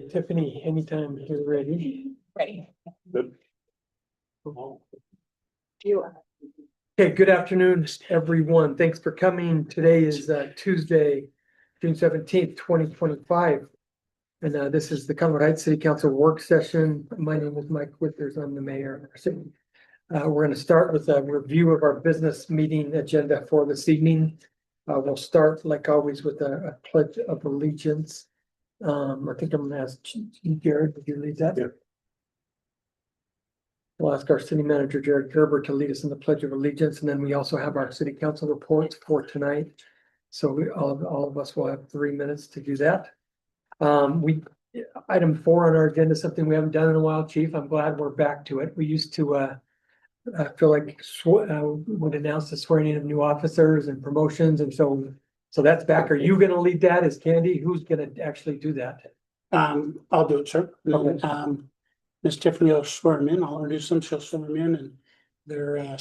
Tiffany, anytime you're ready. Ready. Good. Okay, good afternoon, everyone. Thanks for coming. Today is Tuesday, June 17th, 2025. And this is the Cumberland Heights City Council work session. My name is Mike Withers. I'm the mayor of our city. We're going to start with a review of our business meeting agenda for this evening. We'll start, like always, with a pledge of allegiance. I think I'm gonna ask Jared, would you lead that? Yeah. We'll ask our city manager, Jared Gerber, to lead us in the pledge of allegiance, and then we also have our city council reports for tonight. So all of us will have 3 minutes to do that. Item 4 on our agenda, something we haven't done in a while, Chief. I'm glad we're back to it. We used to I feel like would announce the swearing in of new officers and promotions, and so that's back. Are you gonna lead that? Is Candy? Who's gonna actually do that? I'll do it, sir. Okay. Miss Tiffany will swear them in. I'll introduce them. She'll swear them in and they're,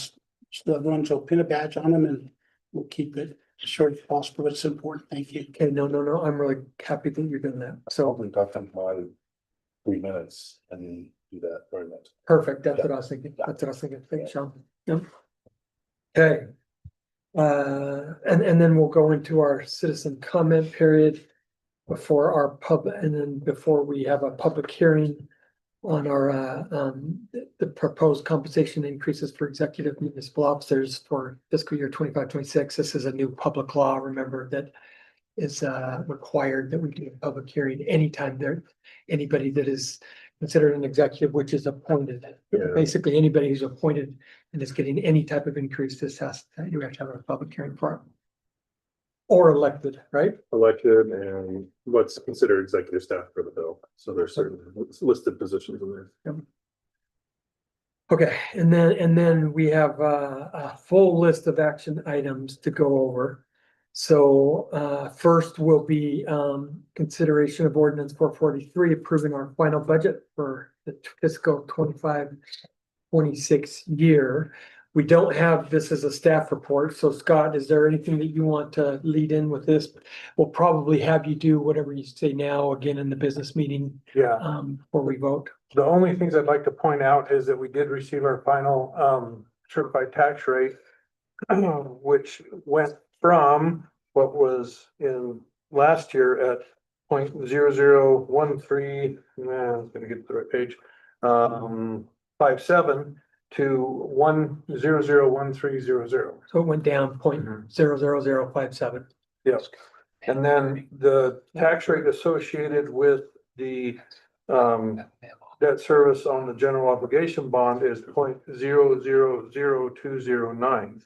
the ones will pin a badge on them and we'll keep it as short as possible, but it's important. Thank you. Okay, no. I'm really happy that you're doing that. So Probably talk them by 3 minutes and do that very much. perfect. That's what I was thinking. That's what I was thinking. Thanks, Sean. Yep. Okay. And then we'll go into our citizen comment period before our and then before we have a public hearing on our the proposed compensation increases for executive municipal officers for fiscal year 25-26. This is a new public law. Remember that is required that we do a public hearing anytime anybody that is considered an executive, which is appointed. Yeah. Basically, anybody who's appointed and is getting any type of increase, you have to have a public hearing for it. Or elected, right? Elected and what's considered executive staff for the bill. So there's certain listed positions in there. Okay, and then we have a full list of action items to go over. So first will be consideration of ordinance 443, approving our final budget for the fiscal 25-26 year. We don't have this as a staff report. So Scott, is there anything that you want to lead in with this? We'll probably have you do whatever you say now again in the business meeting Yeah, before we vote. the only things I'd like to point out is that we did receive our final certified tax rate, which went from what was in last year at 0.0013, I'm gonna get to the right page, 57 to 1001300. So it went down 0.00057. Yes, and then the tax rate associated with the debt service on the general obligation bond is 0.000209.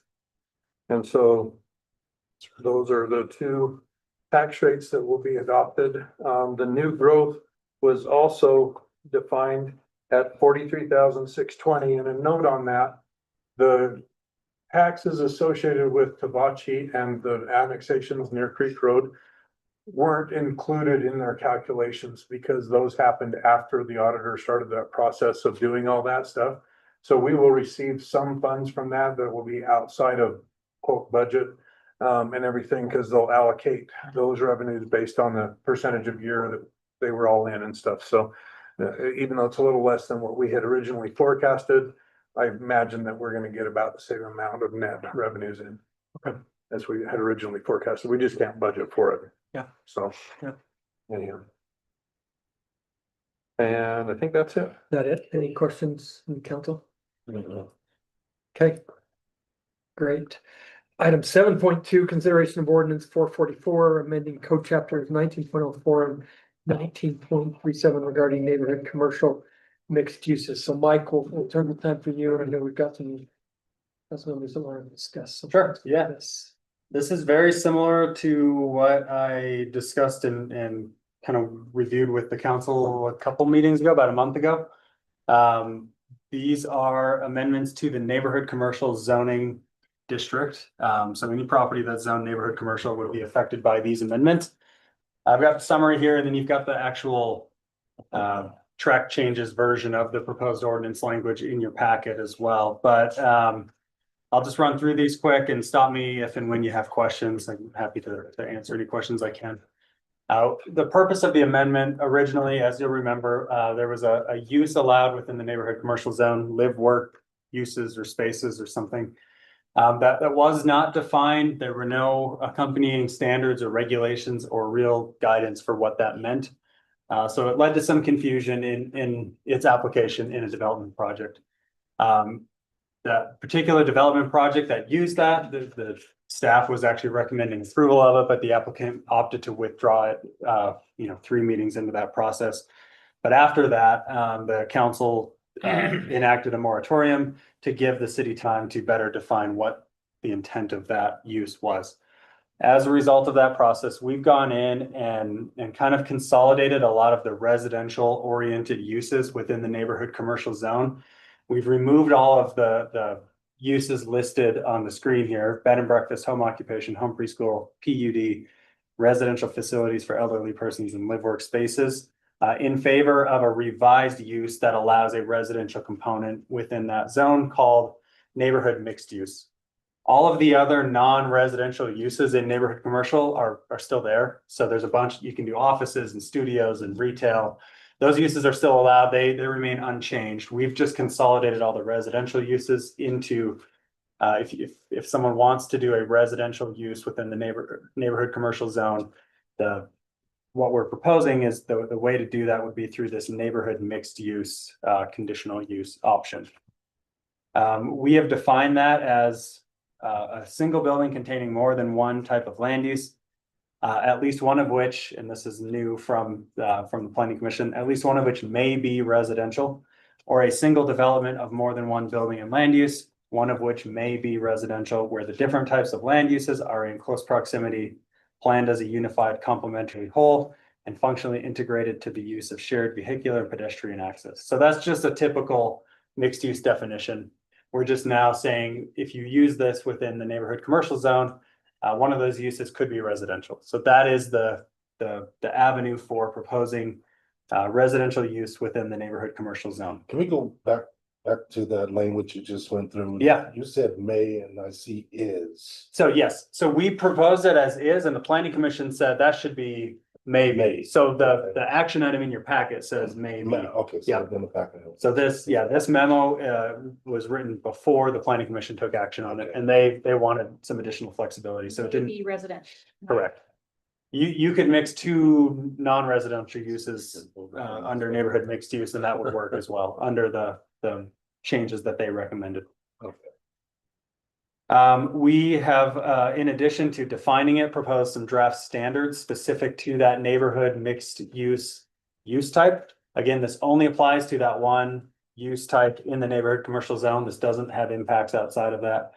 And so those are the two tax rates that will be adopted. The new growth was also defined at 43,620, and a note on that, the taxes associated with Tabachi and the annexations near Creek Road weren't included in their calculations because those happened after the auditor started that process of doing all that stuff. So we will receive some funds from that will be outside of quote budget and everything, because they'll allocate those revenues based on the percentage of year that they were all in and stuff. So even though it's a little less than what we had originally forecasted, I imagine that we're going to get about the same amount of net revenues in. Okay. As we had originally forecasted. We just can't budget for it. Yeah. So. Yeah. Anyhow. And I think that's it. Is that it? Any questions from the council? Okay. Great. Item 7.2, consideration of ordinance 444, amending code chapters 19.04 and 19.37 regarding neighborhood commercial mixed uses. So Mike, we'll turn the time for you. I know we've got some members that want to discuss. So Sure, yeah. This is very similar to what I discussed and kind of reviewed with the council a couple meetings ago, about a month ago. These are amendments to the neighborhood commercial zoning district. So any property that's zoned neighborhood commercial would be affected by these amendments. I've got the summary here, and then you've got the actual track changes version of the proposed ordinance language in your packet as well. But I'll just run through these quick and stop me if and when you have questions. I'm happy to answer any questions I can. The purpose of the amendment originally, as you'll remember, there was a use allowed within the neighborhood commercial zone, live, work uses or spaces or something. That was not defined. There were no accompanying standards or regulations or real guidance for what that meant. So it led to some confusion in its application in a development project. That particular development project that used that, the staff was actually recommending approval of it, but the applicant opted to withdraw it, 3 meetings into that process. But after that, the council enacted a moratorium to give the city time to better define what the intent of that use was. As a result of that process, we've gone in and kind of consolidated a lot of the residential oriented uses within the neighborhood commercial zone. We've removed all of the uses listed on the screen here: bed and breakfast, home occupation, home preschool, PUD, residential facilities for elderly persons, and live work spaces, in favor of a revised use that allows a residential component within that zone called neighborhood mixed use. All of the other non-residential uses in neighborhood commercial are still there. So there's a bunch, you can do offices and studios and retail. Those uses are still allowed. They remain unchanged. We've just consolidated all the residential uses into, if someone wants to do a residential use within the neighborhood commercial zone, what we're proposing is the way to do that would be through this neighborhood mixed use, conditional use option. We have defined that as a single building containing more than one type of land use, at least one of which, and this is new from the Planning Commission, at least one of which may be residential, or a single development of more than one building and land use, one of which may be residential, where the different types of land uses are in close proximity, planned as a unified complementary whole, and functionally integrated to the use of shared vehicular and pedestrian access. So that's just a typical mixed use definition. We're just now saying, if you use this within the neighborhood commercial zone, one of those uses could be residential. So that is the avenue for proposing residential use within the neighborhood commercial zone. Can we go back to that language you just went through? Yeah. You said may and I see is. So yes, so we proposed it as is, and the Planning Commission said that should be may be. So the action item in your packet says may be. Okay, Yeah. so then the back of it. So this memo was written before the Planning Commission took action on it, and they wanted some additional flexibility, so it didn't. Be residential. Correct. You could mix 2 non-residential uses under neighborhood mixed use, and that would work as well, under the changes that they recommended. Okay. We have, in addition to defining it, proposed some draft standards specific to that neighborhood mixed use type. Again, this only applies to that one use type in the neighborhood commercial zone. This doesn't have impacts outside of that.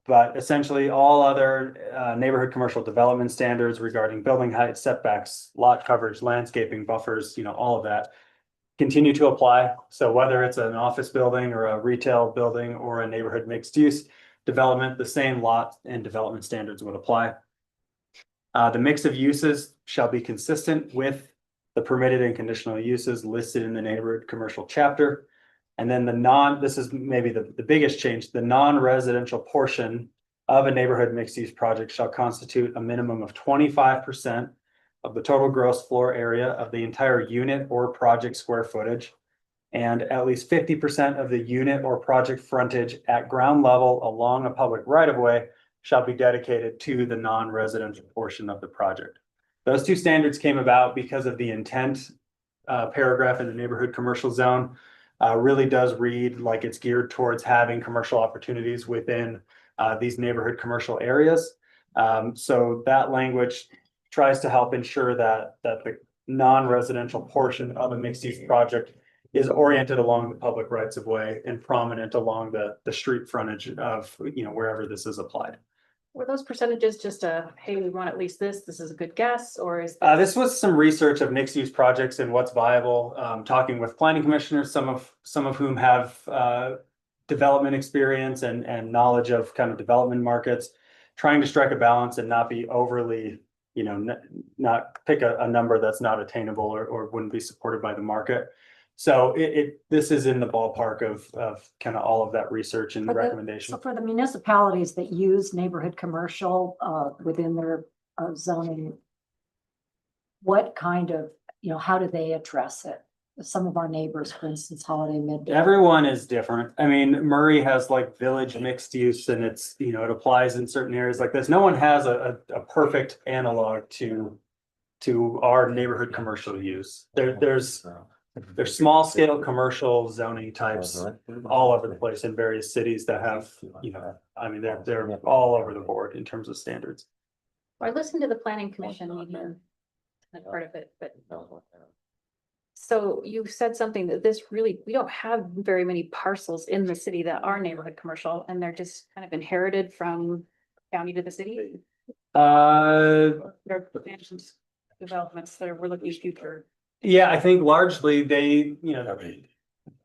But essentially all other neighborhood commercial development standards regarding building height, setbacks, lot coverage, landscaping, buffers, all of that continue to apply. So whether it's an office building or a retail building or a neighborhood mixed use development, the same lot and development standards would apply. The mix of uses shall be consistent with the permitted and conditional uses listed in the neighborhood commercial chapter. And then this is maybe the biggest change, the non-residential portion of a neighborhood mixed use project shall constitute a minimum of 25% of the total gross floor area of the entire unit or project square footage, and at least 50% of the unit or project frontage at ground level along a public right-of-way shall be dedicated to the non-residential portion of the project. Those 2 standards came about because of the intent paragraph in the neighborhood commercial zone. Really does read like it's geared towards having commercial opportunities within these neighborhood commercial areas. So that language tries to help ensure that the non-residential portion of a mixed-use project is oriented along the public rights of way and prominent along the street frontage of wherever this is applied. Were those percentages just hey, we want at least this is a good guess, or is This was some research of mixed use projects and what's viable, talking with planning commissioners, some of whom have development experience and knowledge of kind of development markets, trying to strike a balance and not be overly, not pick a number that's not attainable or wouldn't be supported by the market. So this is in the ballpark of kind of all of that research and recommendation. So for the municipalities that use neighborhood commercial within their zoning what kind of, how do they address it? Some of our neighbors, for instance, Holiday Midday. Everyone is different. I mean, Murray has like village mixed use and it's, it applies in certain areas like this. No one has a perfect analog to our neighborhood commercial use. There's small scale commercial zoning types all over the place in various cities that have, I mean, they're all over the board in terms of standards. I listened to the planning commission meeting, that part of it, but. So you said something that we don't have very many parcels in the city that are neighborhood commercial, and they're just kind of inherited from county to the city. They're expansions, developments that we're looking future. Yeah, I think largely they,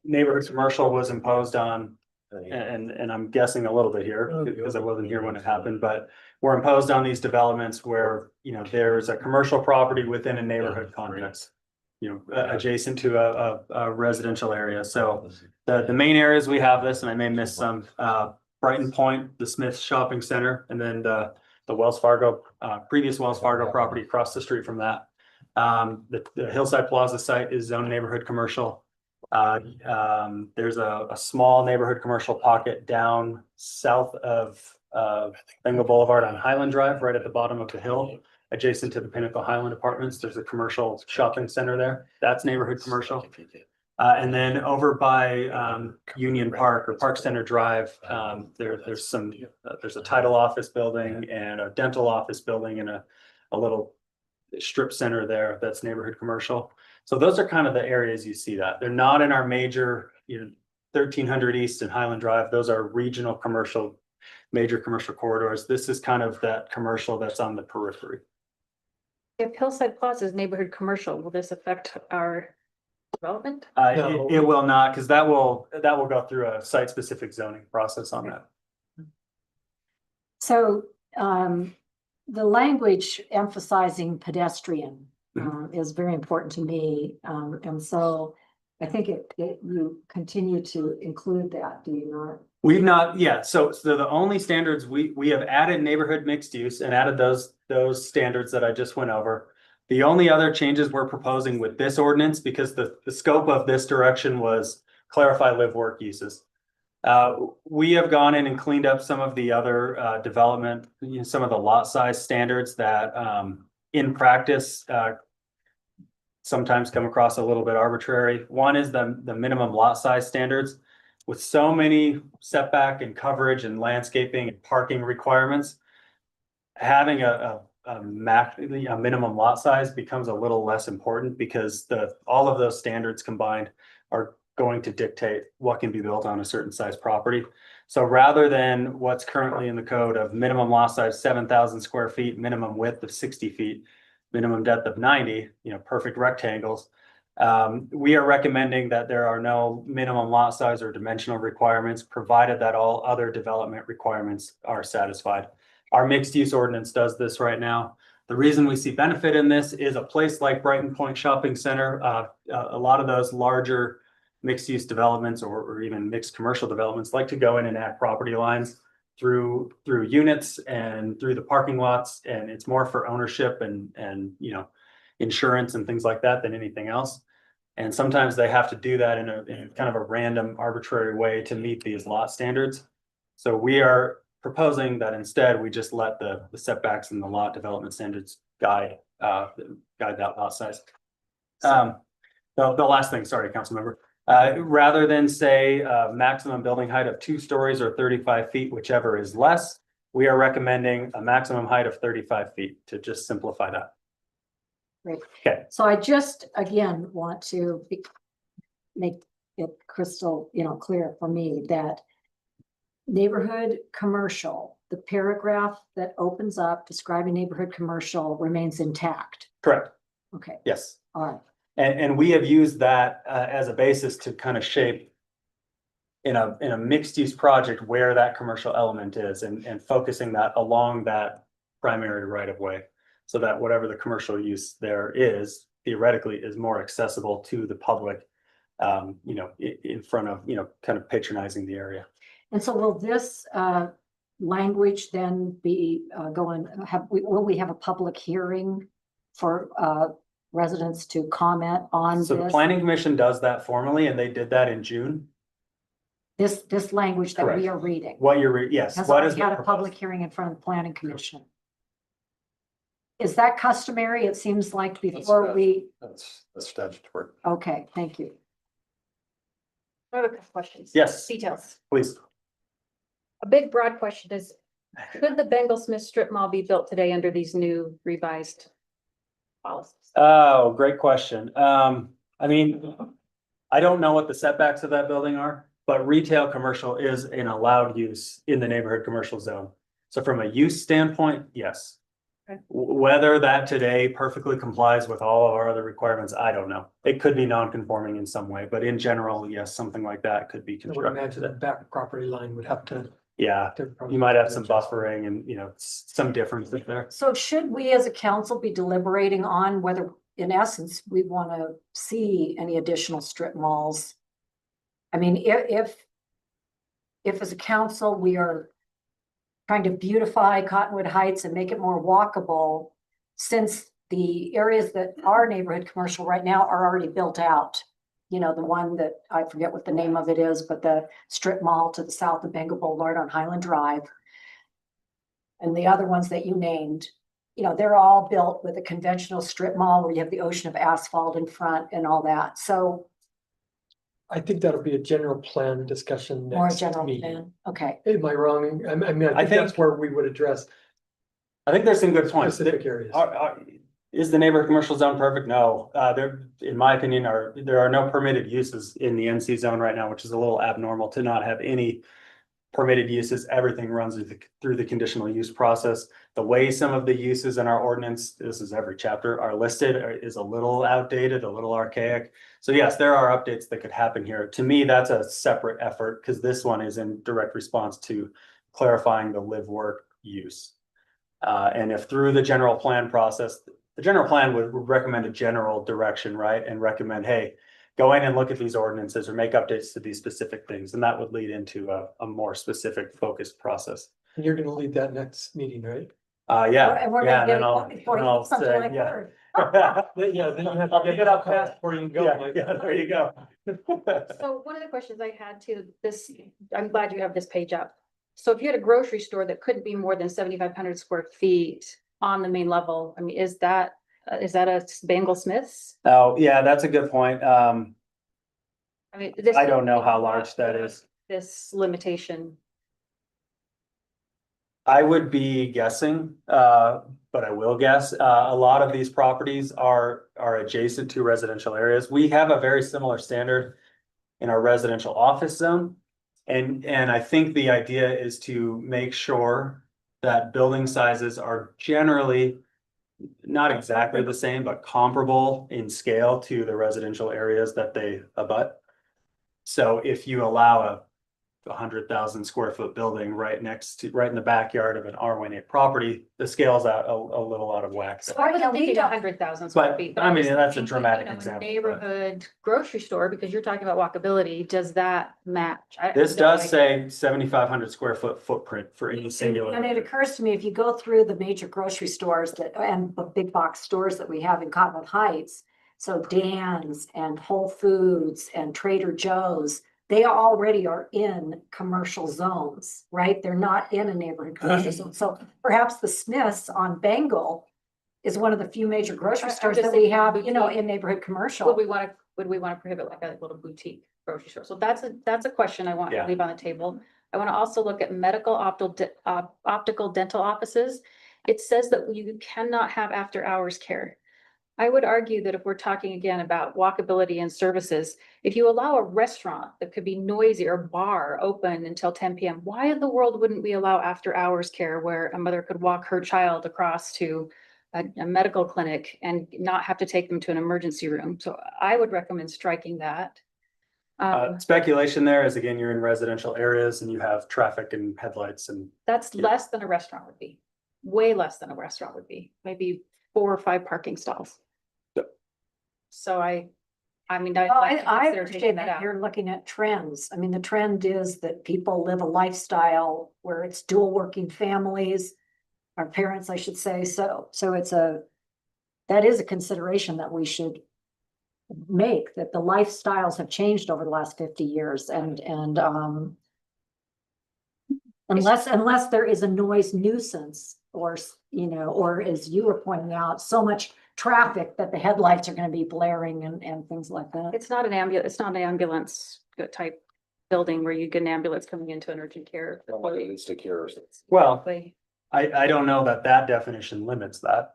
neighborhood commercial was imposed on, and I'm guessing a little bit here because I wasn't here when it happened, but were imposed on these developments where, there's a commercial property within a neighborhood context. Adjacent to a residential area. So the main areas we have this, and I may miss some, Brighton Point, the Smith Shopping Center, and then the Wells Fargo, previous Wells Fargo property across the street from that. The Hillside Plaza site is zoned neighborhood commercial. There's a small neighborhood commercial pocket down south of Bengal Boulevard on Highland Drive, right at the bottom of the hill. Adjacent to the Pinnacle Highland Apartments, there's a commercial shopping center there. That's neighborhood commercial. And then over by Union Park or Park Center Drive, there's a title office building and a dental office building and a little strip center there that's neighborhood commercial. So those are kind of the areas you see that. They're not in our major, 1300 East and Highland Drive. Those are regional commercial, major commercial corridors. This is kind of that commercial that's on the periphery. If Hillside Plaza is neighborhood commercial, will this affect our development? No. It will not, because that will go through a site-specific zoning process on that. So, the language emphasizing pedestrian, is very important to me. And so I think you continue to include that, do you not? We've not, yeah, so the only standards we have added neighborhood mixed use and added those standards that I just went over. The only other changes we're proposing with this ordinance, because the scope of this direction was clarify live work uses. We have gone in and cleaned up some of the other development, some of the lot size standards that in practice sometimes come across a little bit arbitrary. One is the minimum lot size standards. With so many setback and coverage and landscaping and parking requirements, having a minimum lot size becomes a little less important because all of those standards combined are going to dictate what can be built on a certain size property. So rather than what's currently in the code of minimum lot size 7,000 square feet, minimum width of 60 feet, minimum depth of 90, perfect rectangles. We are recommending that there are no minimum lot size or dimensional requirements, provided that all other development requirements are satisfied. Our mixed use ordinance does this right now. The reason we see benefit in this is a place like Brighton Point Shopping Center. A lot of those larger mixed use developments or even mixed commercial developments like to go in and add property lines through units and through the parking lots, and it's more for ownership and insurance and things like that than anything else. And sometimes they have to do that in a kind of a random arbitrary way to meet these lot standards. So we are proposing that instead we just let the setbacks and the lot development standards guide that lot size. The last thing, sorry, council member. Rather than say maximum building height of 2 stories or 35 feet, whichever is less, we are recommending a maximum height of 35 feet to just simplify that. Great. Okay. So I just, again, want to make it crystal, clear for me that neighborhood commercial, the paragraph that opens up describing neighborhood commercial remains intact. Correct. Okay, Yes. all right. And we have used that as a basis to kind of shape in a mixed use project where that commercial element is and focusing that along that primary right of way. So that whatever the commercial use there is, theoretically is more accessible to the public, in front of, kind of patronizing the area. And so will this language then be will we have a public hearing for residents to comment on So the this? planning commission does that formally and they did that in June. This language that we Correct. are reading What yes, has what is already the had a proposal? public hearing in front of the planning commission. Is that customary? It seems like before we, That's statutory. okay, thank you. I have a couple questions. Yes. Details. Please. A big broad question is, could the Bengal Smith strip mall be built today under these new revised policies? Oh, great question. I mean, I don't know what the setbacks of that building are, but retail commercial is an allowed use in the neighborhood commercial zone. So from a use standpoint, yes. Okay. Whether that today perfectly complies with all of our other requirements, I don't know. It could be non-conforming in some way, but in general, yes, something like that could be I would constructed imagine today. that back property line would have to. Yeah, you might have some buffering and, some differences there. So should we as a council be deliberating on whether, in essence, we want to see any additional strip malls? I mean, if as a council, we are trying to beautify Cottonwood Heights and make it more walkable, since the areas that are neighborhood commercial right now are already built out. You know, the one that, I forget what the name of it is, but the strip mall to the south of Bengal Boulevard on Highland Drive. And the other ones that you named, they're all built with a conventional strip mall where you have the ocean of asphalt in front and all that. So I think that'll be a general plan discussion more next general meeting. plan, okay. Am I wrong? I mean, I I think that's think- where we would address I think there's some good points. specific areas. Is the neighborhood commercial zone perfect? No, there, in my opinion, there are no permitted uses in the NC zone right now, which is a little abnormal to not have any permitted uses. Everything runs through the conditional use process. The way some of the uses in our ordinance, this is every chapter, are listed is a little outdated, a little archaic. So yes, there are updates that could happen here. To me, that's a separate effort because this one is in direct response to clarifying the live work use. And if through the general plan process, the general plan would recommend a general direction, right? And recommend, hey, go in and look at these ordinances or make updates to these specific things. And that would lead into a more specific focused process. And you're gonna lead that next meeting, right? Yeah, And we're yeah, gonna get and it then done before then you I'll get something say, like yeah. that. Yeah, then you have I'll to get it up fast before you can go. Yeah, Mike. yeah, there you go. So one of the questions I had to this, I'm glad you have this page up. So if you had a grocery store that couldn't be more than 7,500 square feet on the main level, I mean, is that a Bengal Smith's? Oh, yeah, that's a good point. I mean, this. I don't know how large that is. This limitation. I would be guessing, but I will guess, a lot of these properties are adjacent to residential areas. We have a very similar standard in our residential office zone. And I think the idea is to make sure that building sizes are generally not exactly the same, but comparable in scale to the residential areas that they abut. So if you allow a 100,000 square foot building right in the backyard of an R18 property, the scale's out a little out of whack. So I wasn't thinking 100,000 square But, feet. I mean, was that's a thinking, dramatic a example, but- Neighborhood grocery store, because you're talking about walkability, does that match? I have This no does idea. say 7,500 square foot footprint for any singular. And it occurs to me, if you go through the major grocery stores and the big box stores that we have in Cottonwood Heights, so Dan's and Whole Foods and Trader Joe's, they already are in commercial zones, right? They're not in a neighborhood commercial zone. So perhaps the Smiths on Bengal is one of the few major grocery I'm stores just that we thinking have, boutique. in neighborhood commercial. Would we want to prohibit like a little boutique grocery store? So that's a question I want to Yeah. leave on the table. I want to also look at medical optical dental offices. It says that you cannot have after hours care. I would argue that if we're talking again about walkability and services, if you allow a restaurant that could be noisy or bar open until 10 PM, why in the world wouldn't we allow after hours care where a mother could walk her child across to a medical clinic and not have to take them to an emergency room? So I would recommend striking that. Speculation there is, again, you're in residential areas and you have traffic and headlights and That's Yeah. less than a restaurant would be, way less than a restaurant would be, maybe 4 or 5 parking stalls. Yep. So I mean, Well, I'd like to I consider appreciate taking that that out. you're looking at trends. I mean, the trend is that people live a lifestyle where it's dual working families, our parents, I should say. So it's that is a consideration that we should make, that the lifestyles have changed over the last 50 years and, unless there is a noise nuisance or, you know, or as you were pointing out, so much traffic that the headlights are gonna be blaring and things like that. It's not an ambulance type building where you get an ambulance coming into an urgent care. Well, Like, I don't know that that definition limits that.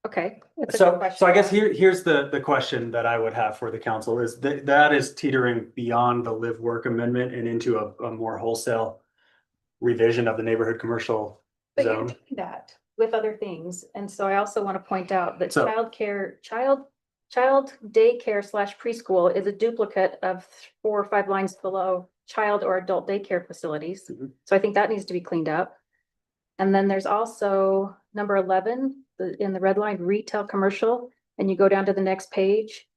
okay. that's a good So, question so I to guess ask. here's the question that I would have for the council is that is teetering beyond the live work amendment and into a more wholesale revision of the neighborhood commercial But you're zone. doing that with other things. And so I also want to point out that So- child daycare / preschool is a duplicate of 4 or 5 lines below child or adult daycare facilities. Mhm. So I think that needs to be cleaned up. And then there's also number 11, in the red line, retail commercial, and you go down to the next page.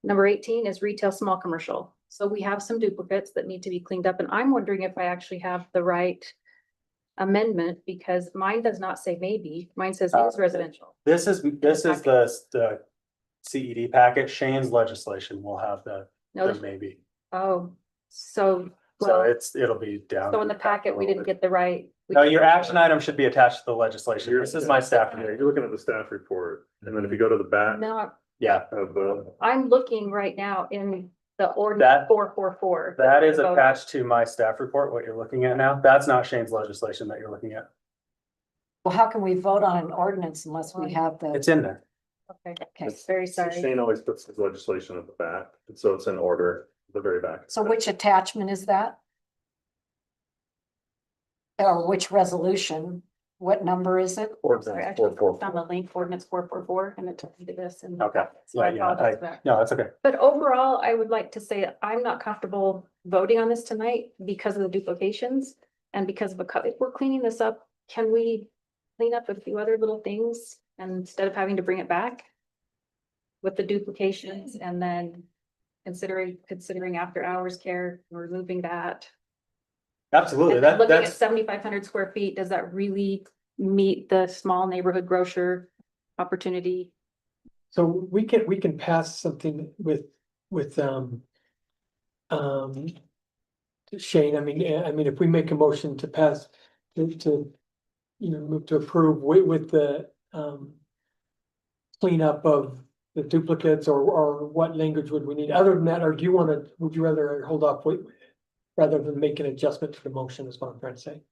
Number 18 is retail small commercial. So we have some duplicates that need to be cleaned up, and I'm wondering if I actually have the right amendment, because mine does not say maybe, mine says is residential. This is the CED packet. Shane's legislation will have the No, maybe. oh, so, So well, it'll be down. so in the packet, we didn't get the right. No, your action item should be attached to the legislation. This is my staff. Yeah, you're looking at the staff report, and then if you go to the back No, Yeah, of the, I'm looking right now in the That- ordinance 444. that is Vote. attached to my staff report, what you're looking at now. That's not Shane's legislation that you're looking at. Well, how can we vote on an ordinance unless we have the? It's in there. Okay, Okay, very sorry. Shane always puts his legislation at the back, and so it's in order, the very back. so which attachment is that? Or which resolution? What number is it? Sorry, I just found the link ordinance 444 and it took me to this and. Okay. So I Yeah, apologize for that. No, that's okay. But overall, I would like to say that I'm not comfortable voting on this tonight because of the duplications and because of if we're cleaning this up, can we clean up a few other little things and instead of having to bring it back with the duplications and then considering after hours care, removing that. Absolutely. And then looking at That's, 7,500 square feet, does that really meet the small neighborhood grocer opportunity? So we can pass something with, Shane, I mean, if we make a motion to pass, to, you know, move to approve with the, cleanup of the duplicates or what language would we need? Other than that, or do you wanna, would you rather hold off, rather than make an adjustment to the motion is what I'm trying to say?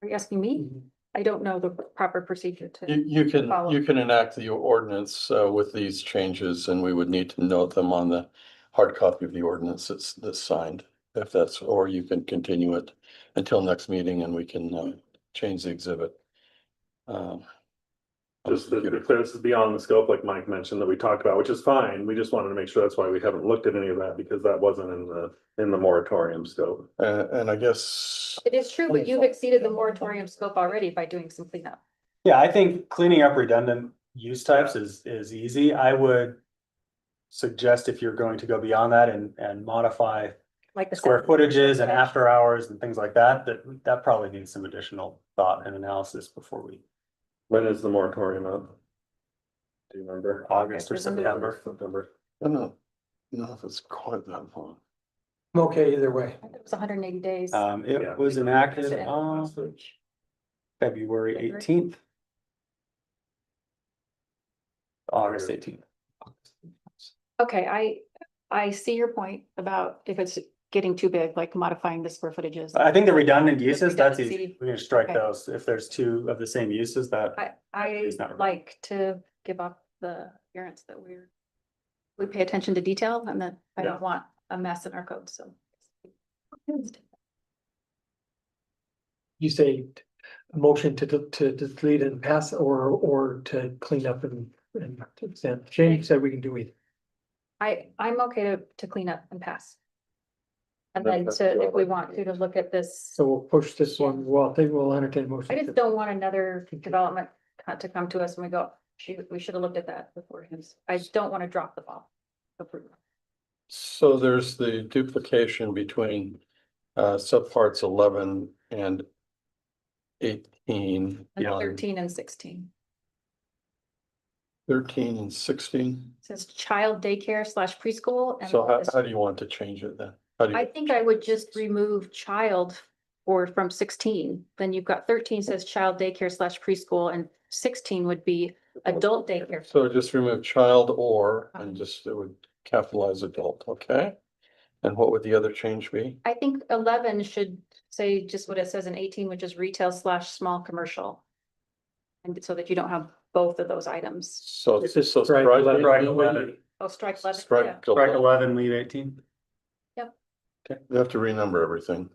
Are you asking me? I don't know the proper procedure to. You can, follow. you can enact the ordinance with these changes and we would need to note them on the hard copy of the ordinance that's signed. If that's, or you can continue it until next meeting and we can change the exhibit. Just that if this is beyond the scope, like Mike mentioned, that we talked about, which is fine, we just wanted to make sure, that's why we haven't looked at any of that, because that wasn't in the moratorium scope. And I guess, It is true, but you've exceeded the moratorium scope already by doing some cleanup. yeah, I think cleaning up redundant use types is easy. I would suggest if you're going to go beyond that and modify Like the square footages and Okay. after hours and things like that, that probably needs some additional thought and analysis before we, When is the moratorium up? Do you remember? August or September. September. September. I don't know if it's quite that long. I'm okay either way. It was 180 days. Yeah. It was enacted Is it- on February 18th. August 18th. Okay, I see your point about if it's getting too big, like modifying the square footages. I think the redundant uses, that's easy. Redundancy. We're gonna strike Okay. those. If there's two of the same uses that. I It's not right. like to give up the appearance that we pay attention to detail and that I don't want a mess in our code, so. You say a motion to delete and pass or to clean up and send. Shane said we can do either. I'm okay to clean up and pass. And That- then that's to, what if we I'd want to look at this, So we'll push this one, well, I think we'll entertain a motion. I just don't want another development to come to us and we go, shoot, we should have looked at that before. I don't want to drop the ball. So there's the duplication between subparts 11 and 18. And on 13 and 16. 13 and 16. Says child daycare slash preschool. and So this- how do you want to change it then? How do I you, think I would just remove child or from 16. Then you've got 13 says child daycare slash preschool and 16 would be adult daycare. so just remove child or, and just, it would capitalize adult, okay? And what would the other change be? I think 11 should say just what it says in 18, which is retail slash small commercial. And so that you don't have both of those items. So It's just so strike strike 11. Strike 11. Oh, strike 11. yeah. Strike. Strike 11, leave 18. We have to renumber everything.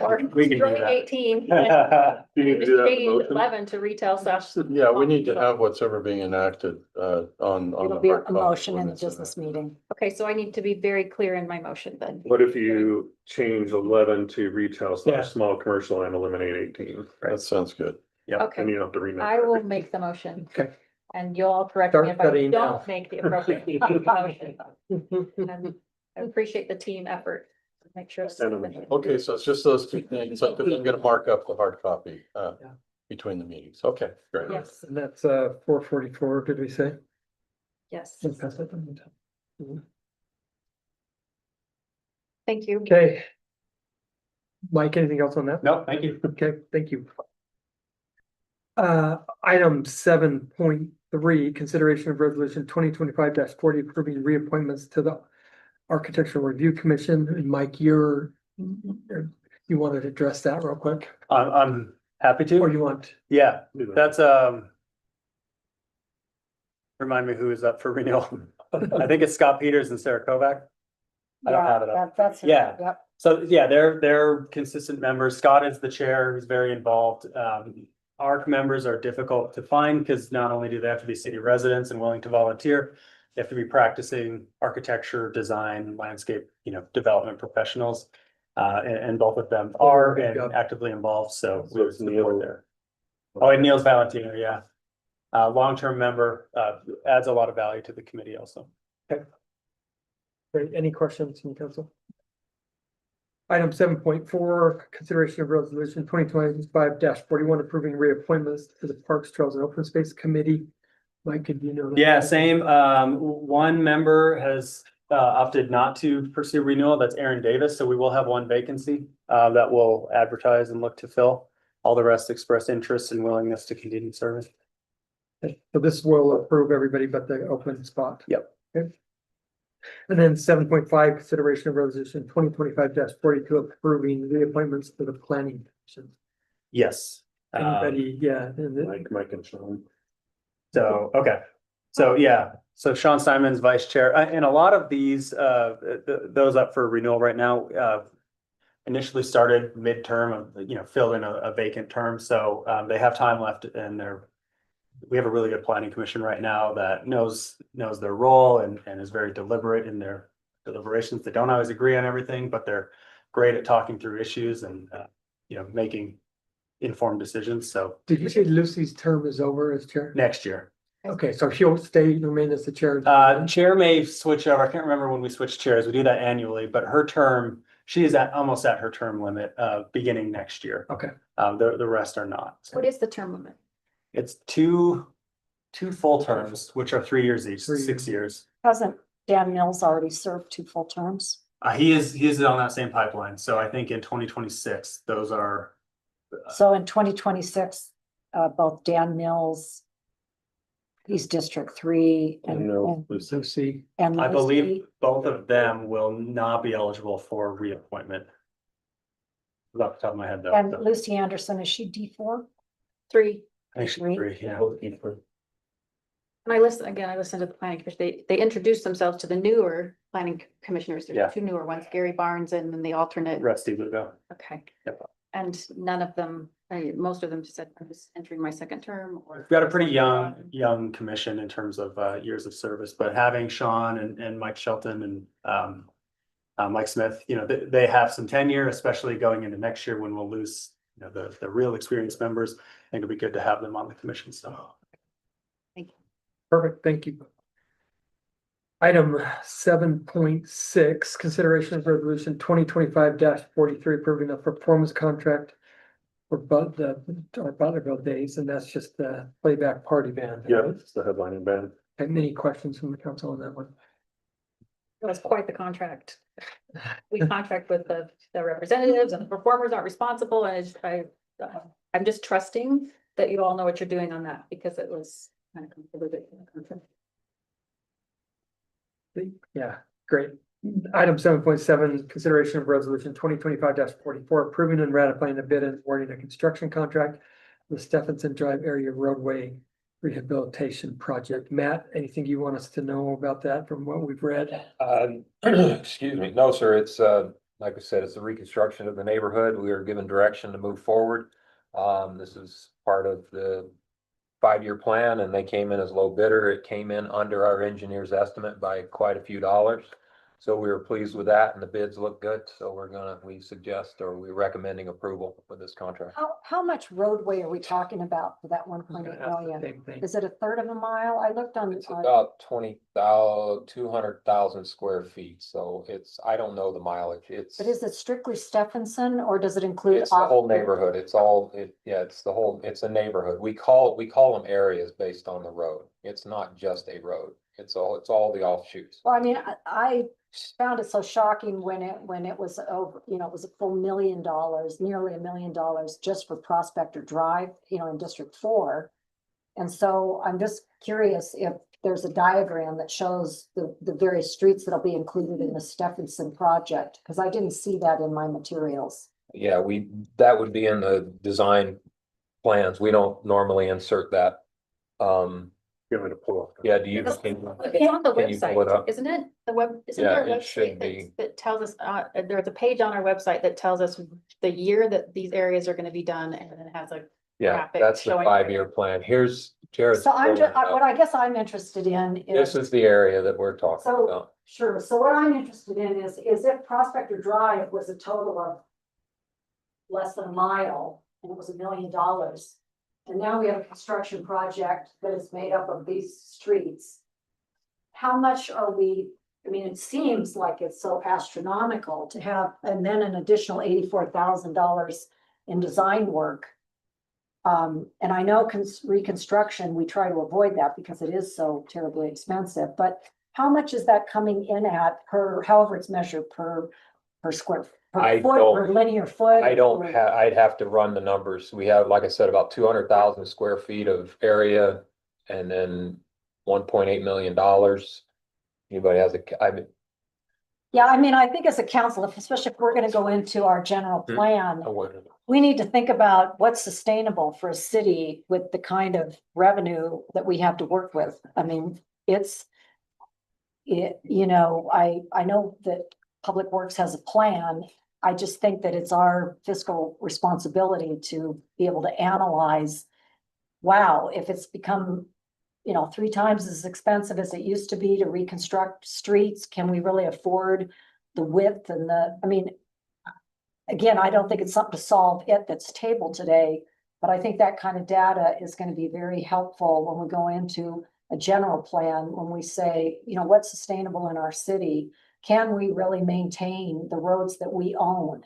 Or We can do strike that. 18. Do you need to do that in Change the motion? 11 to retail slash. Yeah, we need to have what's ever being enacted on. It'll the be hard a copy motion in when the it's business meeting. Okay, so I need to be very clear in my motion then. What if you change 11 to retail Yeah. slash small commercial and eliminate 18? That sounds good. Okay, And you don't have to renumber. I will make the motion. Okay. And you'll all correct Start me if I studying now. don't make the appropriate motion. And I appreciate the team effort. to Make sure. it's- Okay, so it's just those two things. Like, I'm gonna mark up the hard copy between the meetings. Okay, great. Yes, And that's 444, did we say? yes. Let's pass that on. Thank you. Okay. Mike, anything else on that? No, thank you. Okay, thank you. Item 7.3, consideration of resolution 2025-40 approving reappointments to the Architectural Review Commission. And Mike, you wanted to address that real quick, I'm happy or to. you want? Yeah, Do that. that's, remind me who is up for renewal. I think it's Scott Peters and Sarah Kovac. I don't have it up. That's. Yeah. Yep. So, yeah, they're consistent members. Scott is the chair, who's very involved. ARC members are difficult to find because not only do they have to be city residents and willing to volunteer, they have to be practicing architecture, design, landscape, development professionals. And both of them are Good and job. actively involved, so we So would it's support Neil there. Oh, and Neil's Valentino, yeah. Long-term member, adds a lot of value to the committee also. Great, any questions from council? Item 7.4, consideration of resolution 2025-41 approving reappointments to the Parks, Trails and Open Space Committee. Mike, could you know? that? Yeah, same. One member has opted not to pursue renewal. That's Aaron Davis. So we will have one vacancy that we'll advertise and look to fill. All the rest express interest and willingness to continue serving. Okay, so this will approve everybody but the open spot. Yep. Okay. And then 7.5, consideration of resolution 2025-42 approving reappointments to the planning commission. Yes. Anybody, yeah, and then- Mike and Sean. So, okay. So, yeah, so Sean Simon's vice chair, and a lot of these, those up for renewal right now, initially started midterm, filled in a vacant term, so, they have time left and we have a really good planning commission right now that knows their role and is very deliberate in their deliberations. They don't always agree on everything, but they're great at talking through issues and, making informed decisions, so did you say Lucy's term is over as chair? next year. Okay, so she'll remain as the chair. Chair may switch over. I can't remember when we switch chairs. We do that annually, but her term, she is almost at her term limit, beginning next year. Okay, The rest are not. So What is the term limit? it's two full terms, which are 3 years each, 3 6 years. Hasn't Dan Mills already served 2 full terms? He is on that same pipeline. So I think in 2026, those are, So in 2026, both Dan Mills, he's District 3 and Lucy, and I believe Lucy. both of them will not be eligible for reappointment. Off the top of my head though. And Lucy Anderson, is she D4? 3. I think she's Three. 3, yeah. And I listened to the planning commission. They introduced themselves to the newer planning commissioners. Yeah. There's 2 newer ones, Gary Barnes and then the alternate. Rusty Lugo. Okay. Yep. And none of them, most of them said, I'm just entering my 2nd term or. We've got a pretty young commission in terms of years of service, but having Sean and Mike Shelton and Mike Smith, they have some tenure, especially going into next year when we'll lose, the real experienced members. I think it'd be good to have them on the commission, so. perfect, thank you. Item 7.6, consideration of resolution 2025-43 approving a performance contract for our Butlerville days, and that's just the playback party band. Yeah, it's the headlining band. And any questions from the council on that one? It was quite the contract. We contract with the representatives and the performers aren't responsible and I'm just trusting that you all know what you're doing on that because it was kind of convoluted. Yeah, great. Item 7.7, consideration of resolution 2025-44, approving and ratifying the bid and awarding a construction contract with Stephenson Drive Area Roadway Rehabilitation Project. Matt, anything you want us to know about that from what we've read? Excuse me. No, sir. It's, like I said, it's a reconstruction of the neighborhood. We are given direction to move forward. This is part of the 5-year plan and they came in as low bidder. It came in under our engineer's estimate by quite a few dollars. So we were pleased with that and the bids look good. So we're recommending approval for this contract. How much roadway are we talking about for that 1.8 That's the million? same thing. Is it a third of a mile? I looked on. It's about 200,000 square feet. So I don't know the mileage. But is it strictly Stephenson or does it include? It's the whole neighborhood. It's a neighborhood. We call them areas based on the road. It's not just a road. It's all the offshoots. Well, I mean, I found it so shocking when it was over, it was a full $1 million, nearly $1 million just for Prospector Drive, in District 4. And so I'm just curious if there's a diagram that shows the various streets that'll be included in the Stephenson project, because I didn't see that in my materials. Yeah, that would be in the design plans. We don't normally insert that. Give me to pull up. Yeah, do you? It's on the Can you pull it website, up? isn't it? Isn't Yeah, there a it should website be. that tells us, there's a page on our website that tells us the year that these areas are gonna be done and then it has a Yeah, graphic that's the showing 5-year plan. Here's Jared's. So I'm pulling just, it up. what I guess I'm interested in This is the area that we're talking So- about. Sure, so what I'm interested in is if Prospector Drive was a total of less than a mile, and it was $1 million. And now we have a construction project that is made up of these streets. How much are we, it seems like it's so astronomical to have, and then an additional $84,000 in design work. And I know reconstruction, we try to avoid that because it is so terribly expensive, but how much is that coming in at per, however it's measured per square, per foot, per linear foot? I'd have to run the numbers. We have, like I said, about 200,000 square feet of area and then $1.8 million. Anybody has Yeah, I think as a council, especially if we're gonna go into our general plan, we need to think about what's sustainable for a city with the kind of revenue that we have to work with. I know that Public Works has a plan. I just think that it's our fiscal responsibility to be able to analyze, wow, if it's become 3 times as expensive as it used to be to reconstruct streets, can we really afford the width and again, I don't think it's something to solve that's tabled today, but I think that kind of data is going to be very helpful when we go into a general plan, when we say, what's sustainable in our city? Can we really maintain the roads that we own?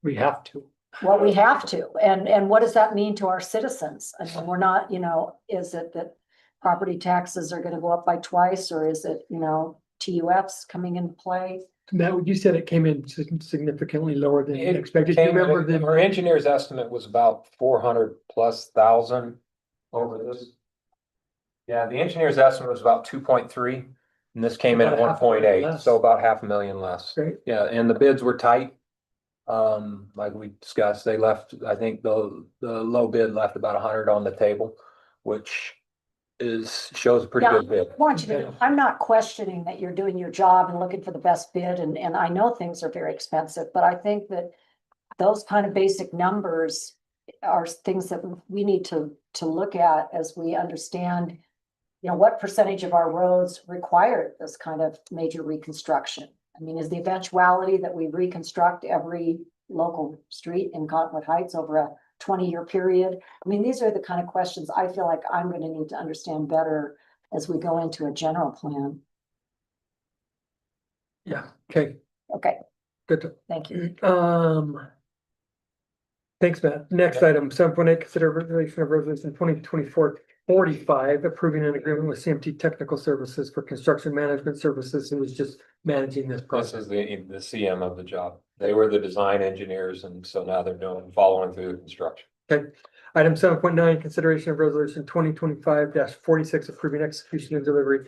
We have to. Well, we have to. And what does that mean to our citizens? We're not, is it that property taxes are going to go up by twice, or is it, TUFs coming into play? Matt, you said it came in significantly lower than expected. Do you remember Our engineer's estimate was about 400,000+ over this. Yeah, the engineer's estimate was about 2.3 and this came in at About $500,000 1.8, less. so about $500,000 less. Great. Yeah, and the bids were tight. Like we discussed, they left, I think the low bid left about 100 on the table, which shows a pretty good bid. I'm not questioning that you're doing your job and looking for the best bid, and I know things are very expensive, but I think that those kind of basic numbers are things that we need to look at as we understand, what percentage of our roads require this kind of major reconstruction. Is the eventuality that we reconstruct every local street in Cottonwood Heights over a 20-year period? These are the kind of questions I feel like I'm going to need to understand better as we go into a general plan. Yeah, okay, Okay, good. thank you. Thanks, Matt. Next item, 7.8, consideration of resolution 2024-45, approving an agreement with CMT Technical Services for construction management services. It was just managing this This process. is the CM of the job. They were the design engineers, and so now they're following through the construction. Okay. Item 7.9, consideration of resolution 2025-46, approving execution and delivery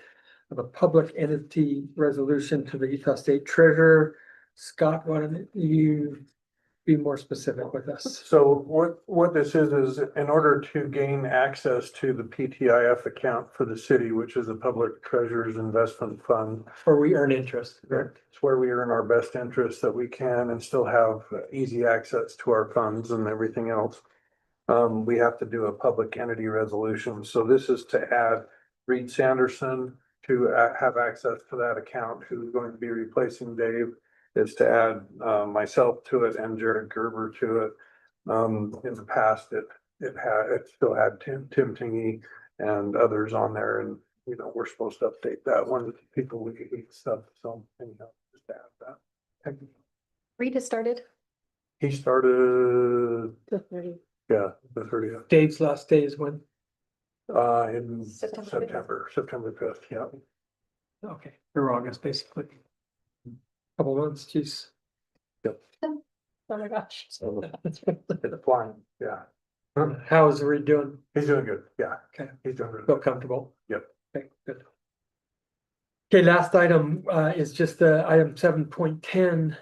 of a public entity resolution to the Utah State Treasurer. Scott, why don't you be more specific with us? So what this is in order to gain access to the PTIF account for the city, which is the Public Treasurer's Investment Fund. Or we earn interest, correct? It's where we earn our best interest that we can and still have easy access to our funds and everything else. We have to do a public entity resolution. So this is to add Reed Sanderson to have access to that account, who's going to be replacing Dave. Is to add myself to it and Jared Gerber to it. In the past, it still had Tim Tingy and others on there, and you know, we're supposed to update that one. People we eat stuff, so anyhow, just add that. Reed has started. He started, The 30. yeah, the 30th, Dave's last day is when? in September. September 5th, yeah. Okay, or August, basically. Couple months, geez. Oh my gosh. It's flying, yeah. How is Reed doing? He's doing good, yeah. Okay. He's doing good. Feel comfortable? Yep. Okay, good. Okay, last item is just item 7.10.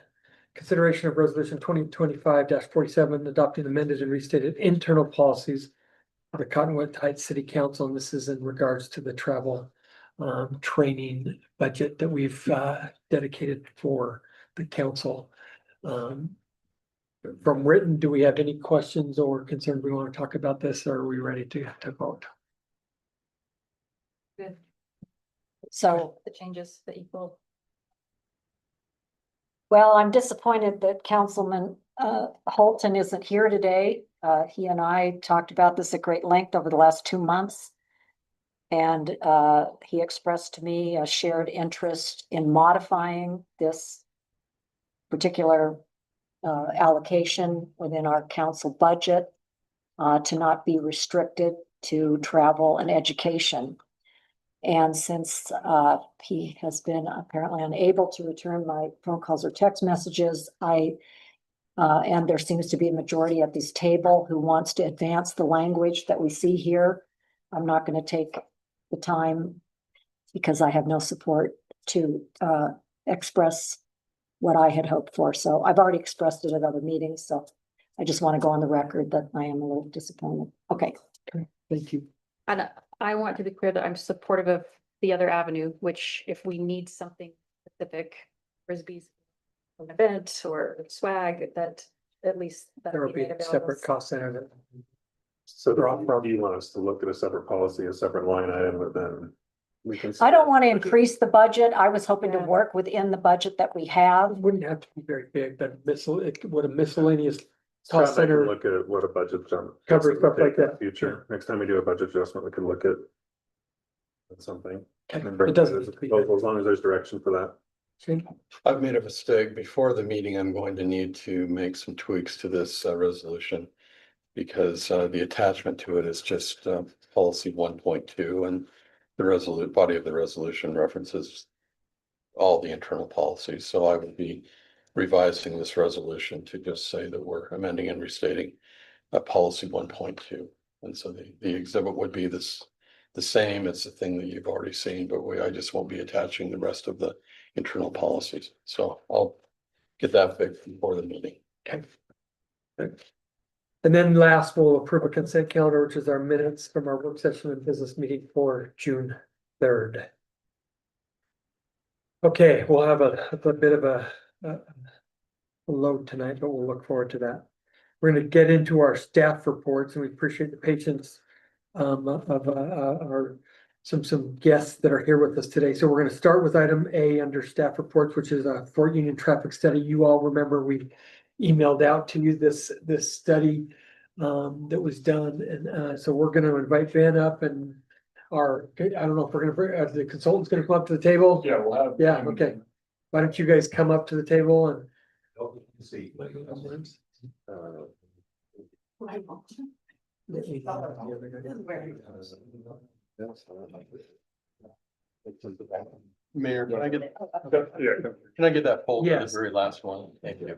Consideration of resolution 2025-47, adopting amended and restated internal policies of the Cottonwood Heights City Council, and this is in regards to the travel training budget that we've dedicated for the council. From written, do we have any questions or concerns we want to talk about this, or are we ready to vote? Good. So, The changes that equal. well, I'm disappointed that Councilman Holton isn't here today. He and I talked about this at great length over the last 2 months. And he expressed to me a shared interest in modifying this particular allocation within our council budget to not be restricted to travel and education. And since he has been apparently unable to return my phone calls or text messages, and there seems to be a majority at this table who wants to advance the language that we see here. I'm not going to take the time because I have no support to express what I had hoped for. So I've already expressed it at other meetings. So I just want to go on the record that I am a little disappointed. Okay. Thank you. And I want to be clear that I'm supportive of the other avenue, which if we need something specific, Frisbee's an event or swag, that at least. that There will be made available. separate cost center that So do you want us to look at a separate policy, a separate line item, but then we can. I don't want to increase the budget. I was hoping to work within the budget that we have. it wouldn't have to be very big, but what a miscellaneous Scott cost and I can center. look at what a budget. Cover adjustment stuff would like take in the that. Future, next time we do a budget adjustment, we can look at something. Okay, And bring it doesn't it need as a to be proposal, as long as there's direction for that. big. I've made a mistake. Before the meeting, I'm going to need to make some tweaks to this resolution. Because the attachment to it is just policy 1.2, and the body of the resolution references all the internal policies. So I would be revising this resolution to just say that we're amending and restating policy 1.2. And so the exhibit would be the same. It's the thing that you've already seen, but I just won't be attaching the rest of the internal policies. So I'll get that fixed before the meeting. Okay. And then last, we'll approve a consent calendar, which is our minutes from our work session and business meeting for June 3rd. Okay, we'll have a bit of a load tonight, but we'll look forward to that. We're going to get into our staff reports, and we appreciate the patience of our some guests that are here with us today. So we're going to start with item A under staff reports, which is a Fort Union traffic study. You all remember we emailed out to you this study that was done, and so we're going to invite Ben up, and I don't know if we're going to bring the consultant's going to come up to the table. Yeah, we'll have. Yeah, okay. Why don't you guys come up to the table and See. Mayor, can I get, Yeah. can I get that poll for the Yes. very last one? Thank you.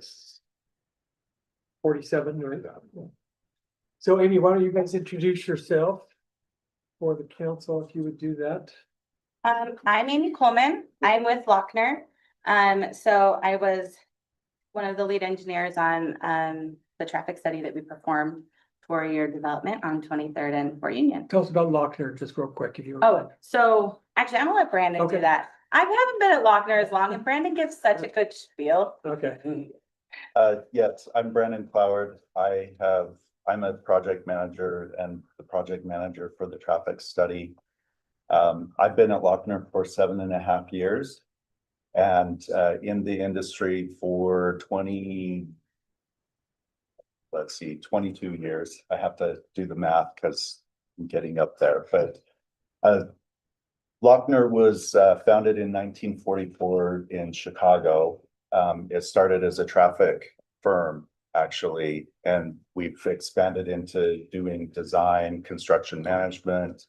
47, right? So Amy, why don't you guys introduce yourself for the council, if you would do that? I'm Amy Coleman. I'm with Lochner. So I was one of the lead engineers on, the traffic study that we performed for your development on 23rd and Fort Union. Tell us about Lochner, just real quick, if you. Oh, so actually, I'm gonna let Brandon Okay. do that. I haven't been at Lochner as long, and Brandon gives such a good spiel. Okay, Yes, I'm Brandon Cloward. I'm a project manager and the project manager for the traffic study. I've been at Lochner for 7.5 years. And in the industry for 22 years. I have to do the math because I'm getting up there, but Lochner was founded in 1944 in Chicago. It started as a traffic firm, actually, and we've expanded into doing design, construction management.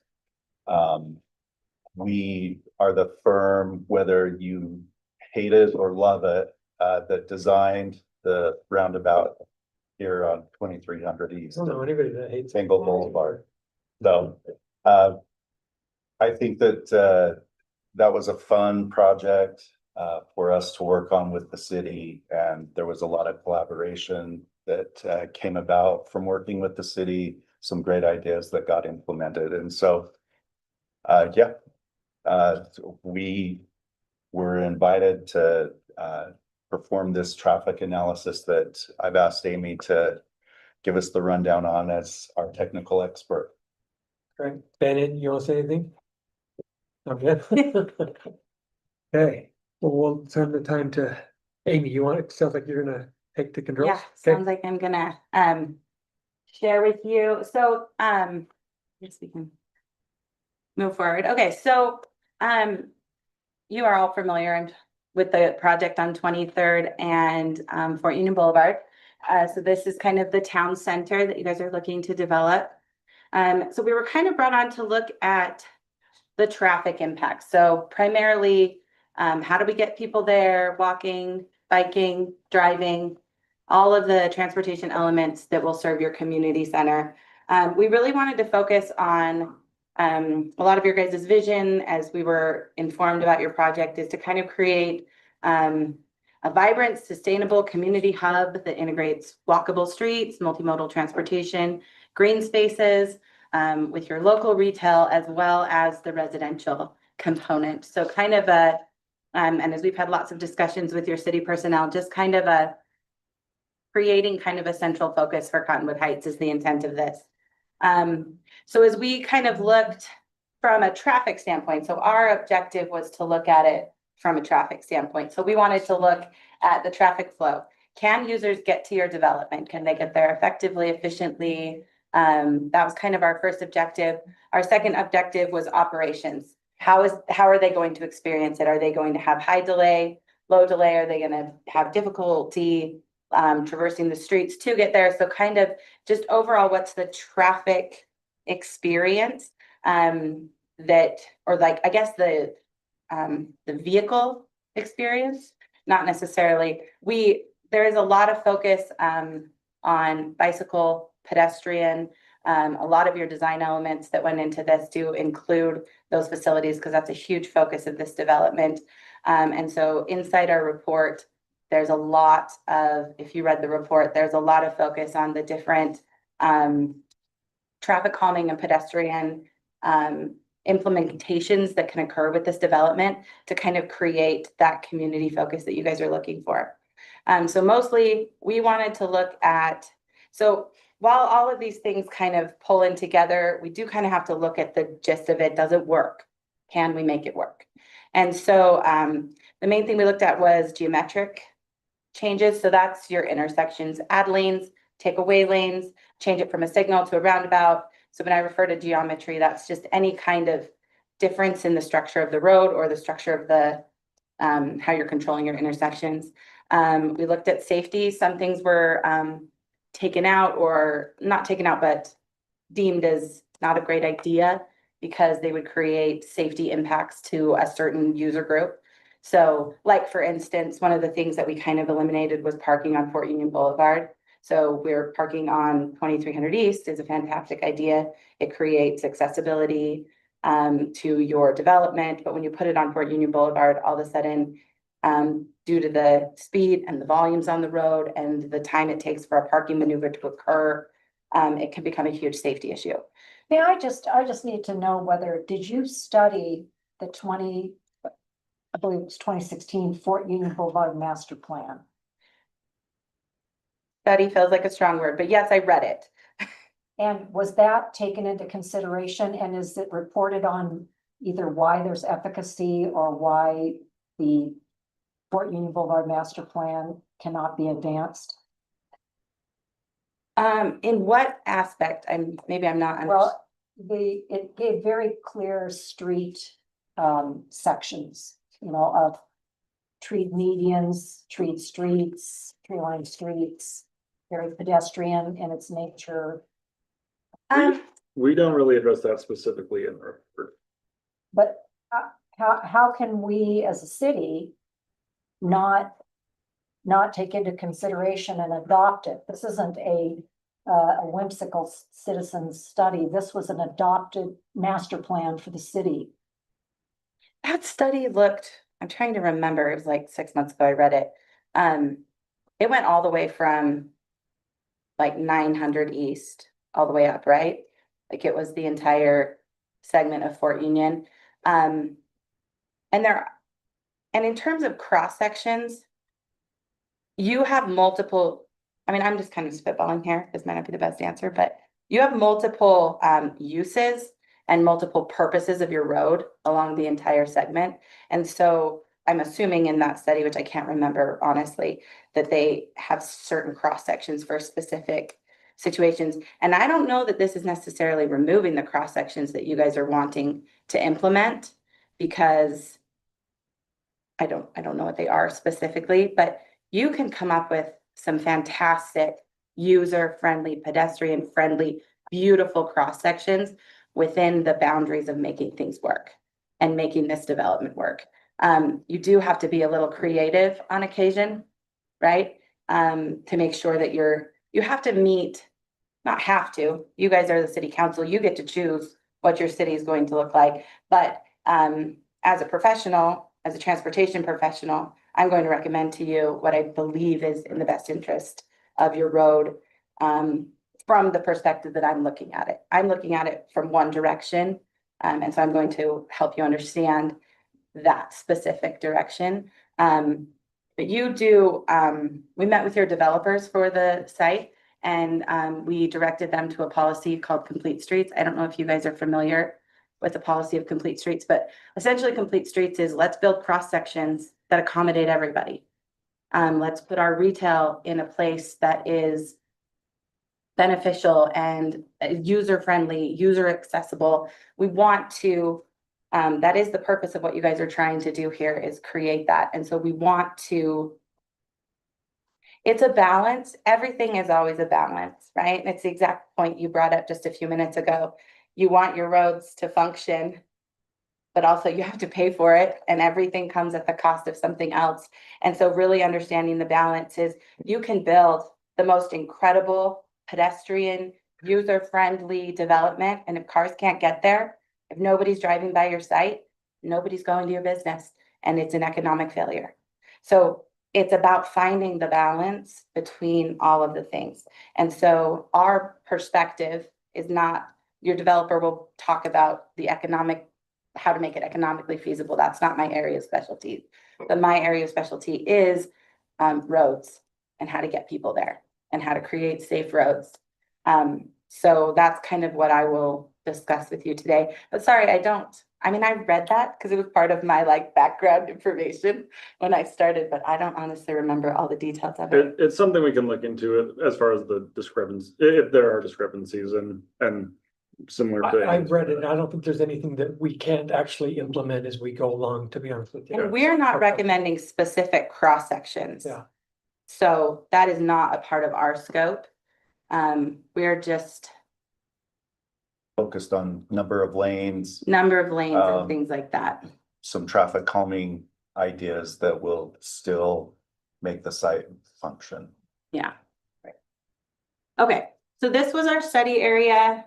We are the firm, whether you hate it or love it, that designed the roundabout here on 2300 I East. don't know anybody that hates. Single Boulevard. So, I think that, that was a fun project, for us to work on with the city. And there was a lot of collaboration that, came about from working with the city, some great ideas that got implemented. And so, yeah, we were invited to, perform this traffic analysis that I've asked Amy to give us the rundown on as our technical expert. Right, Bennett, you want to say anything? Okay. Okay, well, we'll turn the time to Amy. You want, it sounds like you're gonna take the controls. Yeah, Okay. sounds like I'm gonna, share with you. So, yes, we can move forward. Okay, so, you are all familiar with the project on 23rd and, Fort Union Boulevard. So this is kind of the town center that you guys are looking to develop. So we were kind of brought on to look at the traffic impact. So primarily, how do we get people there, walking, biking, driving, all of the transportation elements that will serve your community center. We really wanted to focus on a lot of your guys' vision as we were informed about your project is to kind of create a vibrant, sustainable community hub that integrates walkable streets, multimodal transportation, green spaces, with your local retail as well as the residential component. So kind of a, and as we've had lots of discussions with your city personnel, just kind of a creating kind of a central focus for Cottonwood Heights is the intent of this. So as we kind of looked from a traffic standpoint, so our objective was to look at it from a traffic standpoint. So we wanted to look at the traffic flow. Can users get to your development? Can they get there effectively, efficiently? That was kind of our first objective. Our second objective was operations. How are they going to experience it? Are they going to have high delay, low delay? Are they going to have difficulty traversing the streets to get there? So kind of just overall, what's the traffic experience that, or like, I guess the vehicle experience, not necessarily. There is a lot of focus on bicycle, pedestrian. A lot of your design elements that went into this do include those facilities because that's a huge focus of this development. And so inside our report, there's a lot of, if you read the report, there's a lot of focus on the different traffic calming and pedestrian implementations that can occur with this development to kind of create that community focus that you guys are looking for. So mostly we wanted to look at, so while all of these things kind of pull in together, we do kind of have to look at the gist of it. Does it work? Can we make it work? And so the main thing we looked at was geometric changes. So that's your intersections, add lanes, take away lanes, change it from a signal to a roundabout. So when I refer to geometry, that's just any kind of difference in the structure of the road or the structure of the how you're controlling your intersections. We looked at safety. Some things were taken out or not taken out, but deemed as not a great idea because they would create safety impacts to a certain user group. So like, for instance, one of the things that we kind of eliminated was parking on Fort Union Boulevard. So we're parking on 2300 East is a fantastic idea. It creates accessibility to your development, but when you put it on Fort Union Boulevard, all of a sudden, due to the speed and the volumes on the road and the time it takes for a parking maneuver to occur, it can become a huge safety issue. Yeah, I just need to know whether, did you study the I believe it was 2016 Fort Union Boulevard Master Plan? Study feels like a strong word, but yes, I read it. And was that taken into consideration, and is it reported on either why there's efficacy or why the Fort Union Boulevard Master Plan cannot be advanced? In what aspect? Maybe I'm not. Well, it gave very clear street sections, of tree medians, tree streets, tree lined streets, very pedestrian in its nature. We don't really address that specifically in our report. But how can we as a city not take into consideration and adopt it? This isn't a whimsical citizen study. This was an adopted master plan for the city. That study looked, I'm trying to remember, it was like 6 months ago I read it. It went all the way from like 900 East all the way up, right? Like it was the entire segment of Fort Union. And in terms of cross sections, you have multiple, I'm just kind of spitballing here. This might not be the best answer, but you have multiple uses and multiple purposes of your road along the entire segment. And so I'm assuming in that study, which I can't remember honestly, that they have certain cross sections for specific situations. And I don't know that this is necessarily removing the cross sections that you guys are wanting to implement, because I don't know what they are specifically, but you can come up with some fantastic user-friendly, pedestrian-friendly, beautiful cross sections within the boundaries of making things work and making this development work. You do have to be a little creative on occasion, right? To make sure that you have to meet, not have to, you guys are the city council, you get to choose what your city is going to look like. But as a professional, as a transportation professional, I'm going to recommend to you what I believe is in the best interest of your road, from the perspective that I'm looking at it. I'm looking at it from one direction. And so I'm going to help you understand that specific direction. But you do, we met with your developers for the site, and we directed them to a policy called Complete Streets. I don't know if you guys are familiar with the policy of Complete Streets, but essentially Complete Streets is, let's build cross sections that accommodate everybody. Let's put our retail in a place that is beneficial and user-friendly, user accessible. We want to, that is the purpose of what you guys are trying to do here, is create that. And so we want to, it's a balance. Everything is always a balance, right? And it's the exact point you brought up just a few minutes ago. You want your roads to function, but also you have to pay for it, and everything comes at the cost of something else. And so really understanding the balance is, you can build the most incredible pedestrian, user-friendly development, and if cars can't get there, if nobody's driving by your site, nobody's going to your business, and it's an economic failure. So it's about finding the balance between all of the things. And so our perspective is not, your developer will talk about the how to make it economically feasible. That's not my area of specialty. But my area of specialty is roads and how to get people there and how to create safe roads. So that's kind of what I will discuss with you today. But sorry, I read that because it was part of my background information when I started, but I don't honestly remember all the details of it. It's something we can look into as far as the discrepancies, if there are discrepancies and similar things. I've read it, and I don't think there's anything that we can't actually implement as we go along, to be honest with you. And we're not recommending specific cross sections. Yeah. So that is not a part of our scope. We're just Focused on number of lanes, number of lanes and Um, things like that. some traffic calming ideas that will still make the site function. Yeah. Right. Okay, so this was our study area.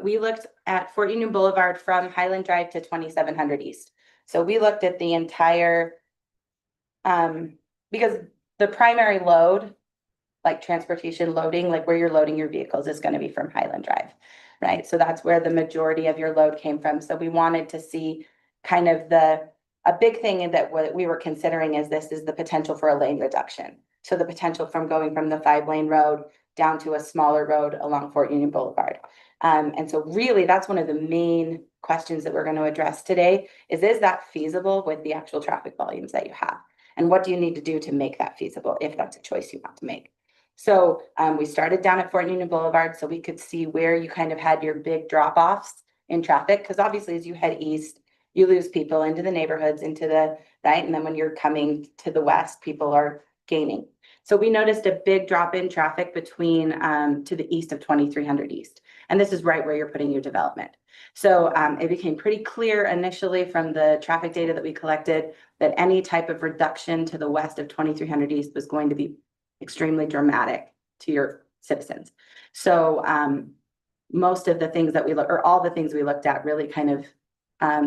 We looked at Fort Union Boulevard from Highland Drive to 2700 East. So we looked at the entire, because the primary load, like transportation loading, like where you're loading your vehicles is gonna be from Highland Drive, right? So that's where the majority of your load came from. So we wanted to see kind of a big thing that what we were considering is the potential for a lane reduction. So the potential from going from the 5-lane road down to a smaller road along Fort Union Boulevard. And so really, that's one of the main questions that we're going to address today is that feasible with the actual traffic volumes that you have? And what do you need to do to make that feasible if that's a choice you want to make? So we started down at Fort Union Boulevard so we could see where you kind of had your big drop-offs in traffic, because obviously as you head east, you lose people into the neighborhoods, into the right, and then when you're coming to the west, people are gaining. So we noticed a big drop in traffic between to the east of 2300 East. And this is right where you're putting your development. So it became pretty clear initially from the traffic data that we collected that any type of reduction to the west of 2300 East was going to be extremely dramatic to your citizens. So most of the things that we look, or all the things we looked at really kind of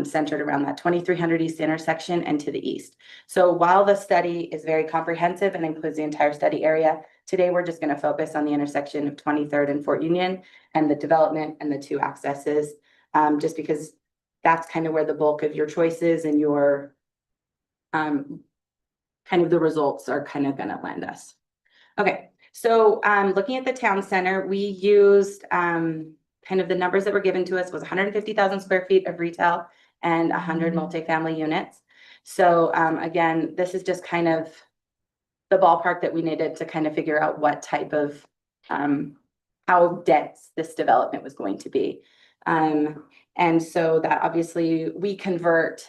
centered around that 2300 East intersection and to the east. So while the study is very comprehensive and includes the entire study area, today we're just going to focus on the intersection of 23rd and Fort Union and the development and the 2 accesses, just because that's kind of where the bulk of your choices and your kind of the results are kind of going to land us. Okay, so looking at the town center, we used kind of the numbers that were given to us was 150,000 square feet of retail and 100 multifamily units. So again, this is just kind of the ballpark that we needed to kind of figure out what type of how dense this development was going to be. And so that obviously we convert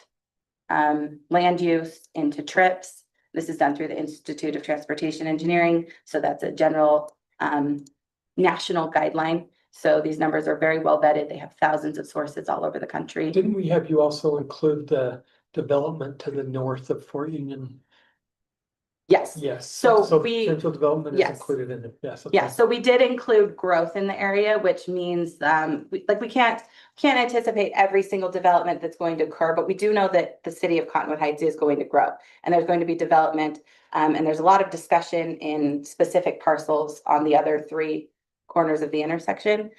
land use into trips. This is done through the Institute of Transportation Engineering. So that's a general national guideline. So these numbers are very well vetted. They have thousands of sources all over the country. Didn't we have you also include the development to the north of Fort Union? Yes. Yes. So we- Potential development is yes. included in it. Yes. okay. Yeah, so we did include growth in the area, which means we can't anticipate every single development that's going to occur, but we do know that the city of Cottonwood Heights is going to grow and there's going to be development. And there's a lot of discussion in specific parcels on the other 3 corners of the intersection,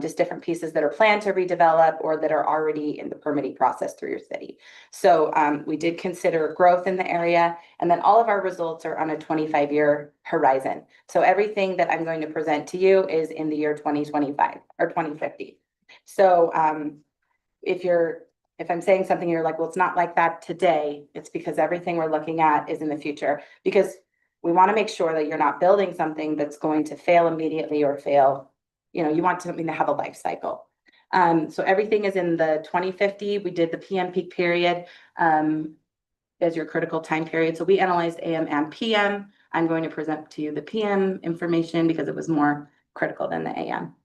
just different pieces that are planned to redevelop or that are already in the permitting process through your city. So we did consider growth in the area, and then all of our results are on a 25-year horizon. So everything that I'm going to present to you is in the year 2025 or 2050. So if I'm saying something, you're like, well, it's not like that today, it's because everything we're looking at is in the future, because we want to make sure that you're not building something that's going to fail immediately or fail. You know, you want something to have a life cycle. So everything is in the 2050. We did the PM peak period as your critical time period. So we analyzed AM and PM. I'm going to present to you the PM information because it was more critical than the AM.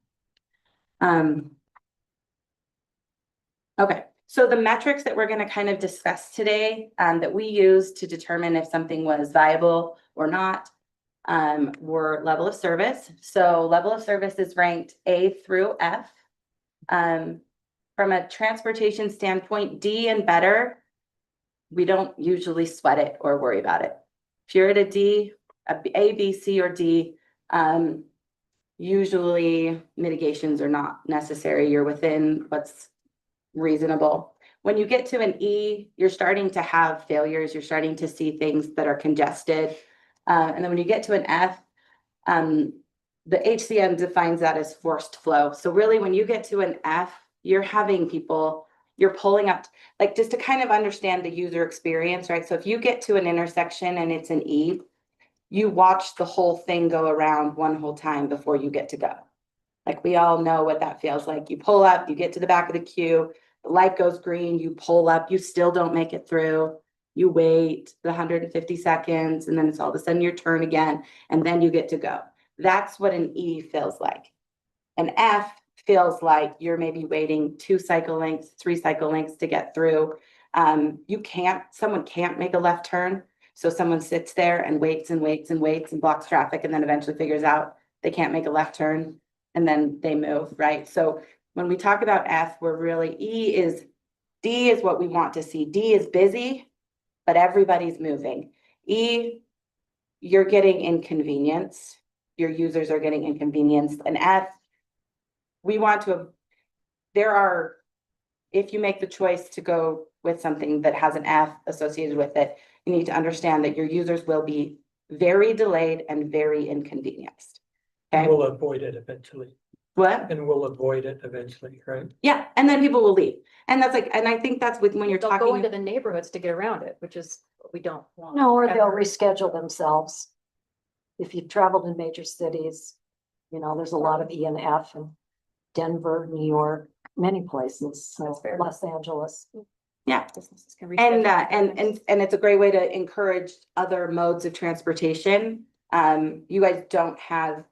Okay. So the metrics that we're going to kind of discuss today that we use to determine if something was viable or not were level of service. So level of service is ranked A through F. From a transportation standpoint, D and better, we don't usually sweat it or worry about it. If you're at a D, A, B, C, or D, usually mitigations are not necessary. You're within what's reasonable. When you get to an E, you're starting to have failures. You're starting to see things that are congested. And then when you get to an F, the HCM defines that as forced flow. So really when you get to an F, you're having people, you're pulling up, like just to kind of understand the user experience, right? So if you get to an intersection and it's an E, you watch the whole thing go around one whole time before you get to go. Like we all know what that feels like. You pull up, you get to the back of the queue, the light goes green, you pull up, you still don't make it through. You wait the 150 seconds and then it's all of a sudden your turn again, and then you get to go. That's what an E feels like. An F feels like you're maybe waiting 2 cycle lengths, 3 cycle lengths to get through. Someone can't make a left turn. So someone sits there and waits and waits and waits and blocks traffic and then eventually figures out they can't make a left turn and then they move, right? So when we talk about F, we're really D is what we want to see. D is busy, but everybody's moving. E, you're getting inconvenience. Your users are getting inconvenienced. And F, we want to, if you make the choice to go with something that has an F associated with it, you need to understand that your users will be very delayed and very inconvenienced. Okay, We'll avoid it eventually, what? and we'll avoid it eventually, right? Yeah, and then people will leave. And that's like, and I think that's when you're They'll go talking. into the neighborhoods to get around it, which is what we don't want. No, or they'll ever. reschedule themselves. If you've traveled in major cities, you know, there's a lot of E and F in Denver, New York, many places, so That's fair. Los Angeles. Yeah. Businesses can And reschedule. and it's a great way to encourage other modes of transportation. You guys don't have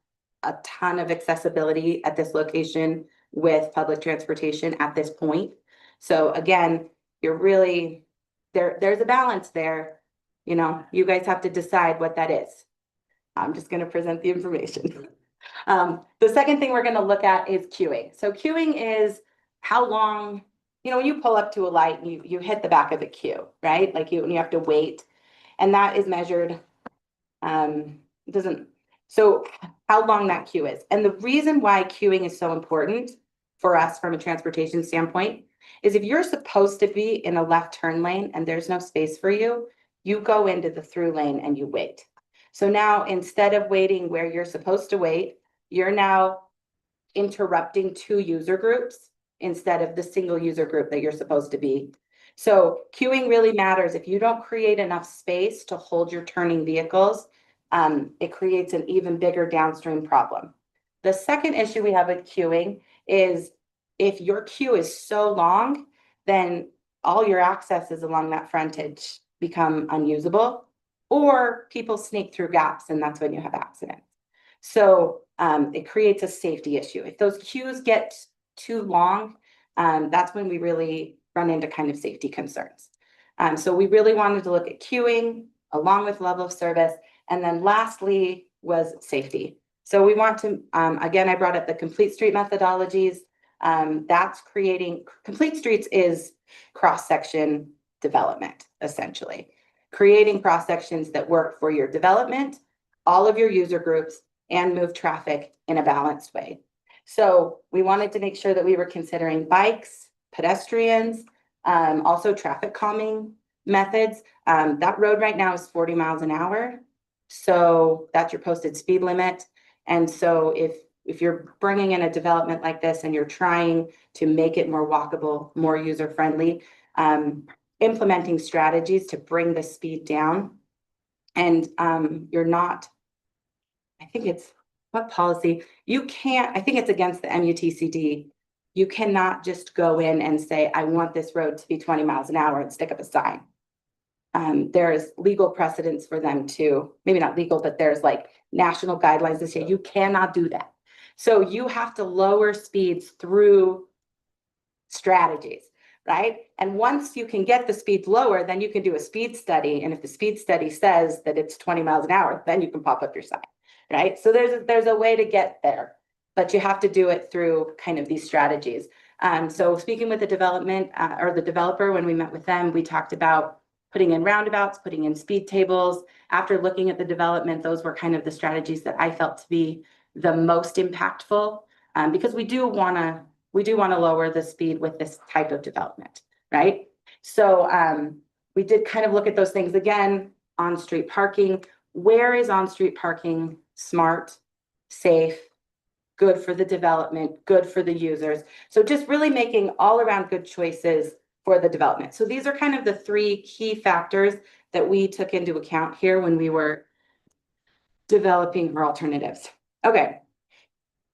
a ton of accessibility at this location with public transportation at this point. So again, you're really, there's a balance there. You know, you guys have to decide what that is. I'm just gonna present the information. The second thing we're gonna look at is queuing. So queuing is how long, you know, when you pull up to a light, you hit the back of the queue, right? Like you have to wait, and that is measured. So how long that queue is. And the reason why queuing is so important for us from a transportation standpoint is if you're supposed to be in a left turn lane and there's no space for you, you go into the through lane and you wait. So now instead of waiting where you're supposed to wait, you're now interrupting 2 user groups instead of the single user group that you're supposed to be. So queuing really matters. If you don't create enough space to hold your turning vehicles, it creates an even bigger downstream problem. The second issue we have with queuing is if your queue is so long, then all your accesses along that frontage become unusable, or people sneak through gaps, and that's when you have accidents. So it creates a safety issue. If those queues get too long, that's when we really run into kind of safety concerns. So we really wanted to look at queuing along with level of service. And then lastly was safety. So we want to, again, I brought up the complete street methodologies. That's creating, complete streets is cross-section development, essentially. Creating cross-sections that work for your development, all of your user groups, and move traffic in a balanced way. So we wanted to make sure that we were considering bikes, pedestrians, also traffic calming methods. That road right now is 40 miles an hour. So that's your posted speed limit. And so if you're bringing in a development like this and you're trying to make it more walkable, more user friendly, implementing strategies to bring the speed down. And you're not, I think it's, what policy? You can't, I think it's against the MUTCD. You cannot just go in and say, I want this road to be 20 miles an hour and stick up a sign. There's legal precedents for them too. Maybe not legal, but there's like national guidelines that say you cannot do that. So you have to lower speeds through strategies, right? And once you can get the speeds lower, then you can do a speed study. And if the speed study says that it's 20 miles an hour, then you can pop up your sign, right? So there's a way to get there, but you have to do it through kind of these strategies. So speaking with the development or the developer, when we met with them, we talked about putting in roundabouts, putting in speed tables. After looking at the development, those were kind of the strategies that I felt to be the most impactful, because we do want to lower the speed with this type of development, right? So we did kind of look at those things again. On-street parking, where is on-street parking smart, safe, good for the development, good for the users? So just really making all around good choices for the development. So these are kind of the 3 key factors that we took into account here when we were developing our alternatives. Okay,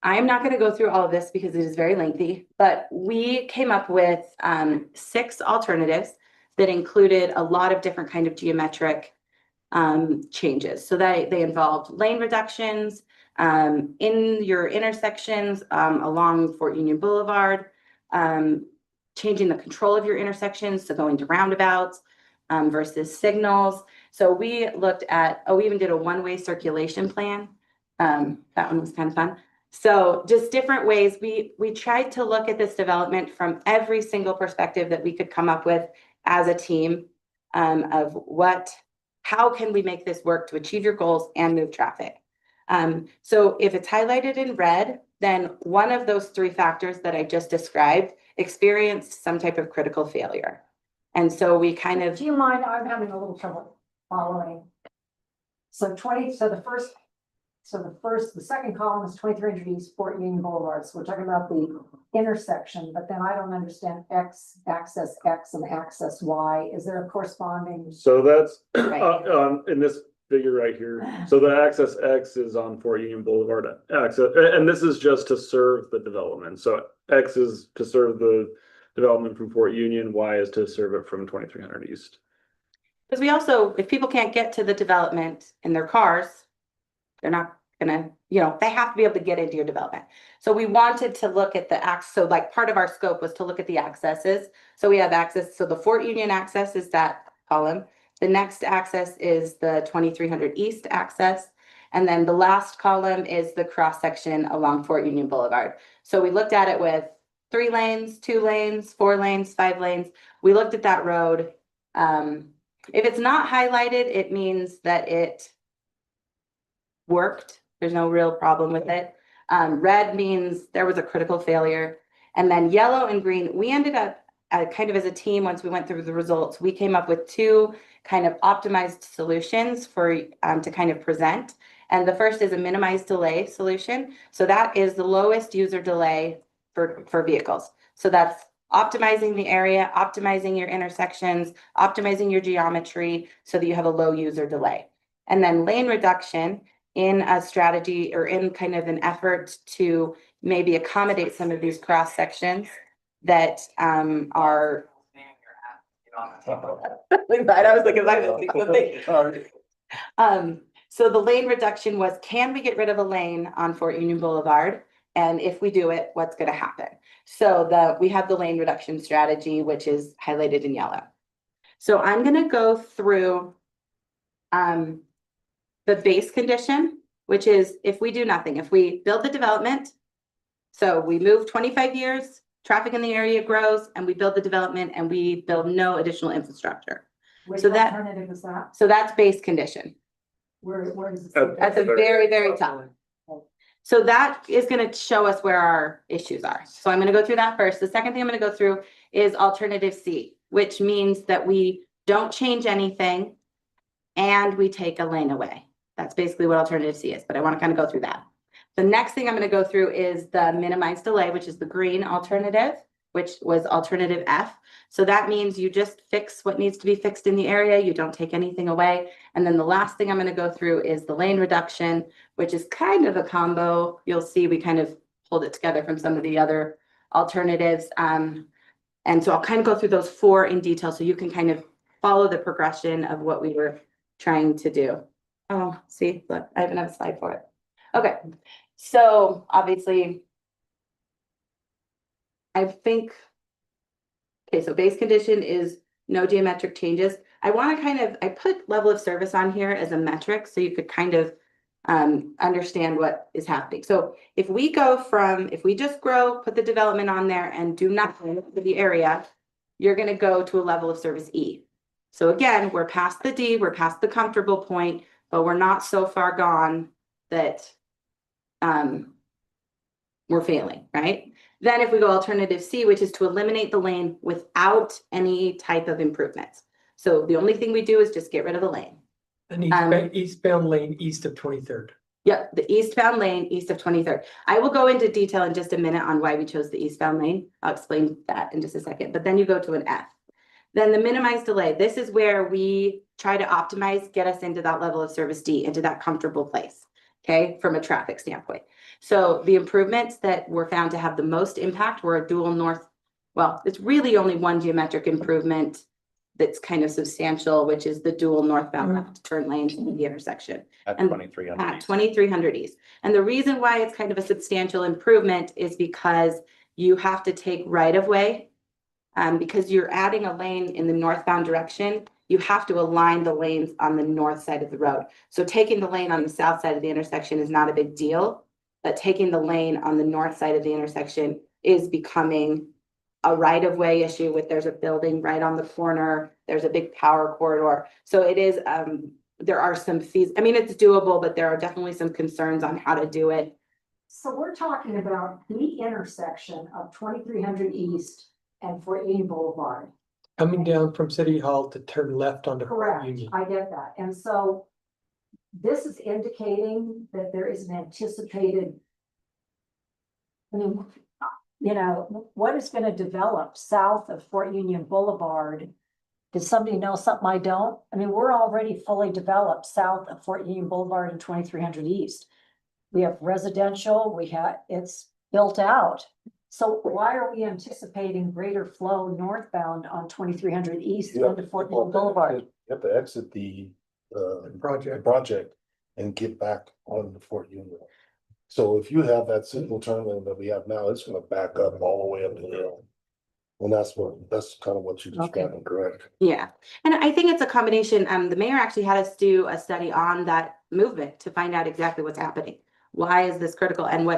I am not going to go through all of this because it is very lengthy, but we came up with 6 alternatives that included a lot of different kind of geometric changes. So that they involved lane reductions, In your intersections, along Fort Union Boulevard, changing the control of your intersections, so going to roundabouts, versus signals. So we looked at, we even did a one-way circulation plan. That one was kind of fun. So just different ways, we tried to look at this development from every single perspective that we could come up with as a team, of how can we make this work to achieve your goals and move traffic? So if it's highlighted in red, then one of those three factors that I just described experienced some type of critical failure. And so we kind of, Do you mind? I'm having a little trouble following. So the second column is 2300 East Fort Union Boulevard. So we're talking about the intersection, but then I don't understand X, access X and access Y. Is there a corresponding? So that's, Right. in this figure right here. So the access X is on Fort Union Boulevard access, and this is just to serve the development. So X is to serve the development from Fort Union, Y is to serve it from 2300 East. because we also, if people can't get to the development in their cars, they're not gonna, they have to be able to get into your development. So we wanted to look at the so like part of our scope was to look at the accesses. So we have access, so the Fort Union access is that column. The next access is the 2300 East access. And then the last column is the cross section along Fort Union Boulevard. So we looked at it with 3 lanes, 2 lanes, 4 lanes, 5 lanes. We looked at that road. If it's not highlighted, it means that it worked. There's no real problem with it. Red means there was a critical failure. And then yellow and green, we ended up kind of as a team, once we went through the results, we came up with 2 kind of optimized solutions for to kind of present. And the first is a minimized delay solution. So that is the lowest user delay for vehicles. So that's optimizing the area, optimizing your intersections, optimizing your geometry so that you have a low user delay. And then lane reduction in a strategy or in kind of an effort to maybe accommodate some of these cross sections that are. I was like, so the lane reduction was, can we get rid of a lane on Fort Union Boulevard? And if we do it, what's going to happen? So we have the lane reduction strategy, which is highlighted in yellow. So I'm going to go through the base condition, which is if we do nothing, if we build the development, so we move 25 years, traffic in the area grows, and we build the development and we build no additional infrastructure. Which So that- alternative is that? So that's base condition. Where does it? At the very, very top. So that is going to show us where our issues are. So I'm going to go through that first. The second thing I'm going to go through is alternative C, which means that we don't change anything and we take a lane away. That's basically what alternative C is, but I want to kind of go through that. The next thing I'm going to go through is the minimized delay, which is the green alternative, which was alternative F. So that means you just fix what needs to be fixed in the area. You don't take anything away. And then the last thing I'm going to go through is the lane reduction, which is kind of a combo. You'll see we kind of pulled it together from some of the other alternatives. And so I'll kind of go through those 4 in detail so you can kind of follow the progression of what we were trying to do. Oh, see, look, I even have a slide for it. Okay, so obviously, I think, okay, so base condition is no geometric changes. I want to I put level of service on here as a metric so you could kind of understand what is happening. So if we just grow, put the development on there and do nothing for the area, you're going to go to a level of service E. So again, we're past the D, we're past the comfortable point, but we're not so far gone that we're failing, right? Then if we go alternative C, which is to eliminate the lane without any type of improvements. So the only thing we do is just get rid of the lane. An eastbound lane east of 23rd. Yep, the eastbound lane east of 23rd. I will go into detail in just a minute on why we chose the eastbound lane. I'll explain that in just a second, but then you go to an F. Then the minimized delay. This is where we try to optimize, get us into that level of service D, into that comfortable place, okay, from a traffic standpoint. So the improvements that were found to have the most impact were a dual north. Well, it's really only one geometric improvement that's kind of substantial, which is the dual northbound left turn lanes in the intersection At And 2300. at 2300 East. And the reason why it's kind of a substantial improvement is because you have to take right of way. Because you're adding a lane in the northbound direction, you have to align the lanes on the north side of the road. So taking the lane on the south side of the intersection is not a big deal, but taking the lane on the north side of the intersection is becoming a right of way issue with there's a building right on the corner, there's a big power corridor. So it is, there are some fees, I mean, it's doable, but there are definitely some concerns on how to do it. So we're talking about the intersection of 2300 East and Fort Union Boulevard. Coming down from City Hall to turn left onto Fort Correct, Union. I get that. And so this is indicating that there is an anticipated, I mean, you know, what is going to develop south of Fort Union Boulevard? Does somebody know something I don't? I mean, we're already fully developed south of Fort Union Boulevard and 2300 East. We have residential, it's built out. So why are we anticipating greater flow northbound on 2300 East into Fort Union Boulevard? You have to exit the project and get back on the Fort Union. So if you have that single turn lane that we have now, it's gonna back up all the way up the hill. And that's kind of what you described, correct? Yeah, and I think it's a combination. The mayor actually had us do a study on that movement to find out exactly what's happening. Why is this critical? And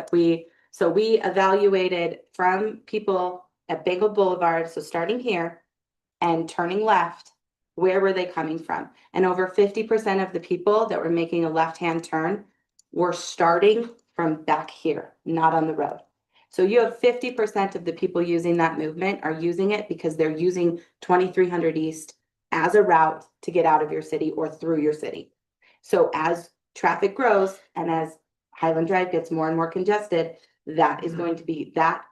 so we evaluated from people at Bengal Boulevard, so starting here and turning left, where were they coming from? And over 50% of the people that were making a left-hand turn were starting from back here, not on the road. So you have 50% of the people using that movement are using it because they're using 2300 East as a route to get out of your city or through your city. So as traffic grows and as Highland Drive gets more and more congested, that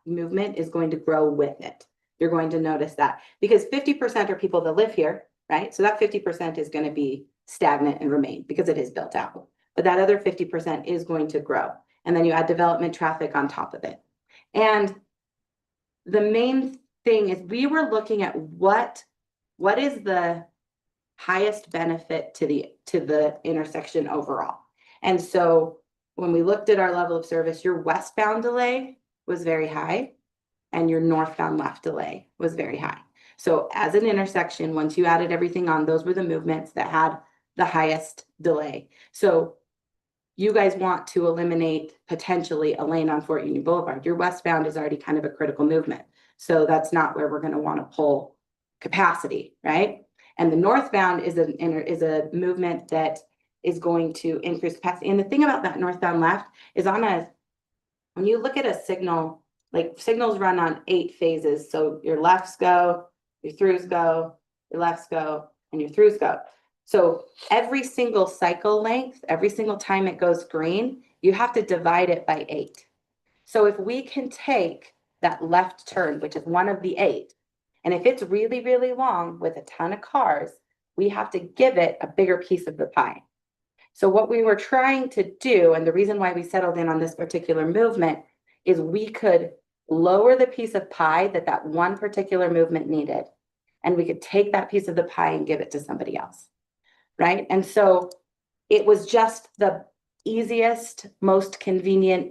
movement is going to grow with it. You're going to notice that because 50% are people that live here, right? So that 50% is going to be stagnant and remain because it is built out. But that other 50% is going to grow. And then you add development traffic on top of it. And the main thing is we were looking at what is the highest benefit to the intersection overall. And so when we looked at our level of service, your westbound delay was very high and your northbound left delay was very high. So as an intersection, once you added everything on, those were the movements that had the highest delay. So you guys want to eliminate potentially a lane on Fort Union Boulevard. Your westbound is already kind of a critical movement. So that's not where we're going to want to pull capacity, right? And the northbound is a movement that is going to increase capacity. And the thing about that northbound left is when you look at a signal, like signals run on 8 phases. So your lefts go, your throughs go, your lefts go, and your throughs go. So every single cycle length, every single time it goes green, you have to divide it by 8. So if we can take that left turn, which is one of the 8, and if it's really, really long with a ton of cars, we have to give it a bigger piece of the pie. So what we were trying to do, and the reason why we settled in on this particular movement, is we could lower the piece of pie that one particular movement needed, and we could take that piece of the pie and give it to somebody else. Right? And so it was just the easiest, most convenient,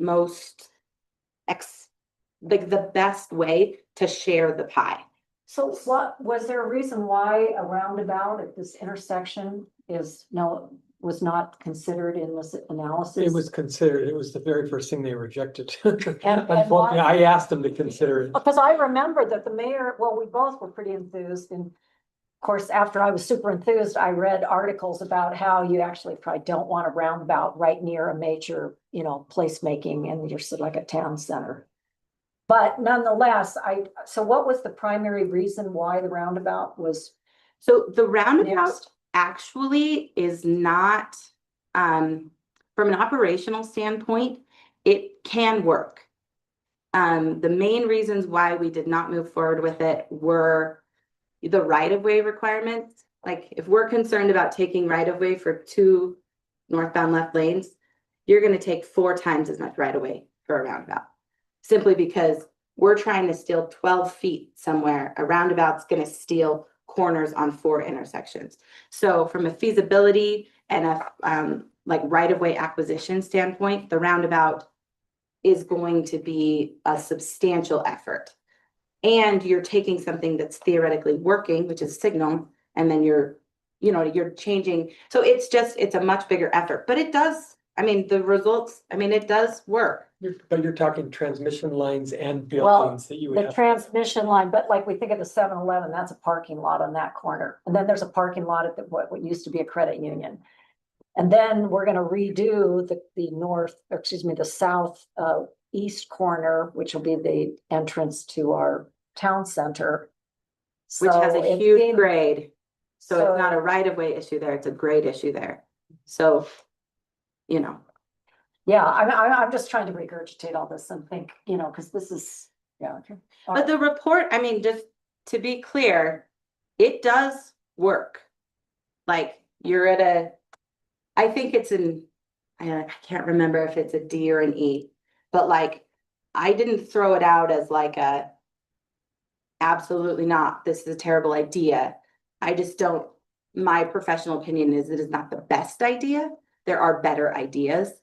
the best way to share the pie. So what, was there a reason why a roundabout at this intersection was not considered in this analysis? It was considered, it was the very first thing they rejected. And Unfortunately, why? I asked them to consider it. Because I remember that the mayor, well, we both were pretty enthused, and of course, after I was super enthused, I read articles about how you actually probably don't want a roundabout right near a major, placemaking, and you're sort of like a town center. But nonetheless, so what was the primary reason why the roundabout was? So the roundabout Next. actually is not, from an operational standpoint, it can work. The main reasons why we did not move forward with it were the right-of-way requirements. Like if we're concerned about taking right-of-way for 2 northbound left lanes, you're going to take 4 times as much right-of-way for a roundabout. Simply because we're trying to steal 12 feet somewhere. A roundabout's going to steal corners on 4 intersections. So from a feasibility and a like right-of-way acquisition standpoint, the roundabout is going to be a substantial effort. And you're taking something that's theoretically working, which is signal, and then you're changing. So it's a much bigger effort, but it does, I mean, the results, I mean, it does work. But you're talking transmission lines and Well, buildings that you would the have. transmission line, but like we think of the 7-Eleven, that's a parking lot on that corner. And then there's a parking lot at what used to be a credit union. And then we're gonna redo the north, or excuse me, the south east corner, which will be the entrance to our town center. Which has So a it huge seems- grade. So so- it's not a right-of-way issue there, it's a grade issue there. So, Yeah, I'm just trying to regurgitate all this and think, because this is, yeah. okay. All but right. the report, I mean, just to be clear, it does work. Like, you're at I think it's I can't remember if it's a D or an E, but like, I didn't throw it out as like absolutely not, this is a terrible idea. I just don't, my professional opinion is it is not the best idea. There are better ideas.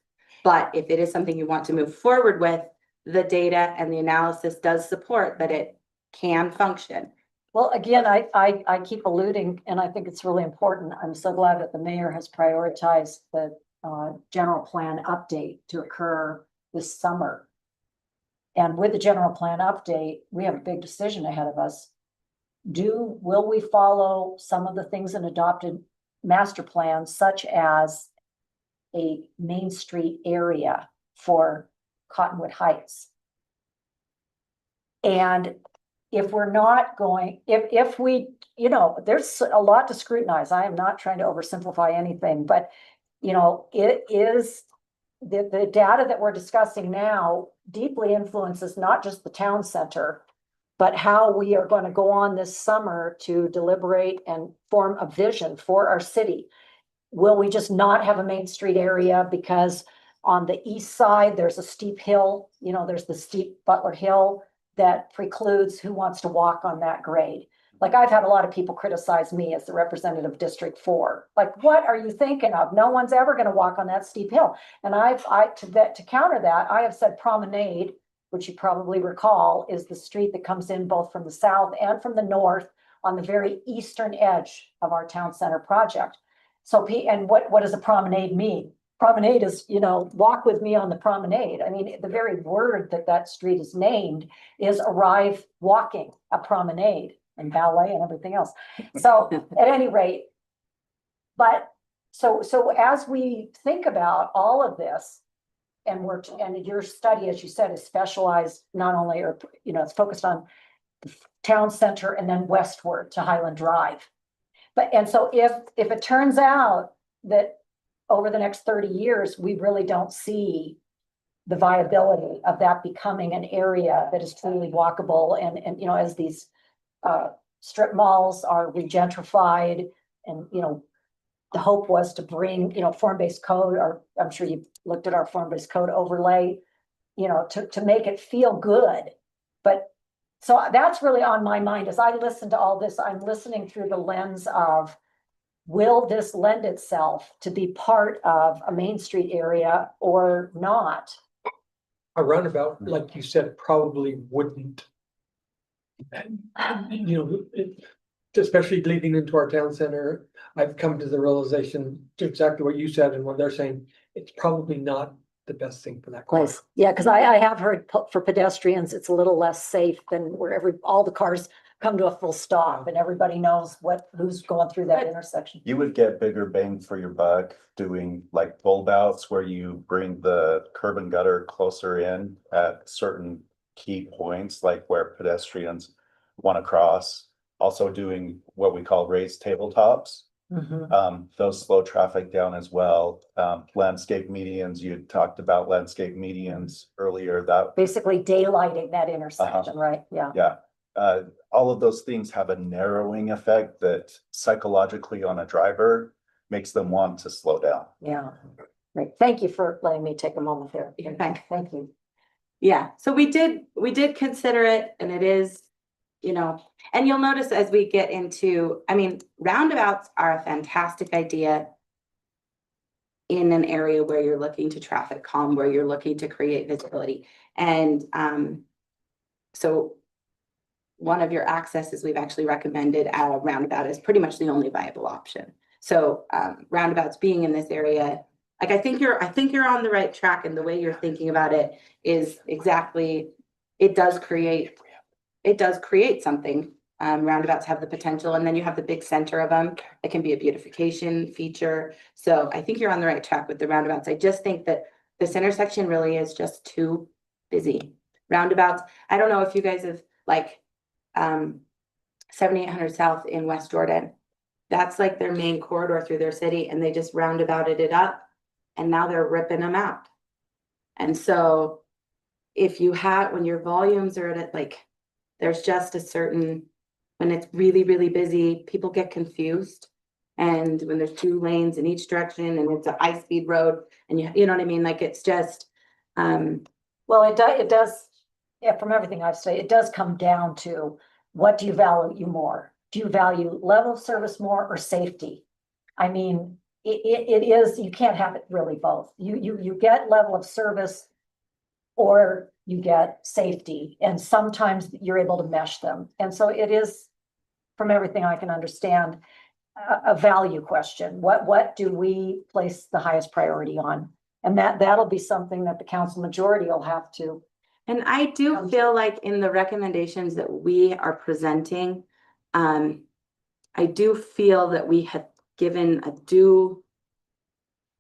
But if it is something you want to move forward with, the data and the analysis does support that it can function. Well, again, I keep alluding, and I think it's really important. I'm so glad that the mayor has prioritized the general plan update to occur this summer. And with the general plan update, we have a big decision ahead of us. Will we follow some of the things in adopted master plans, such as a Main Street area for Cottonwood Heights? And if we're not going, if we, there's a lot to scrutinize. I am not trying to oversimplify anything, but it is the data that we're discussing now deeply influences not just the town center, but how we are going to go on this summer to deliberate and form a vision for our city. Will we just not have a Main Street area because on the east side, there's a steep hill, there's the steep Butler Hill that precludes who wants to walk on that grade. Like, I've had a lot of people criticize me as the representative of District 4. Like, what are you thinking of? No one's ever going to walk on that steep hill. And to counter that, I have said Promenade, which you probably recall, is the street that comes in both from the south and from the north on the very eastern edge of our town center project. So, and what does a promenade mean? Promenade is, walk with me on the promenade. I mean, the very word that street is named is arrive walking, a promenade, and ballet and everything else. So at any rate, but so as we think about all of this, and your study, as you said, is specialized not only, or it's focused on the town center and then westward to Highland Drive. And so if it turns out that over the next 30 years, we really don't see the viability of that becoming an area that is truly walkable, and as these strip malls are regentrified, and the hope was to bring form-based code, or I'm sure you looked at our form-based code overlay, to make it feel good. But so that's really on my mind as I listen to all this. I'm listening through the lens of, will this lend itself to be part of a Main Street area or not? A roundabout, like you said, probably wouldn't. Especially leading into our town center, I've come to the realization to exactly what you said, and when they're saying it's probably not the best thing for that Place. place. Yeah, because I have heard for pedestrians, it's a little less safe than where all the cars come to a full stop and everybody knows who's going through that intersection. You would get bigger bang for your buck doing like bulb outs where you bring the curb and gutter closer in at certain key points, like where pedestrians want to cross. Also doing what we call raised tabletops. Those slow traffic down as well. Landscape medians, you talked about landscape medians earlier, that Basically daylighting that intersection, right? Yeah. all of those things have a narrowing effect that psychologically on a driver makes them want to slow down. Yeah. Great. Thank you for letting me take a moment there. You're fine. Thank you. Yeah, so we did consider it, and it is you know, and you'll notice as we get into, I mean, roundabouts are a fantastic idea in an area where you're looking to traffic calm, where you're looking to create visibility. And so one of your accesses we've actually recommended a roundabout is pretty much the only viable option. So roundabouts being in this area, like I think you're on the right track, and the way you're thinking about it is exactly, it does create something. Roundabouts have the potential, and then you have the big center of them. It can be a beautification feature. So I think you're on the right track with the roundabouts. I just think that this intersection really is just too busy. Roundabouts, I don't know if you guys have like 7800 South in West Jordan. That's like their main corridor through their city, and they just roundabouted it up, and now they're ripping them out. And so if you have, when your volumes are at like, there's just a certain, when it's really, really busy, people get confused. And when there's 2 lanes in each direction and it's a high-speed road, and you know what I mean? Like, it's just, Well, it does, yeah, from everything I've said, it does come down to what do you value more? Do you value level of service more or safety? I mean, it is, you can't have it really both. You get level of service or you get safety, and sometimes you're able to mesh them. And so it is, from everything I can understand, a value question. What do we place the highest priority on? And that'll be something that the council majority will have to. and I do feel like in the recommendations that we are presenting, I do feel that we have given a due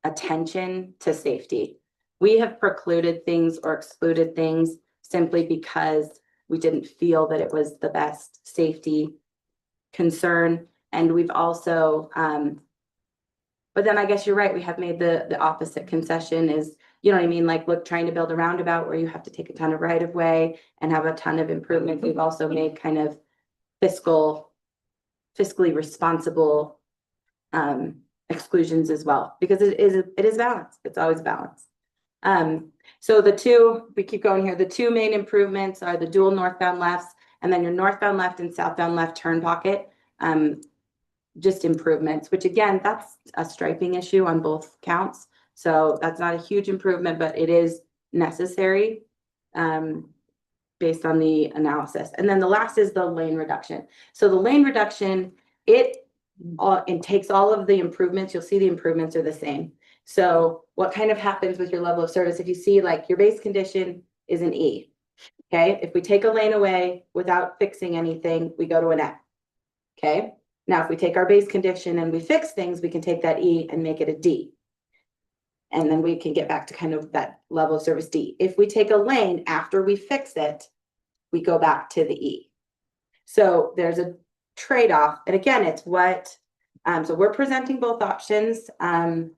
attention to safety. We have precluded things or excluded things simply because we didn't feel that it was the best safety concern. And we've also, but then I guess you're right, we have made the opposite concession is, you know what I mean? Like, look, trying to build a roundabout where you have to take a ton of right of way and have a ton of improvements. We've also made kind of fiscally responsible exclusions as well, because it is balanced. It's always balanced. So we keep going here. The 2 main improvements are the dual northbound lefts, and then your northbound left and southbound left turn pocket. Just improvements, which again, that's a striping issue on both counts. So that's not a huge improvement, but it is necessary based on the analysis. And then the last is the lane reduction. So the lane reduction, it takes all of the improvements. You'll see the improvements are the same. So what kind of happens with your level of service? If you see like your base condition is an E, okay? If we take a lane away without fixing anything, we go to an F, okay? Now, if we take our base condition and we fix things, we can take that E and make it a D. And then we can get back to kind of that level of service D. If we take a lane after we fix it, we go back to the E. So there's a trade-off. And again, it's what, so we're presenting both options. The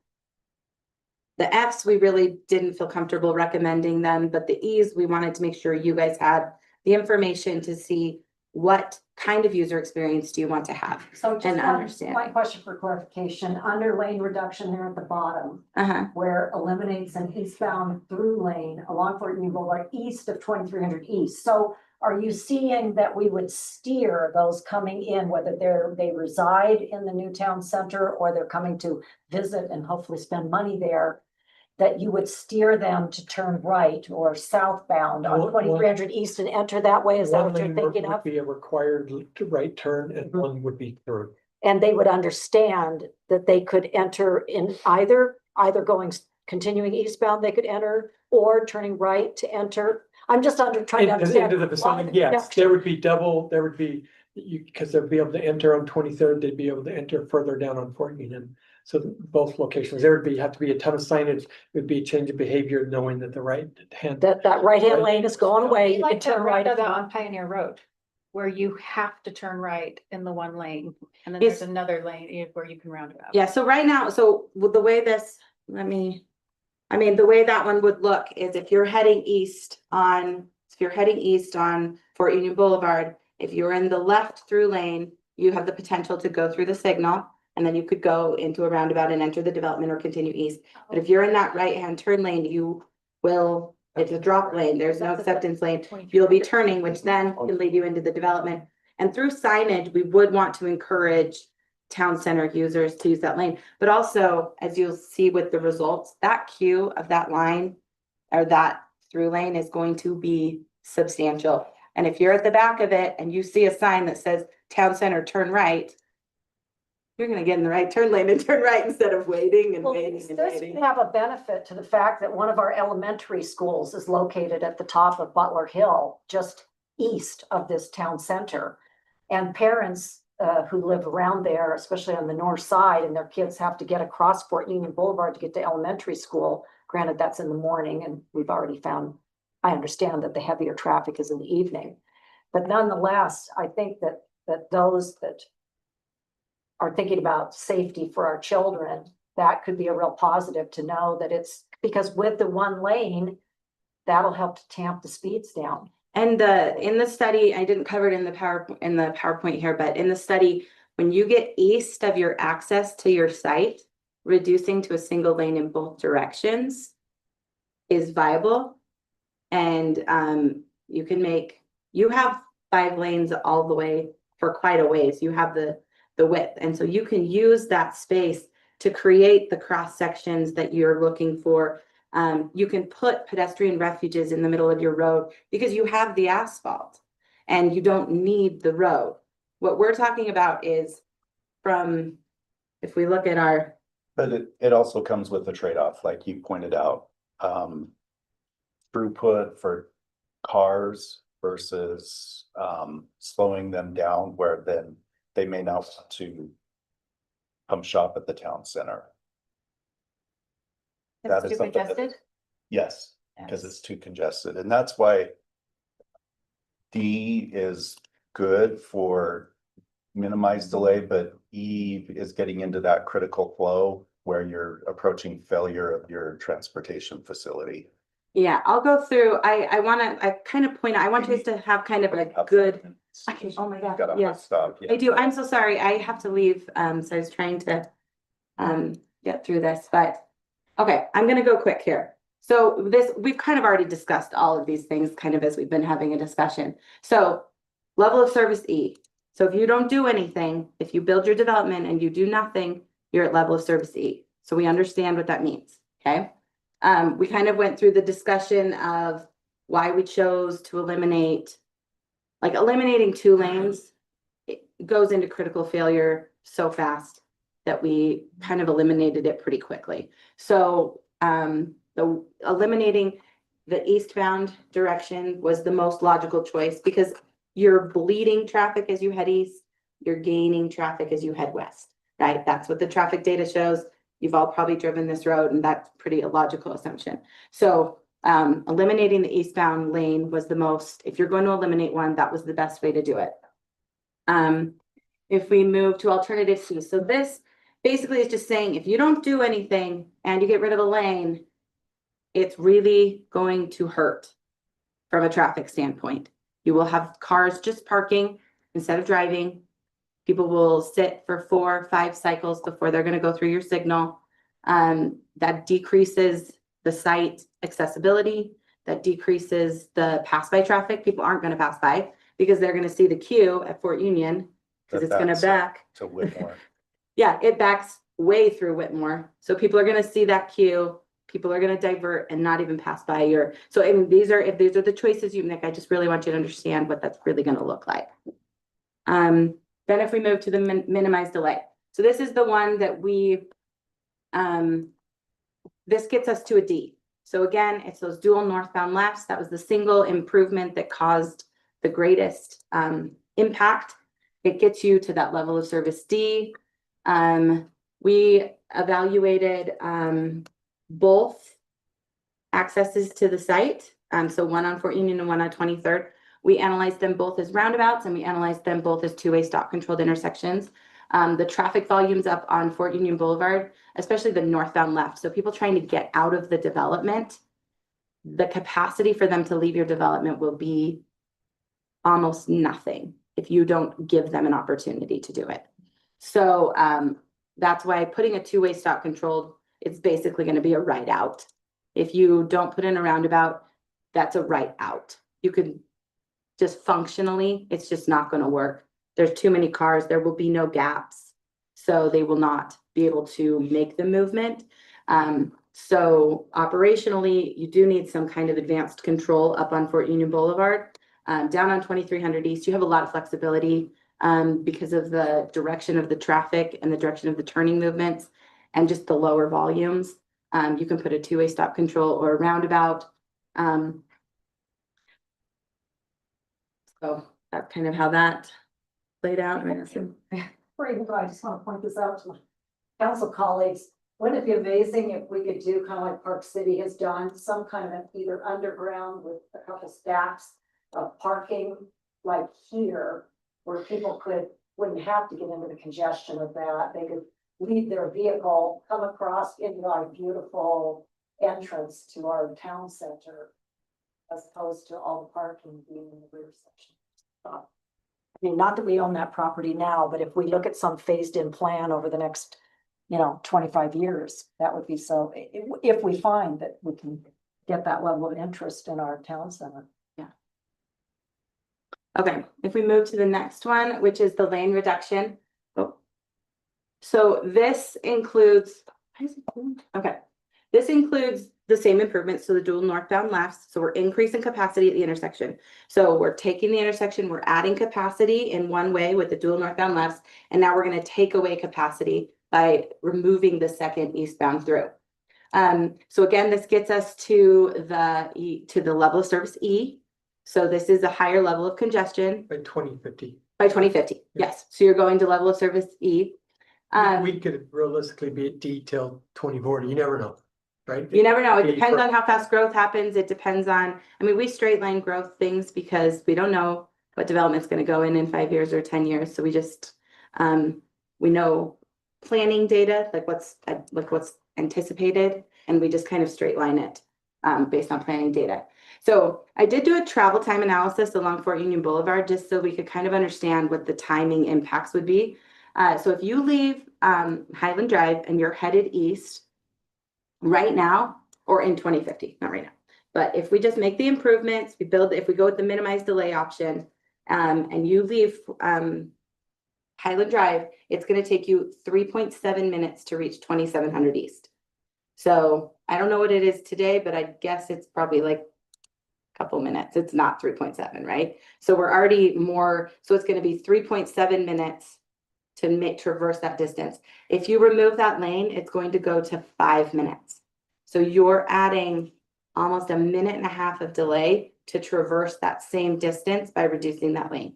Fs, we really didn't feel comfortable recommending them, but the Es, we wanted to make sure you guys had the information to see what kind of user experience do you want to have. So just and one, understand. my question for clarification, under lane reduction there at the bottom, where eliminates an eastbound through lane along Fort Union Boulevard east of 2300 East. So are you seeing that we would steer those coming in, whether they reside in the new town center or they're coming to visit and hopefully spend money there, that you would steer them to turn right or southbound on 2300 East and enter that way? Is that what you're thinking of? Would be a required right turn, and one would be through. And they would understand that they could enter in either going, continuing eastbound, they could enter, or turning right to enter. I'm just trying to understand. Into the vicinity, yes, there would be because they'd be able to enter on 23rd, they'd be able to enter further down on Fort Union. So both locations, there would have to be a ton of signage. It would be a change of behavior, knowing that the right hand. That right hand lane is going away. You Like can that turn right. roundabout on Pioneer Road, where you have to turn right in the one lane, and then there's another lane where you can roundabout. Yeah, so right now, so with the way this, the way that one would look is if you're heading east on Fort Union Boulevard, if you're in the left through lane, you have the potential to go through the signal, and then you could go into a roundabout and enter the development or continue east. But if you're in that right-hand turn lane, it's a drop lane. There's no acceptance lane. You'll be turning, which then can lead you into the development And through signage, we would want to encourage town center users to use that lane. But also, as you'll see with the results, that queue of that line or that through lane is going to be substantial. And if you're at the back of it and you see a sign that says town center, turn right, you're gonna get in the right turn lane and turn right instead of waiting and Well, waiting this and does waiting. have a benefit to the fact that one of our elementary schools is located at the top of Butler Hill, just east of this town center. And parents who live around there, especially on the north side, and their kids have to get across Fort Union Boulevard to get to elementary school. Granted, that's in the morning, and we've already found, I understand that the heavier traffic is in the evening. But nonetheless, I think that those that are thinking about safety for our children, that could be a real positive to know that it's, because with the one lane, that'll help to tamp the speeds down. And in the study, I didn't cover it in the PowerPoint here, but in the study, when you get east of your access to your site, reducing to a single lane in both directions is viable. And you have 5 lanes all the way for quite a ways. You have the width. And so you can use that space to create the cross sections that you're looking for. You can put pedestrian refuges in the middle of your road because you have the asphalt and you don't need the road. What we're talking about is if we look at our. But it also comes with a trade-off, like you pointed out. Throughput for cars versus slowing them down where then they may not want to come shop at the town center. That It's is too something that- congested? Yes, because it's too congested, and that's why D is good for minimized delay, but E is getting into that critical flow where you're approaching failure of your transportation facility. Yeah, I'll go through. I want us to have kind of a good. Oh my God, Gotta yes. stop. I do. I'm so sorry. I have to leave. So I was trying to get through this, but okay, I'm gonna go quick here. So we've kind of already discussed all of these things kind of as we've been having a discussion. So level of service E. So if you don't do anything, if you build your development and you do nothing, you're at level of service E. So we understand what that means, okay? We kind of went through the discussion of why we chose to eliminating 2 lanes. It goes into critical failure so fast that we kind of eliminated it pretty quickly. So eliminating the eastbound direction was the most logical choice because you're bleeding traffic as you head east, you're gaining traffic as you head west, right? That's what the traffic data shows. You've all probably driven this road and that's pretty a logical assumption. So eliminating the eastbound lane was if you're going to eliminate one, that was the best way to do it. If we move to alternative C, so this basically is just saying, if you don't do anything and you get rid of a lane, it's really going to hurt from a traffic standpoint. You will have cars just parking instead of driving. People will sit for 4 or 5 cycles before they're going to go through your signal. That decreases the site accessibility. That decreases the pass-by traffic. People aren't going to pass by because they're going to see the queue at Fort Union because it's going to back. To Whitmore. Yeah, it backs way through Whitmore. So people are going to see that queue. People are going to divert and not even pass by your. So I mean, if these are the choices you make, I just really want you to understand what that's really going to look like. Then if we move to the minimized delay. So this is the one that this gets us to a D. So again, it's those dual northbound lefts. That was the single improvement that caused the greatest impact. It gets you to that level of service D. We evaluated both accesses to the site. So one on Fort Union and one on 23rd. We analyzed them both as roundabouts and we analyzed them both as 2-way stop controlled intersections. The traffic volumes up on Fort Union Boulevard, especially the northbound left. So people trying to get out of the development, the capacity for them to leave your development will be almost nothing if you don't give them an opportunity to do it. So that's why putting a 2-way stop controlled, it's basically going to be a right out. If you don't put in a roundabout, that's a right out. You could just functionally, it's just not gonna work. There's too many cars, there will be no gaps. So they will not be able to make the movement. So operationally, you do need some kind of advanced control up on Fort Union Boulevard. Down on 2300 East, you have a lot of flexibility because of the direction of the traffic and the direction of the turning movements and just the lower volumes. You can put a two-way stop control or a roundabout. So that's kind of how that played out. I mean, Before you go, I just want to point this out to my council colleagues. Wouldn't it be amazing if we could do kind of like Park City has done, some kind of an either underground with a couple stacks of parking like here, where people wouldn't have to get into the congestion of that. They could leave their vehicle, come across into our beautiful entrance to our town center, as opposed to all the parking being in the rear section. I mean, not that we own that property now, but if we look at some phased in plan over the next, 25 years, that would be so, if we find that we can get that level of interest in our town center. okay, if we move to the next one, which is the lane reduction. Oh. So this includes, okay, this includes the same improvements to the dual northbound lefts. So we're increasing capacity at the intersection. So we're taking the intersection, we're adding capacity in one way with the dual northbound lefts, and now we're going to take away capacity by removing the second eastbound through. So again, this gets us to the level of service E. So this is a higher level of congestion. By 2050. By 2050, yes. So you're going to level of service E. We could realistically be at D till 2040, you never know, right? You never know. It Be depends for- on how fast growth happens. It depends on, I mean, we straight line growth things because we don't know what development's going to go in 5 years or 10 years. So we just, we know planning data, like what's anticipated, and we just kind of straight line it based on planning data. So I did do a travel time analysis along Fort Union Boulevard just so we could kind of understand what the timing impacts would be. So if you leave Highland Drive and you're headed east right now, or in 2050, not right now, but if we just make the improvements, if we go with the minimized delay option, and you leave Highland Drive, it's going to take you 3.7 minutes to reach 2700 East. So I don't know what it is today, but I guess it's probably like a couple minutes. It's not 3.7, right? So we're already more, so it's going to be 3.7 minutes to traverse that distance. If you remove that lane, it's going to go to 5 minutes. So you're adding almost a minute and a half of delay to traverse that same distance by reducing that lane.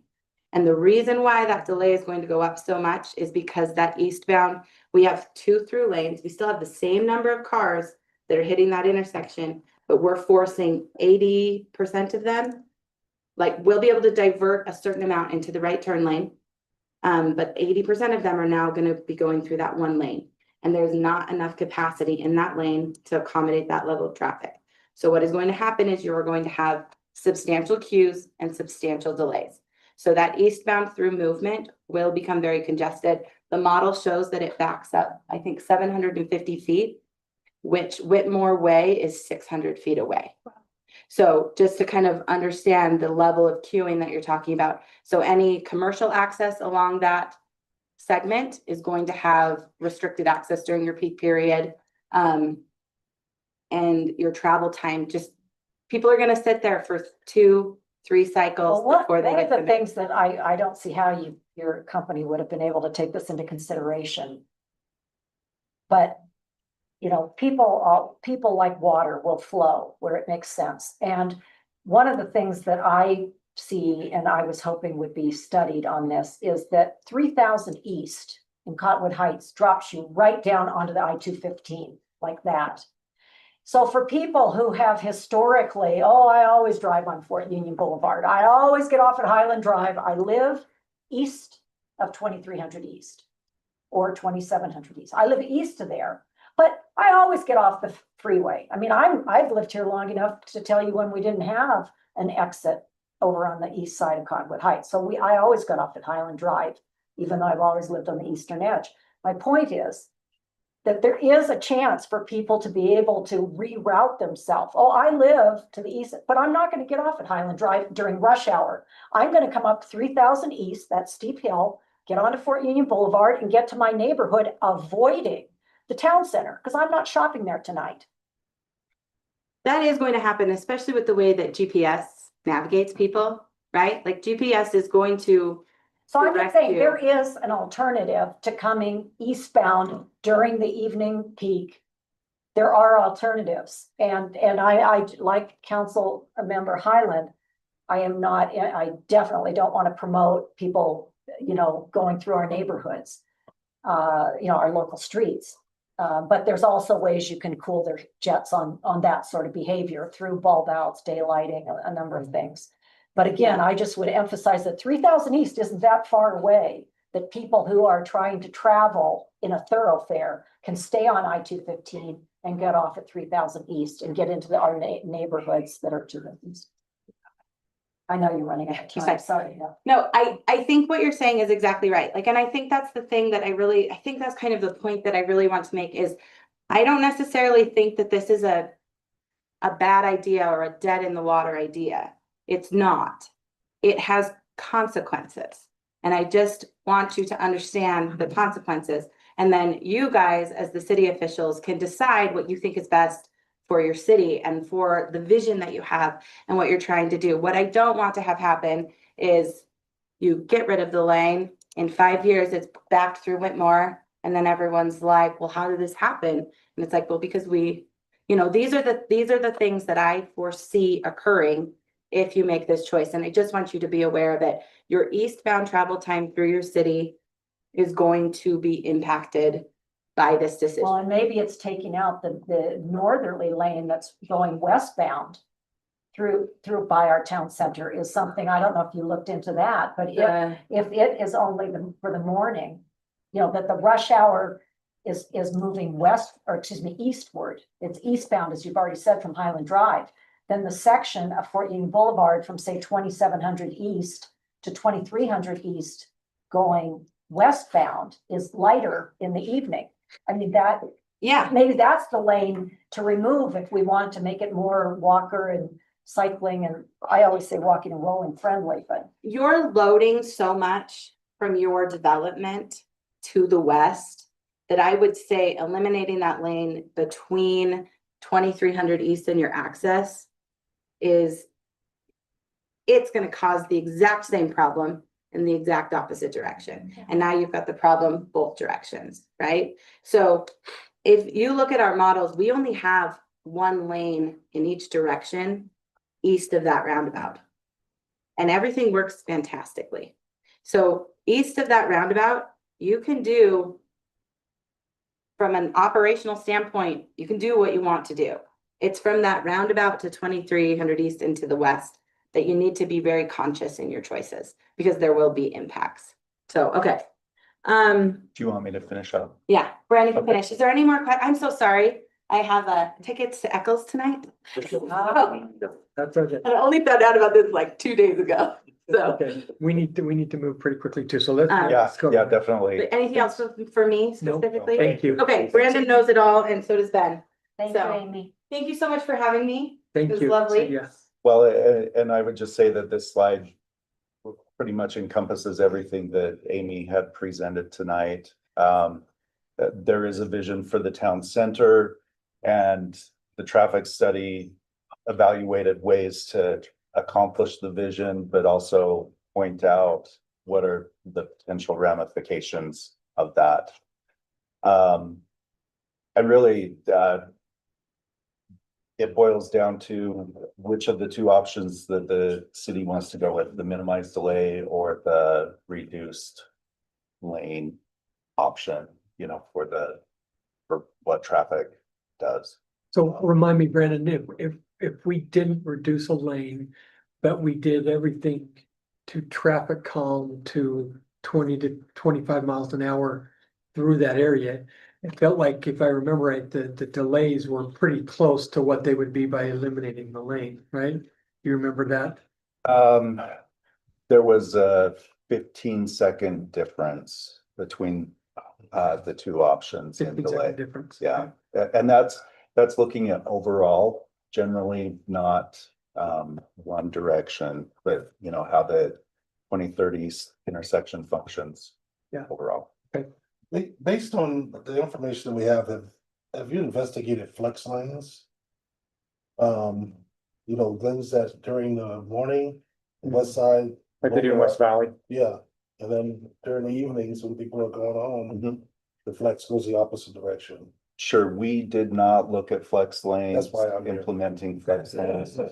And the reason why that delay is going to go up so much is because that eastbound, we have 2 through lanes. We still have the same number of cars that are hitting that intersection, but we're forcing 80% of them. Like we'll be able to divert a certain amount into the right turn lane. But 80% of them are now going to be going through that one lane. And there's not enough capacity in that lane to accommodate that level of traffic. So what is going to happen is you're going to have substantial queues and substantial delays. So that eastbound through movement will become very congested. The model shows that it backs up, I think, 750 feet, which Whitmore Way is 600 feet away. So just to kind of understand the level of queuing that you're talking about. So any commercial access along that segment is going to have restricted access during your peak period. And your travel time, just people are going to sit there for 2-3 cycles before they One of get the things that I don't see how your company would have been able to take this into consideration. But, people like water will flow where it makes sense. And one of the things that I see, and I was hoping would be studied on this, is that 3000 East in Cottonwood Heights drops you right down onto the I-215 like that. So for people who have historically, I always drive on Fort Union Boulevard. I always get off at Highland Drive. I live east of 2300 East or 2700 East. I live east of there, but I always get off the freeway. I mean, I've lived here long enough to tell you when we didn't have an exit over on the east side of Cottonwood Heights. So I always got off at Highland Drive, even though I've always lived on the eastern edge. My point is, that there is a chance for people to be able to reroute themselves. Oh, I live to the east, but I'm not gonna get off at Highland Drive during rush hour. I'm gonna come up 3,000 east, that steep hill, get onto Fort Union Boulevard and get to my neighborhood, avoiding the town center, because I'm not shopping there tonight. That is going to happen, especially with the way that GPS navigates people, right? Like GPS is going to, So I'm just saying, Direct you. there is an alternative to coming eastbound during the evening peak. There are alternatives, and I like Council Member Highland. I am not, I definitely don't want to promote people, you know, going through our neighborhoods. You know, our local streets. But there's also ways you can cool their jets on that sort of behavior through bulb outs, daylighting, a number of things. But again, I just would emphasize that 3,000 East isn't that far away, that people who are trying to travel in a thoroughfare can stay on I-215 and get off at 3,000 East and get into our neighborhoods that are to the east. I know you're running out of time, sorry. Yeah. no, I think what you're saying is exactly right. Like, and I think that's the thing that I think that's kind of the point that I really want to make is I don't necessarily think that this is a bad idea or a dead in the water idea. It's not. It has consequences. And I just want you to understand the consequences. And then you guys, as the city officials, can decide what you think is best for your city and for the vision that you have and what you're trying to do. What I don't want to have happen is you get rid of the lane. In 5 years, it's backed through Whitmore. And then everyone's like, well, how did this happen? And it's like, well, because we, you know, these are the things that I foresee occurring if you make this choice. And I just want you to be aware that your eastbound travel time through your city is going to be impacted by this decision. Well, and maybe it's taking out the northerly lane that's going westbound through by our town center is something, I don't know if you looked into that, but if it is only for the morning, you know, that the rush hour is moving west, or excuse me, eastward. It's eastbound, as you've already said, from Highland Drive. Then the section of Fort Union Boulevard from say 2,700 east to 2,300 east going westbound is lighter in the evening. I mean, that, Yeah, maybe that's the lane to remove if we want to make it more walker and cycling, and I always say walking and rolling friendly, but. you're loading so much from your development to the west that I would say eliminating that lane between 2,300 east and your access it's going to cause the exact same problem in the exact opposite direction. And now you've got the problem both directions, right? So if you look at our models, we only have one lane in each direction east of that roundabout. And everything works fantastically. So east of that roundabout, you can do, from an operational standpoint, you can do what you want to do. It's from that roundabout to 2,300 east into the west that you need to be very conscious in your choices because there will be impacts. So, okay. Do you want me to finish up? Yeah, Brandon can Okay. finish. Is there any more questions? I'm so sorry. I have tickets to Eccles tonight. Oh, That's okay. I only found out about this like 2 days ago. So, Okay, we need to move pretty quickly too, so let's. Um, Yeah, let's go. yeah, definitely. but anything else for me No, specifically? Thank you. Okay, Brandon knows it all and so does Ben. Thank you, So- Amy. Thank you so much for having me. Thank It was you. lovely. Yeah. Well, and I would just say that this slide pretty much encompasses everything that Amy had presented tonight. There is a vision for the town center, and the traffic study evaluated ways to accomplish the vision, but also point out what are the potential ramifications of that. And really, it boils down to which of the two options that the city wants to go with, the minimized delay or the reduced lane option, you know, for what traffic does. So remind me, Brandon, if we didn't reduce a lane, but we did everything to traffic calm to 20 to 25 miles an hour through that area, it felt like, if I remember right, the delays were pretty close to what they would be by eliminating the lane, right? You remember that? There was a 15-second difference between the two options in 15-second delay. difference. Yeah, and that's looking at overall, generally not one direction, but you know, how the 2030s intersection functions. Yeah. Overall. Based on the information we have you investigated flex lanes? You know, those that during the morning, the west side. Like they do in West Valley. Yeah, and then during the evenings when people are going home, Mhm. the flex goes the opposite direction. Sure, we did not look at flex lanes. That's why I'm here. Implementing flex lanes. Never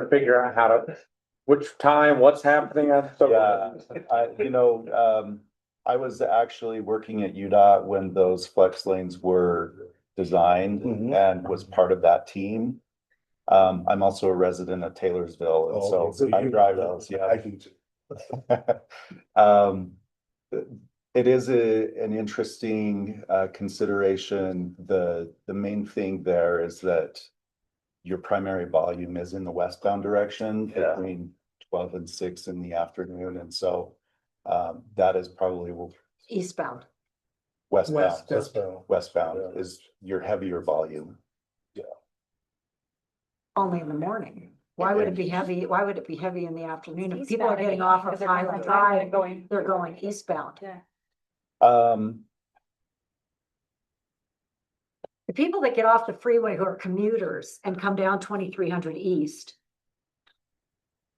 figure out how to, which time, what's happening. Yeah, I was actually working at UDOT when those flex lanes were designed Mhm. and was part of that team. I'm also a resident of Taylorsville, and Oh, okay, so I you- drive those, yeah. I do too. It is an interesting consideration. The main thing there is that your primary volume is in the westbound direction Yeah. between 12 and 6 in the afternoon, and so that is probably Eastbound. westbound. Westbound. Westbound Yeah. is your heavier volume. Only in the morning. Why would it be heavy? Why would it be heavy in the afternoon? If people are Eastbound, I getting think, off because of they're going Highland from Highland Drive, going- they're going eastbound. Yeah. The people that get off the freeway who are commuters and come down 2300 east.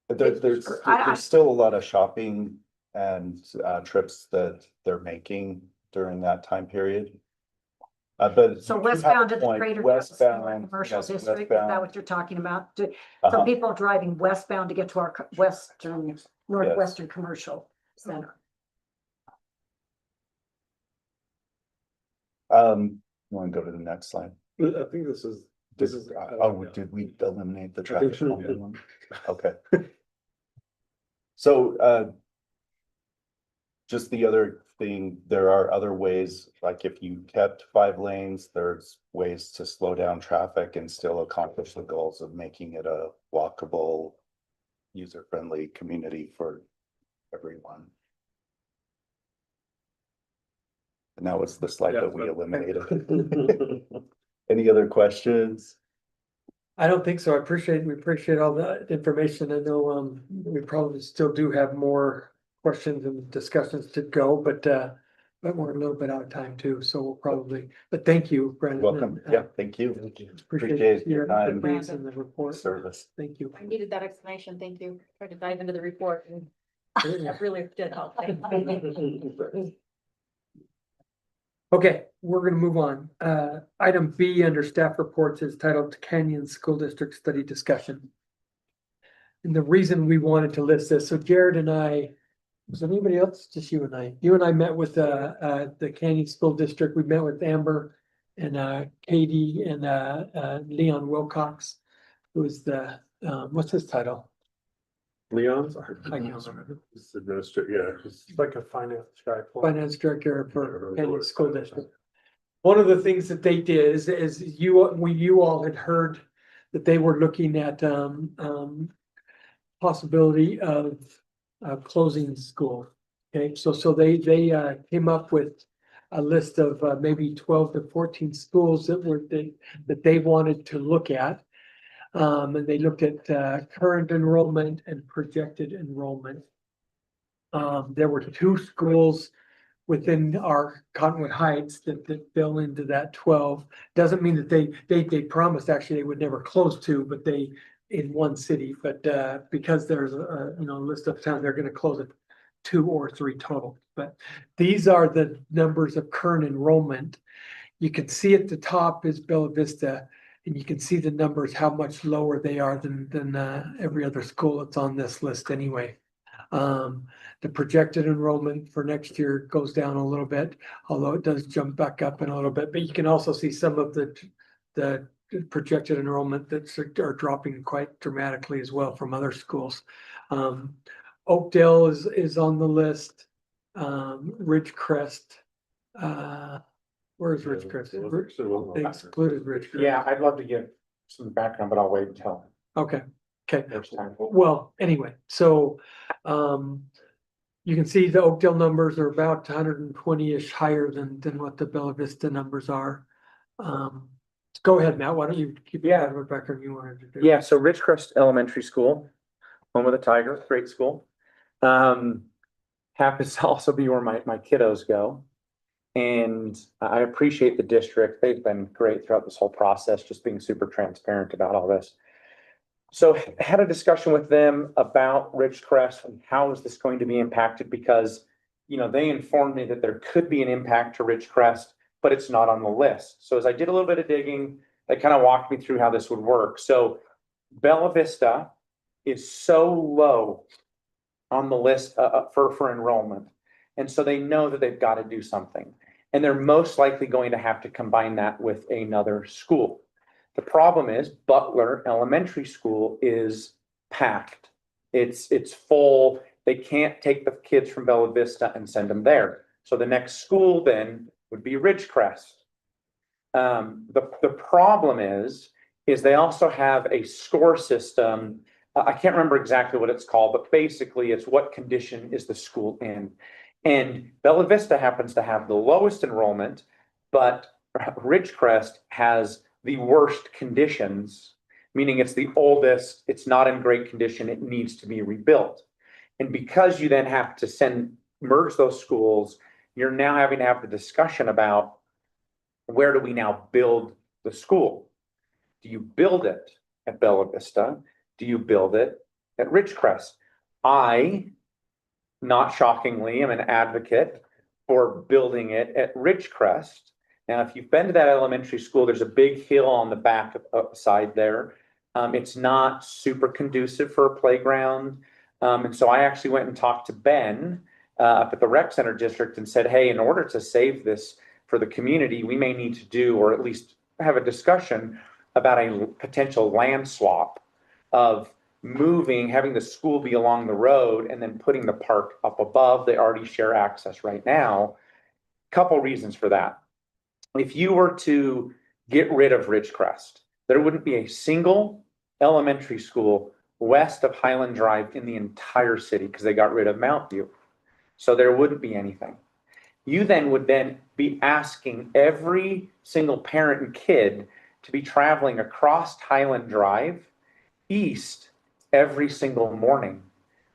There's I- still a lot of shopping and trips that they're making during that time period. But. So you have a westbound to the point. Trader Joe's Westbound, commercial yes, district, is westbound. that what you're talking about? So Uh-huh. people driving westbound to get to our northwestern commercial center. You want to go to the next slide? I think this is. Did we eliminate the I think traffic? so. calming one? Okay. So, just the other thing, there are other ways, like if you kept 5 lanes, there's ways to slow down traffic and still accomplish the goals of making it a walkable, user-friendly community for everyone. And that was the slide that we eliminated. Any other questions? I don't think so. We appreciate all the information. I know, we probably still do have more questions and discussions to go, but we're a little bit out of time too, so we'll probably, but thank you, Brandon. Welcome. and, Yeah, thank you. Appreciate Appreciate your your time. expertise and the report. Service. Thank you. I needed that explanation. Thank you. Tried to dive into the report and that really did help. Okay, we're gonna move on. Item B under staff reports is titled Canyon School District Study Discussion. And the reason we wanted to list this, so Jared and I, was anybody else? Just you and I. You and I met with the Canyon School District. We met with Amber and Katie and Leon Wilcox, who is the what's his title? Leon's. I can't remember. It's administrator, It's like a finance guy. Finance Director for Canyon School District. One of the things that they did is you all had heard that they were looking at possibility of closing school. Okay, so they came up with a list of maybe 12 to 14 schools that they wanted to look at. And they looked at current enrollment and projected enrollment. There were 2 schools within our Cottonwood Heights that fell into that 12. Doesn't mean that they promised actually they would never close 2, but they in one city, but because there's a list of towns, they're gonna close it 2 or 3 total. But these are the numbers of current enrollment. You can see at the top is Bella Vista, and you can see the numbers, how much lower they are than every other school that's on this list anyway. The projected enrollment for next year goes down a little bit, although it does jump back up in a little bit, but you can also see some of the projected enrollment that are dropping quite dramatically as well from other schools. Oakdale is on the list, Ridgecrest, where's Ridgecrest? They excluded Ridgecrest. Yeah, I'd love to give some background, but I'll wait until Okay, there's time. well, anyway, so, you can see the Oakdale numbers are about 120-ish higher than what the Bella Vista numbers are. Go ahead, Matt, why don't you keep it out of it back on you wanted to do? Yeah, so Ridgecrest Elementary School, home of the Tiger, great school. Happens to also be where my kiddos go. And I appreciate the district. They've been great throughout this whole process, just being super transparent about all this. So had a discussion with them about Ridgecrest and how is this going to be impacted? Because, you know, they informed me that there could be an impact to Ridgecrest, but it's not on the list. So as I did a little bit of digging, they kind of walked me through how this would work. So Bella Vista is so low on the list for enrollment. And so they know that they've got to do something. And they're most likely going to have to combine that with another school. The problem is Butler Elementary School is packed. It's full. They can't take the kids from Bella Vista and send them there. So the next school then would be Ridgecrest. The problem is they also have a score system. I can't remember exactly what it's called, but basically it's what condition is the school in. And Bella Vista happens to have the lowest enrollment, but Ridgecrest has the worst conditions, meaning it's the oldest, it's not in great condition, it needs to be rebuilt. And because you then have to merge those schools, you're now having to have the discussion about where do we now build the school? Do you build it at Bella Vista? Do you build it at Ridgecrest? I, not shockingly, am an advocate for building it at Ridgecrest. Now, if you've been to that elementary school, there's a big hill on the back side there. It's not super conducive for a playground. And so I actually went and talked to Ben up at the rec center district and said, hey, in order to save this for the community, we may need to do, or at least have a discussion about a potential land swap of having the school be along the road and then putting the park up above. They already share access right now. Couple reasons for that. If you were to get rid of Ridgecrest, there wouldn't be a single elementary school west of Highland Drive in the entire city because they got rid of Mount View. So there wouldn't be anything. You would be asking every single parent and kid to be traveling across Highland Drive east every single morning,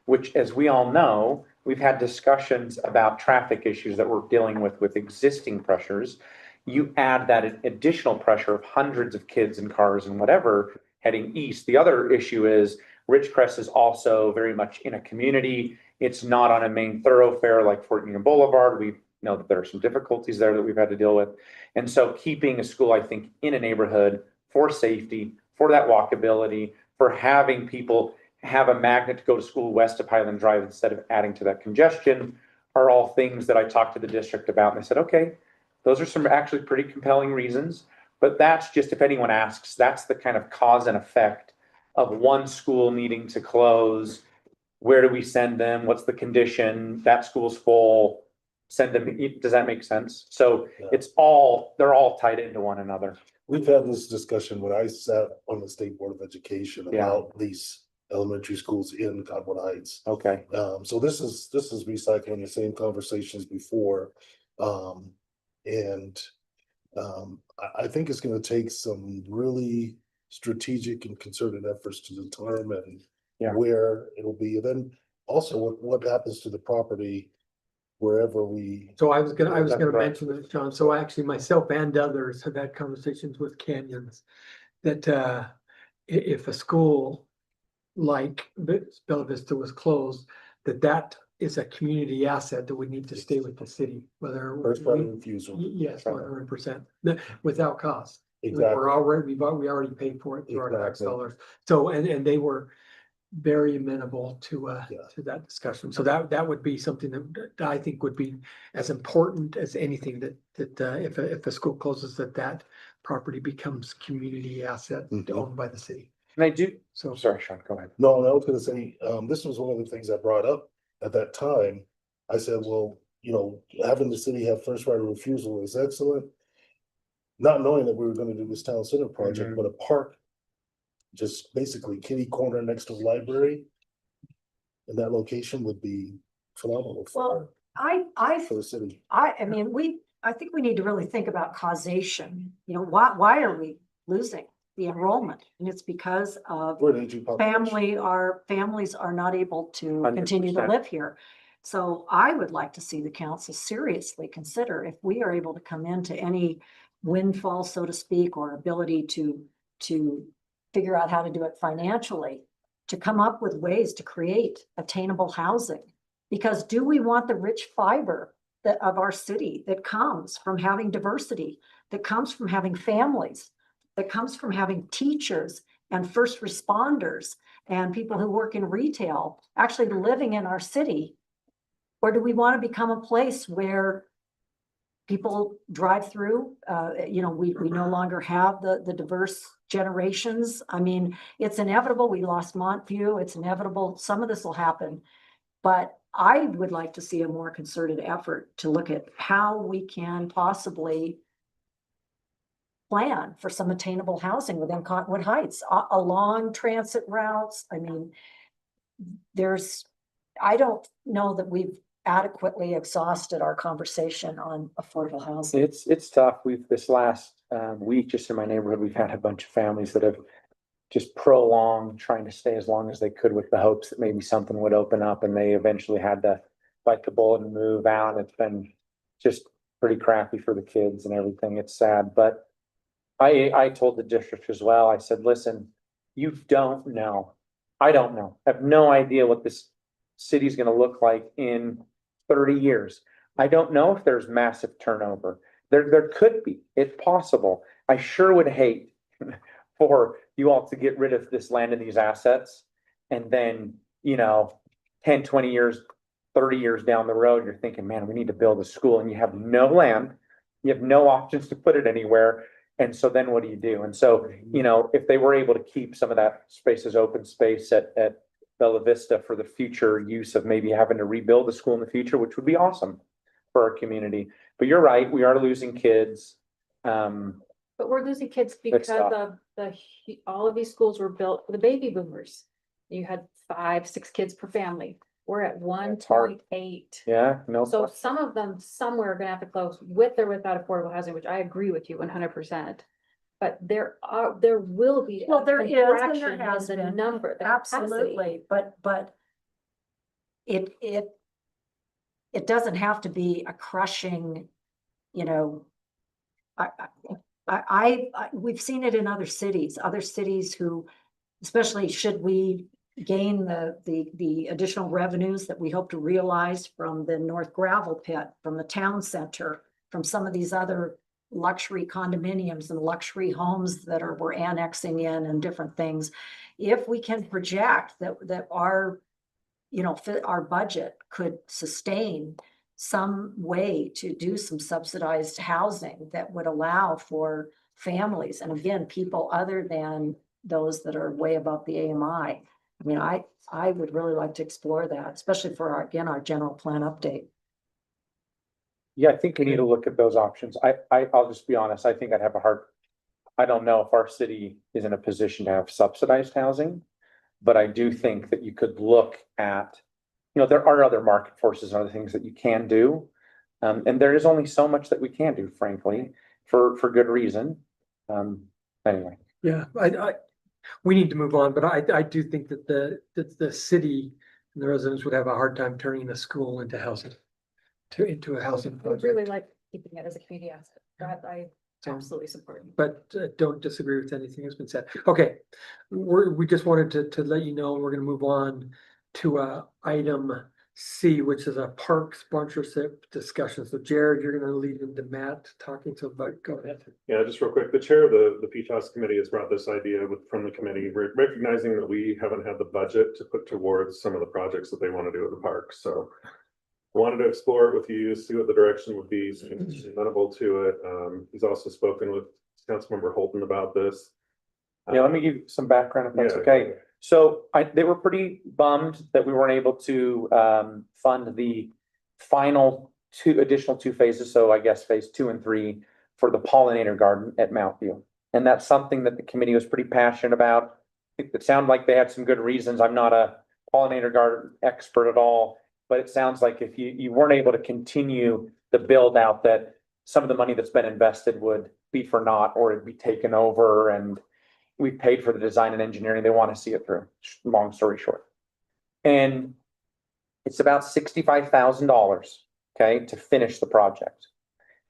which, as we all know, we've had discussions about traffic issues that we're dealing with existing pressures. You add that additional pressure of hundreds of kids and cars and whatever heading east. The other issue is Ridgecrest is also very much in a community. It's not on a main thoroughfare like Fort Union Boulevard. We know that there are some difficulties there that we've had to deal with. And so keeping a school, I think, in a neighborhood for safety, for that walkability, for having people have a magnet to go to school west of Highland Drive instead of adding to that congestion are all things that I talked to the district about. And they said, okay, those are some actually pretty compelling reasons. But that's just, if anyone asks, that's the kind of cause and effect of one school needing to close. Where do we send them? What's the condition? That school's full. Send them. Does that make sense? So Yeah. they're all tied into one another. We've had this discussion when I sat on the State Board of Education about these elementary schools in Cottonwood Heights. Okay. So this is recycling the same conversations before. I think it's gonna take some really strategic and concerted efforts to determine where it'll be. And then also what happens to the property wherever we. So I was gonna That's right. mention this, John. So actually myself and others have had conversations with Canyons that if a school like Bella Vista was closed, that is a community asset that would need to stay with the city, whether. First right of refusal. Yes, 100%, without cost. Exactly. We already paid for it through our tax Exactly. dollars. So, and they were very amenable to that discussion. So that would be something that I think would be as important as anything that if a school closes, that property becomes community asset owned by the city. And I do. So Sorry, Sean, go ahead. No, and I was gonna say, this was one of the things I brought up at that time. I said, well, having the city have first right of refusal is excellent. Not knowing that we were gonna do this town center project, but a park, just basically kitty corner next to the library. And that location would be phenomenal Well, for the city. I mean, I think we need to really think about causation. You know, why are we losing the enrollment? And it's because of We're an aging population. families are not able to continue to 100%. live here. So I would like to see the council seriously consider if we are able to come into any windfall, so to speak, or ability to figure out how to do it financially, to come up with ways to create attainable housing. Because do we want the rich fiber that of our city that comes from having diversity, that comes from having families, that comes from having teachers and first responders and people who work in retail actually living in our city? Or do we want to become a place where people drive through? We no longer have the diverse generations. I mean, it's inevitable. We lost Montview. It's inevitable. Some of this will happen. But I would like to see a more concerted effort to look at how we can possibly plan for some attainable housing within Cottonwood Heights, along transit routes. I mean, I don't know that we've adequately exhausted our conversation on affordable housing. It's tough. This last week, just in my neighborhood, we've had a bunch of families that have just prolonged trying to stay as long as they could with the hopes that maybe something would open up, and they eventually had to bite the bullet and move out. It's been just pretty crappy for the kids and everything. It's sad, but I told the district as well. I said, listen, you don't know. I don't know. I have no idea what this city's going to look like in 30 years. I don't know if there's massive turnover. There could be. It's possible. I sure would hate for you all to get rid of this land and these assets. And then, 10, 20 years, 30 years down the road, you're thinking, man, we need to build a school, and you have no land. You have no options to put it anywhere. And so then what do you do? And so, if they were able to keep some of that space as open space at Bella Vista for the future use of maybe having to rebuild the school in the future, which would be awesome for our community. But you're right, we are losing kids. But we're losing kids because tough. of all of these schools were built for the baby boomers. You had 5, 6 kids per family. We're at 1.8. Yeah, no. So some of them somewhere are gonna have to close with or without affordable housing, which I agree with you 100%. But there will be. Well, there a is, and there fraction in has the been. number, the capacity. Absolutely, but it doesn't have to be a crushing, we've seen it in other cities who, especially should we gain the additional revenues that we hope to realize from the North Gravel Pit, from the town center, from some of these other luxury condominiums and luxury homes that we're annexing in and different things. If we can project that our budget could sustain some way to do some subsidized housing that would allow for families, and again, people other than those that are way above the AMI. I mean, I would really like to explore that, especially for our general plan update. Yeah, I think we need to look at those options. I'll just be honest, I think I don't know if our city is in a position to have subsidized housing, but I do think that you could look at, there are other market forces and other things that you can do. And there is only so much that we can do, frankly, for good reason. Anyway. Yeah, we need to move on, but I do think that the city and the residents would have a hard time turning the school into housing, into a housing I would really project. like keeping it as a community asset. That I absolutely support. But don't disagree with anything that's been said. Okay, we just wanted to let you know, we're gonna move on to item C, which is a park sponsorship discussion. So Jared, you're gonna lead into Matt talking, so go ahead. Yeah, just real quick, the chair of the PTOS committee has brought this idea from the committee, recognizing that we haven't had the budget to put towards some of the projects that they want to do at the park. So I wanted to explore it with you, see what the direction would be, amenable to it. He's also spoken with Councilmember Holton about this. Yeah, let me give you some background if that's Yeah. okay. So they were pretty bummed that we weren't able to fund the final additional two phases. So I guess phase 2 and 3 for the pollinator garden at Mount View. And that's something that the committee was pretty passionate about. It sounded like they had some good reasons. I'm not a pollinator garden expert at all. But it sounds like if you weren't able to continue the build out, that some of the money that's been invested would be for naught, or it'd be taken over, and we paid for the design and engineering. They want to see it through, long story short. And it's about $65,000, okay, to finish the project.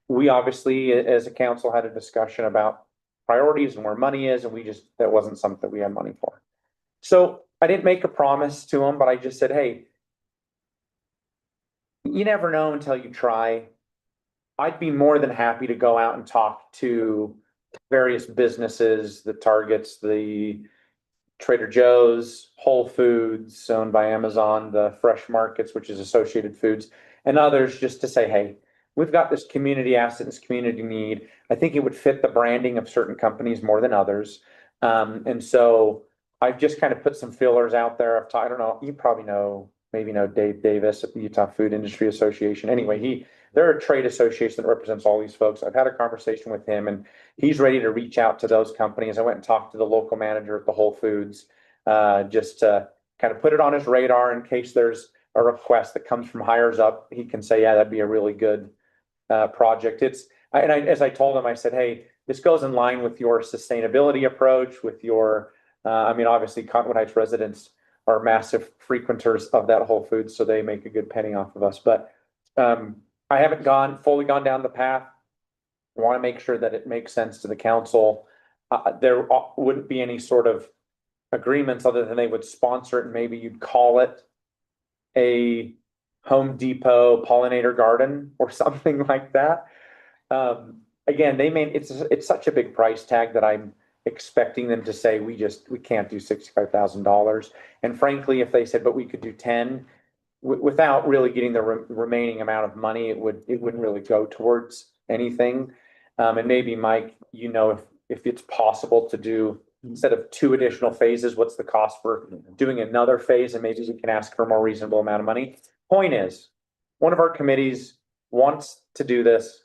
We obviously, as a council, had a discussion about priorities and where money is, and that wasn't something that we had money for. So I didn't make a promise to them, but I just said, hey, you never know until you try. I'd be more than happy to go out and talk to various businesses, the Targets, the Trader Joe's, Whole Foods, owned by Amazon, the Fresh Markets, which is Associated Foods, and others, just to say, hey, we've got this community asset, this community need. I think it would fit the branding of certain companies more than others. And so I've just kind of put some fillers out there. I don't know, you probably maybe know Dave Davis at the Utah Food Industry Association. Anyway, they're a trade association that represents all these folks. I've had a conversation with him, and he's ready to reach out to those companies. I went and talked to the local manager at the Whole Foods, just to kind of put it on his radar in case there's a request that comes from hires up. He can say, yeah, that'd be a really good project. As I told him, I said, hey, this goes in line with your sustainability approach, with your, obviously Cottonwood Heights residents are massive frequenters of that Whole Foods, so they make a good penny off of us. But I haven't fully gone down the path. I want to make sure that it makes sense to the council. There wouldn't be any sort of agreements other than they would sponsor it, and maybe you'd call it a Home Depot pollinator garden or something like that. Again, it's such a big price tag that I'm expecting them to say, we can't do $65,000. And frankly, if they said, but we could do 10, without really getting the remaining amount of money, it wouldn't really go towards anything. And maybe Mike, if it's possible to do, instead of 2 additional phases, what's the cost for doing another phase? And maybe we can ask for a more reasonable amount of money. Point is, one of our committees wants to do this.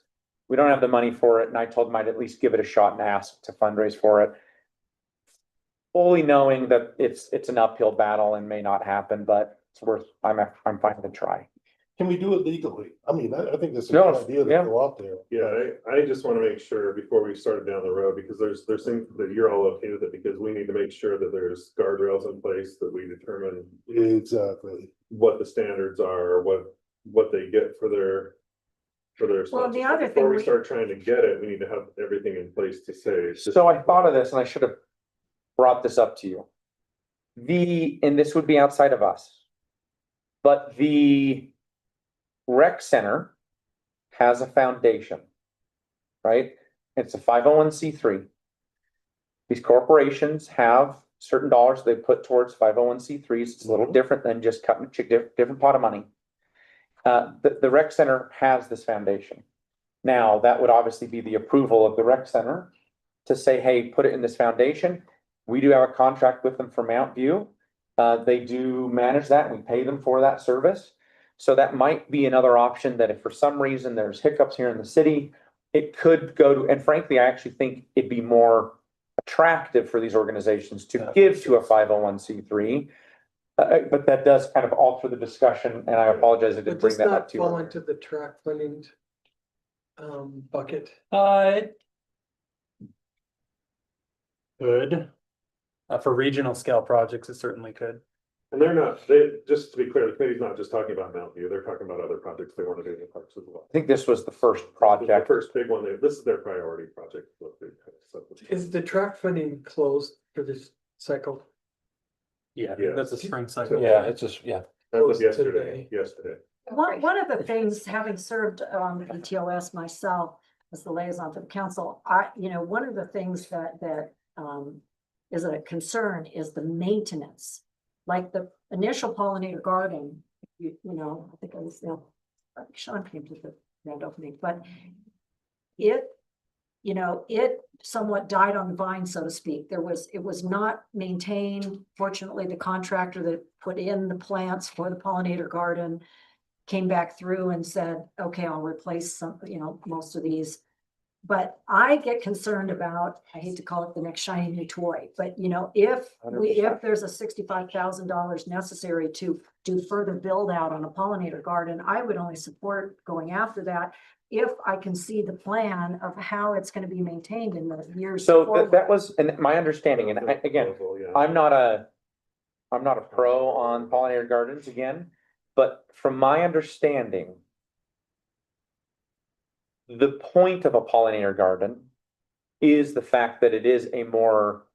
We don't have the money for it. And I told them I'd at least give it a shot and ask to fundraise for it. Fully knowing that it's an uphill battle and may not happen, but I'm fine to try. Can we do it legally? I think that's a No, good idea to yeah. go out there. Yeah, I just want to make sure before we start down the road, because there's things that you're all okay with it, because we need to make sure that there's guardrails in place, that we determine Exactly. what the standards are, what they get for their Well, the sponsors. other Before thing we we- start trying to get it, we need to have everything in place to say. So I thought of this, and I should have brought this up to you. And this would be outside of us, but the rec center has a foundation, right? It's a 501c3. These corporations have certain dollars they put towards 501c3s. It's a little different than just cutting a different pot of money. The rec center has this foundation. Now, that would obviously be the approval of the rec center to say, hey, put it in this foundation. We do have a contract with them for Mount View. They do manage that, and we pay them for that service. So that might be another option, that if for some reason there's hiccups here in the city, it could go to, and frankly, I actually think it'd be more attractive for these organizations to give to a 501c3. But that does kind of alter the discussion, and I apologize, I But didn't bring does that up not to you. fall earlier. into the track funding bucket. Could. For regional scale projects, it certainly could. And just to be clear, the committee's not just talking about Mount View, they're talking about other projects they want to do in the parks as well. I think this was the first The project. first big one, this is their priority project. Is the track funding closed for this cycle? Yeah, Yeah. that's a spring cycle. Yeah, it's just, yeah. That was Closed yesterday. One of the things, having served on PTOS myself as the liaison for the council, one of the things that is a concern is the maintenance. Like the initial pollinator garden, I think it was, Sean came to the grand opening, but it somewhat died on the vine, so to speak. It was not maintained. Fortunately, the contractor that put in the plants for the pollinator garden came back through and said, okay, I'll replace most of these But I get concerned about, I hate to call it the next shiny new toy, but you know, if 100%. there's a $65,000 necessary to do further build out on a pollinator garden, I would only support going after that if I can see the plan of how it's gonna be maintained in the years So forward. that was, and my understanding, and again, I'm not a pro on pollinator gardens again, but from my understanding, the point of a pollinator garden is the fact that it is a more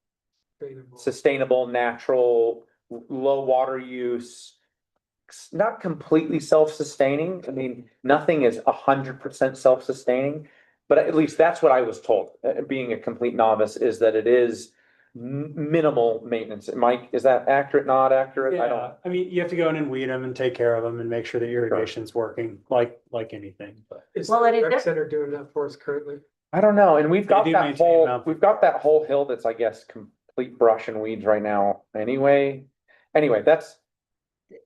sustainable, natural, low water use, not completely self-sustaining. I mean, nothing is 100% self-sustaining, but at least that's what I was told, being a complete novice, is that it is minimal maintenance. Mike, is that accurate, not accurate? I don't. Yeah, I mean, you have to go in and weed them and take care of them and make sure the irrigation's working like anything, but. Is Well, the and it- rec center doing that for us currently? I don't know, and we've got do that maintain whole, them. we've got that whole hill that's, I guess, complete brush and weeds right now anyway. Anyway, that's,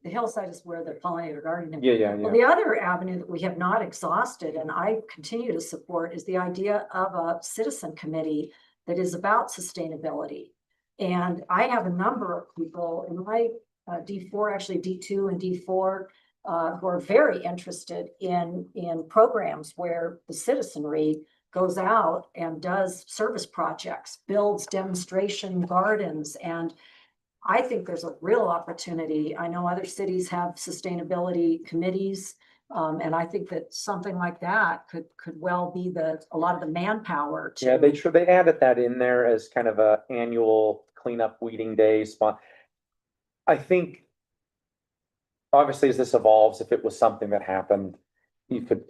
The hillside is where the pollinator garden. yeah. Well, the other avenue that we have not exhausted, and I continue to support, is the idea of a citizen committee that is about sustainability. And I have a number of people in my D4, actually D2 and D4, who are very interested in programs where the citizenry goes out and does service projects, builds demonstration gardens, and I think there's a real opportunity. I know other cities have sustainability committees. And I think that something like that could well be a lot of the manpower to. Yeah, they added that in there as kind of a annual cleanup weeding day spot. I think, obviously, as this evolves, if it was something that happened, you could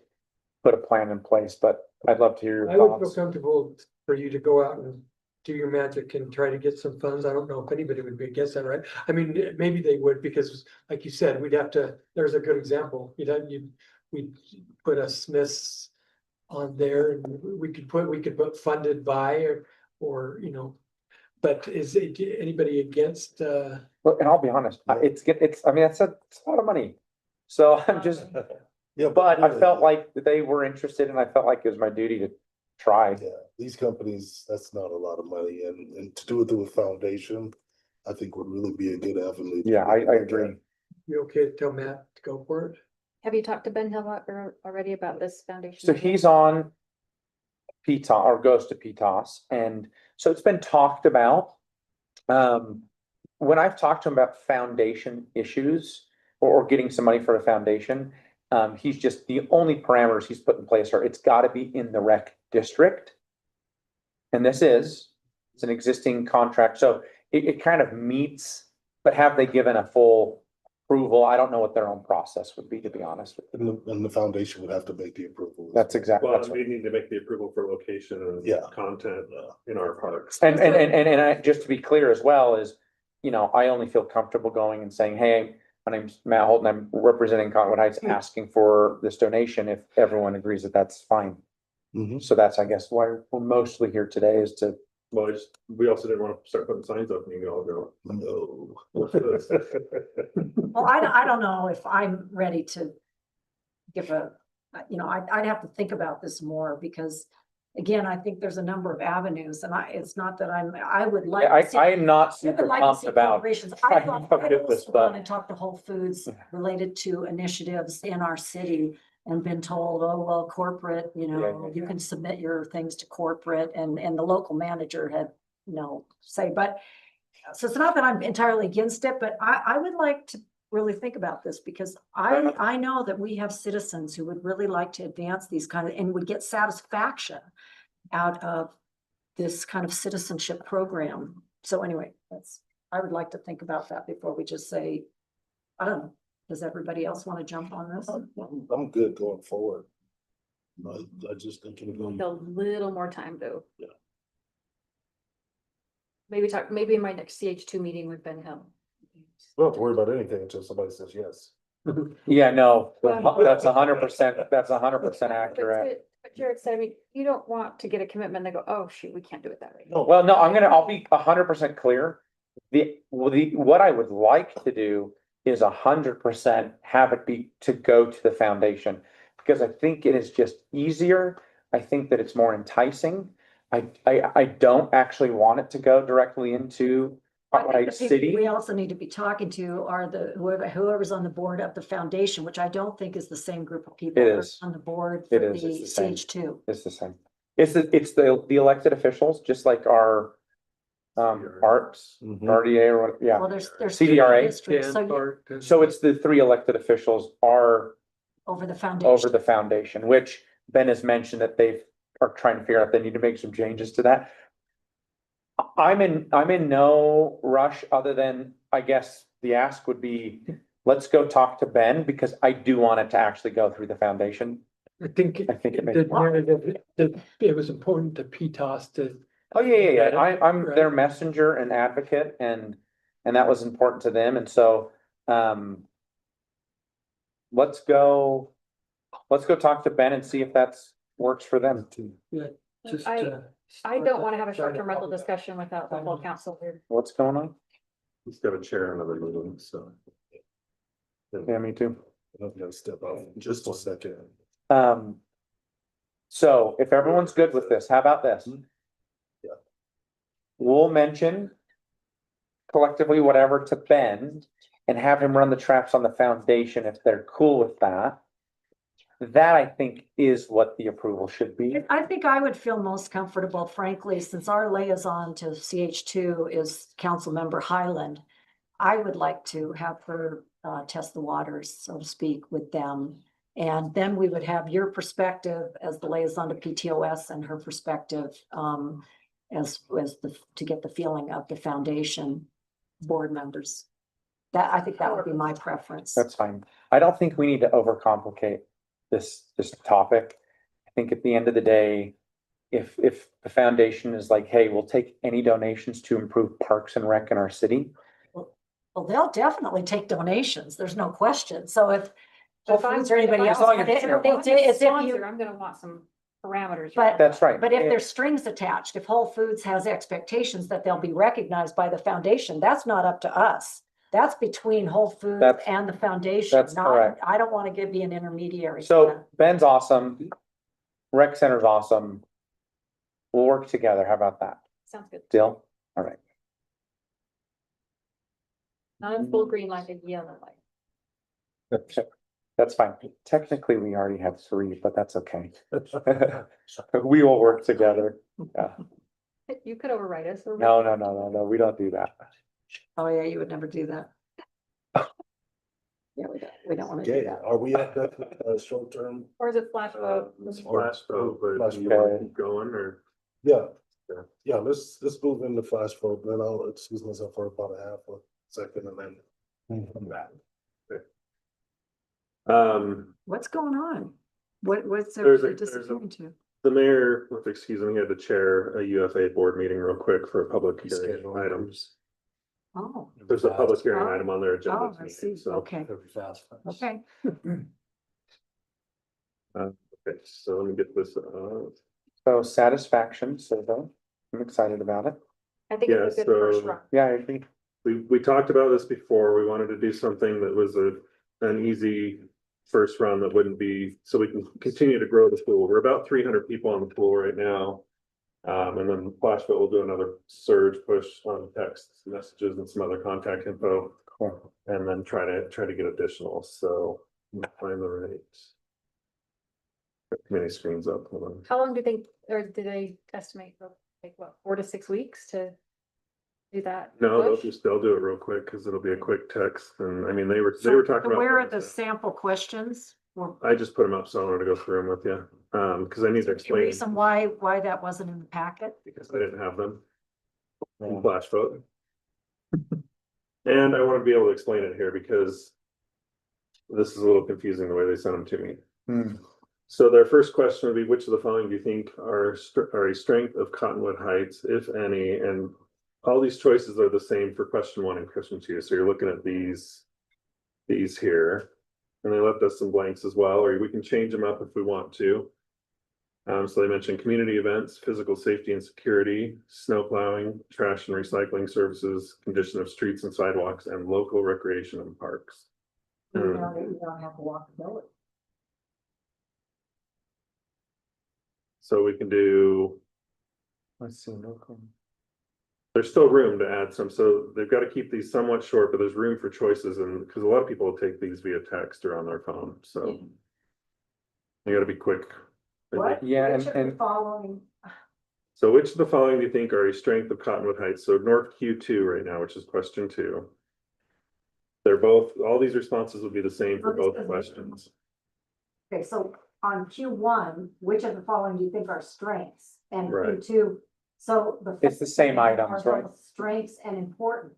put a plan in place, but I'd love to hear your I would feel thoughts. comfortable for you to go out and do your magic and try to get some funds. I don't know if anybody would be against that, right? I mean, maybe they would, because like you said, we'd have to, there's a good example. We'd put a Smith's on there, and we could put funded by or, you know, but is it anybody against, Well, and I'll be honest, I mean, it's a lot of money. So I'm just, Yeah, but I felt like they were interested, and I felt like it was my duty to try. Yeah, these companies, that's not a lot of money, and to do it through a foundation, I think would really be a good avenue. Yeah, I agree. you okay to tell Matt to go for it? Have you talked to Ben Hill already about this foundation? So he's on PTOS, or goes to PTOS, and so it's been talked about. When I've talked to him about foundation issues or getting some money for a foundation, he's just, the only parameters he's put in place are it's gotta be in the rec district. And it's an existing contract, so it kind of meets, but have they given a full approval? I don't know what their own process would be, to be honest with you. And the foundation would have to make the approval. That's exactly, that's we need to make the approval for location and Yeah. content in our parks. And I, just to be clear as well, is, you know, I only feel comfortable going and saying, hey, my name's Matt Holton, I'm representing Cottonwood Heights, asking for this donation, if everyone agrees that that's fine. Mhm. So that's, I guess, why we're mostly here today, is to, Well, we also didn't want to start putting signs up and you all go. No. Well, I don't know if I'm ready to give I'd have to think about this more, because again, I think there's a number of avenues, and it's not that I would like. to see- I am not I super would like to pumped see about. corporations. trying I thought, to I get this, also but- gone and talked to Whole Foods related to initiatives in our city and been told, oh, well, corporate, Yeah. you can submit your things to corporate, and the local manager had no say, but so it's not that I'm entirely against it, but I would like to really think about this, because I know that we have citizens who would really like to advance these kind of, and would get satisfaction out of this kind of citizenship program. So anyway, I would like to think about that before we just say, I don't know, does everybody else want to jump on this? I'm good going forward. I just think it'll Need go. a little more time though. Yeah. Maybe in my next CH2 meeting with Ben Hill. We don't have to worry about anything until somebody says yes. Yeah, no, that's 100%, that's 100% accurate. But Jared said, I mean, you don't want to get a commitment, they go, oh, shoot, we can't do it that way. No. Well, no, I'll be 100% clear. What I would like to do is 100% have it be to go to the foundation, because I think it is just easier I think that it's more enticing. I don't actually want it to go directly into I think Heights the people City. we also need to be talking to are whoever's on the board of the foundation, which I don't think is the same group of people. It that are is. On the board It for is. the It's the same. CH2. It's the same. It's the elected officials, just like our arts, RDA or what, yeah. Well, there's three CDRA. districts, so So it's the three elected officials are over the over foundation. the foundation, which Ben has mentioned that they are trying to figure out if they need to make some changes to that. I'm in no rush other than, I guess, the ask would be, let's go talk to Ben because I do want it to actually go through the foundation. I think I think it the makes. narrative, it was important to PTOS to. Oh, yeah. I'm Right. their messenger and advocate and that was important to them. And so, let's go talk to Ben and see if that's works for them too. Just, I don't want to have a short-term rental discussion without the full council here. What's going on? He's got a chair in another meeting, so. Yeah, me too. I'm gonna step out in just a second. So if everyone's good with this, how about this? Yeah. We'll mention collectively whatever to Ben and have him run the traps on the foundation if they're cool with that. That I think is what the approval should be. I think I would feel most comfortable, frankly, since our liaison to CH2 is Councilmember Highland. I would like to have her test the waters, so to speak, with them. And then we would have your perspective as the liaison to PTOS and her perspective to get the feeling of the foundation board members. I think that would be my preference. That's fine. I don't think we need to overcomplicate this topic. I think at the end of the day, if the foundation is like, hey, we'll take any donations to improve parks and rec in our city. Well, they'll definitely take donations. There's no question. So if If I'm- Foods or anybody if else, I'm- but if if I'm they a did- as if sponsor, you, I'm gonna want some parameters. But- That's right. but if there's strings attached, if Whole Foods has expectations that they'll be recognized by the foundation, that's not up to us. That's between Whole Foods That's- and the foundation. that's correct. I don't want to be an intermediary. So Ben's awesome. Rec Center's awesome. We'll work together. How about that? Sounds good. Deal? All right. Not in full green light, a yellow light. That's fine. Technically, we already have three, but that's okay. We will work together. Yeah. You could override us. or- No, we don't do that. Oh, yeah, you would never do that. Yeah, we don't want to do Okay, that. are we at that short term? Or is it flash vote? Flash vote, but Flash you wanna vote. keep going or? Yeah, let's move into flash vote, then I'll excuse myself for about a half a second and then come back. What's going on? What's There's everybody a- there's a- disappearing to? The mayor, excuse me, had to chair a UFA board meeting real quick for a public hearing Schedule items. Oh, There's a public hearing Oh. item on their agenda. oh, I tonight, see. so- Okay, Fast. okay. Okay, so let me get this, So satisfaction, so though, I'm excited about it. I think Yeah, it's a good first so- run. Yeah, I agree. we talked about this before. We wanted to do something that was an easy first run that wouldn't be, so we can continue to grow the pool. We're about 300 people on the pool right now. And then Flashville will do another surge push on text messages and some other contact info. Cool. And then try to get additional, so find the right. Many screens up, hold on. How long do they, or do they estimate, like what, 4 to 6 weeks to do that? No, push? they'll do it real quick, cause it'll be a quick text, and I mean, they were So talking about. where are the sample questions? Or I just put them up, so I wanted to go through them with you, cause I need to the explain, reason why that wasn't in the packet? because I didn't have them. In flash vote. And I want to be able to explain it here, because this is a little confusing the way they sent them to me. Hmm. So their first question would be, which of the following do you think are a strength of Cottonwood Heights, if any? And all these choices are the same for question 1 and question 2. So you're looking at these here. And they left us some blanks as well, or we can change them up if we want to. So they mentioned community events, physical safety and security, snow plowing, trash and recycling services, condition of streets and sidewalks, and local recreation and parks. You don't have walkability. So we can do, Let's see. No comment. there's still room to add some, so they've got to keep these somewhat short, but there's room for choices and, because a lot of people will take these via text or on their phone, so. You gotta be quick. What? Yeah, Which of the and following, So which of the following do you think are a strength of Cottonwood Heights? So North Q2 right now, which is question 2. They're both, all these responses would be the same for both questions. okay, so on Q1, which of the following do you think are strengths? And Right. Q2, so the. It's the same items, are right? both strengths and important.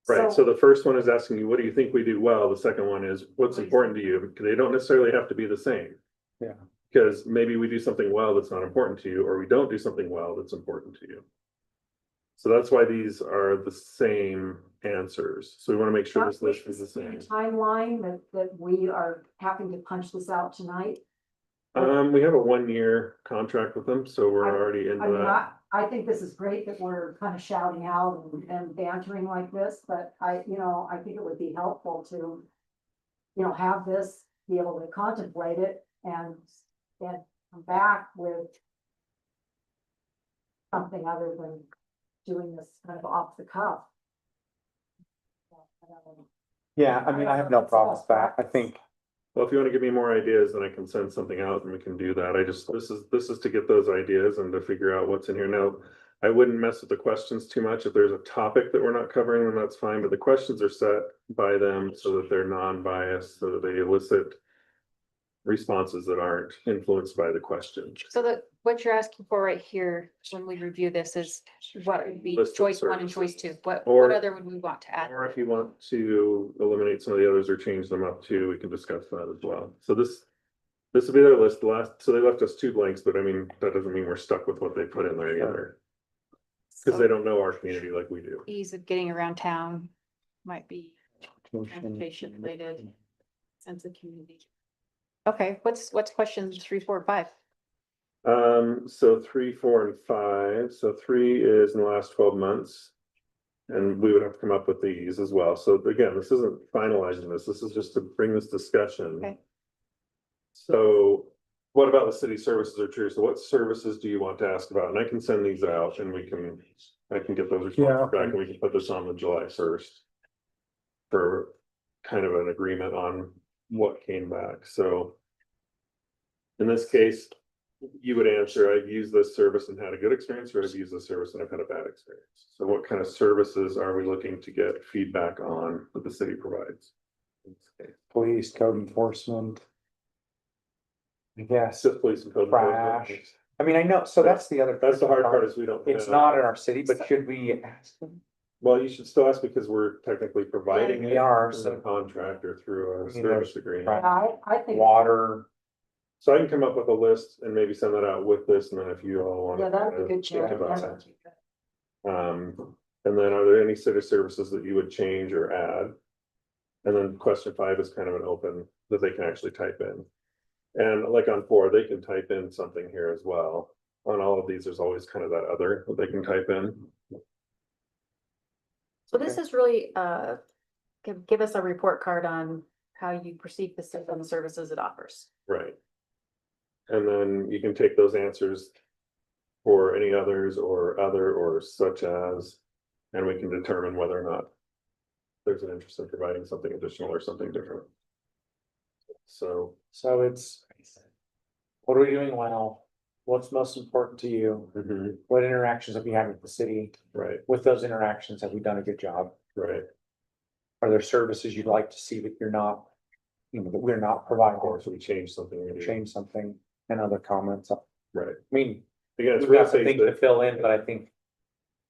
Right, so the first one is asking you, what do you think we do well? The second one is, what's important to you? Because they don't necessarily have to be the same. Yeah. Because maybe we do something well that's not important to you, or we don't do something well that's important to you. So that's why these are the same answers. So we want to make sure this list is the same. Timeline that we are having to punch this out tonight. We have a 1-year contract with them, so we're already into I mean, that. I think this is great that we're kind of shouting out and bantering like this, but I think it would be helpful to, have this, be able to contemplate it and come back with something other than doing this kind of off the cuff. yeah, I mean, I have no problem with that. I think, Well, if you want to give me more ideas, then I can send something out and we can do that. This is to get those ideas and to figure out what's in here. Now, I wouldn't mess with the questions too much. If there's a topic that we're not covering, then that's fine, but the questions are set by them so that they're non-biased, so that they elicit responses that aren't influenced by the question. So what you're asking for right here, when we review this, is what would be List of choice 1 and services. choice 2? What Or- other would we want to add? Or if you want to eliminate some of the others or change them up too, we can discuss that as well. So this will be their list. So they left us 2 blanks, but I mean, that doesn't mean we're stuck with what they put in there either. Because they don't know our community like we do. Ease of getting around town might be transportation related, sense of community. Okay, what's questions 3, 4, and 5? So 3, 4, and 5. So 3 is in the last 12 months. And we would have to come up with these as well. So again, this isn't finalizing this. This is just to bring this discussion. Okay. So what about the city services are true? So what services do you want to ask about? And I can send these out and I can get those responses back and we can put this on the July 1st. For kind of an agreement on what came back. So. In this case, you would answer, I've used this service and had a good experience, or I've used this service and I've had a bad experience. So what kind of services are we looking to get feedback on that the city provides? In this case, police, code enforcement. Yes, just police and code enforcement. trash. I mean, I know, so that's the other. That's the hard part is we don't. It's have- not in our city, but should we ask them? Well, you should still ask because we're technically providing We it. are, Through so- a contract or through a I mean, service agreement. Right. I think. Water, So I can come up with a list and maybe send that out with this, and then if you all want. Yeah, that'd be good, think Chair. about Yeah. that. And then are there any city services that you would change or add? And then question 5 is kind of an open that they can actually type in. And like on 4, they can type in something here as well. On all of these, there's always kind of that other that they can type in. So this is really, give us a report card on how you perceive the city and the services it offers. Right. And then you can take those answers for any others or other or such as, and we can determine whether or not there's an interest in providing something additional or something different. So. so it's. What are we doing well? What's most important to you? Mhm, What interactions have you had with the city? right, With those interactions, have we done a good job? right. Are there services you'd like to see that you're not, that we're not providing, Or if we change something. we do. change something and other comments? I Right. mean, Again, it's we've real got some estate, things to but fill in, but I think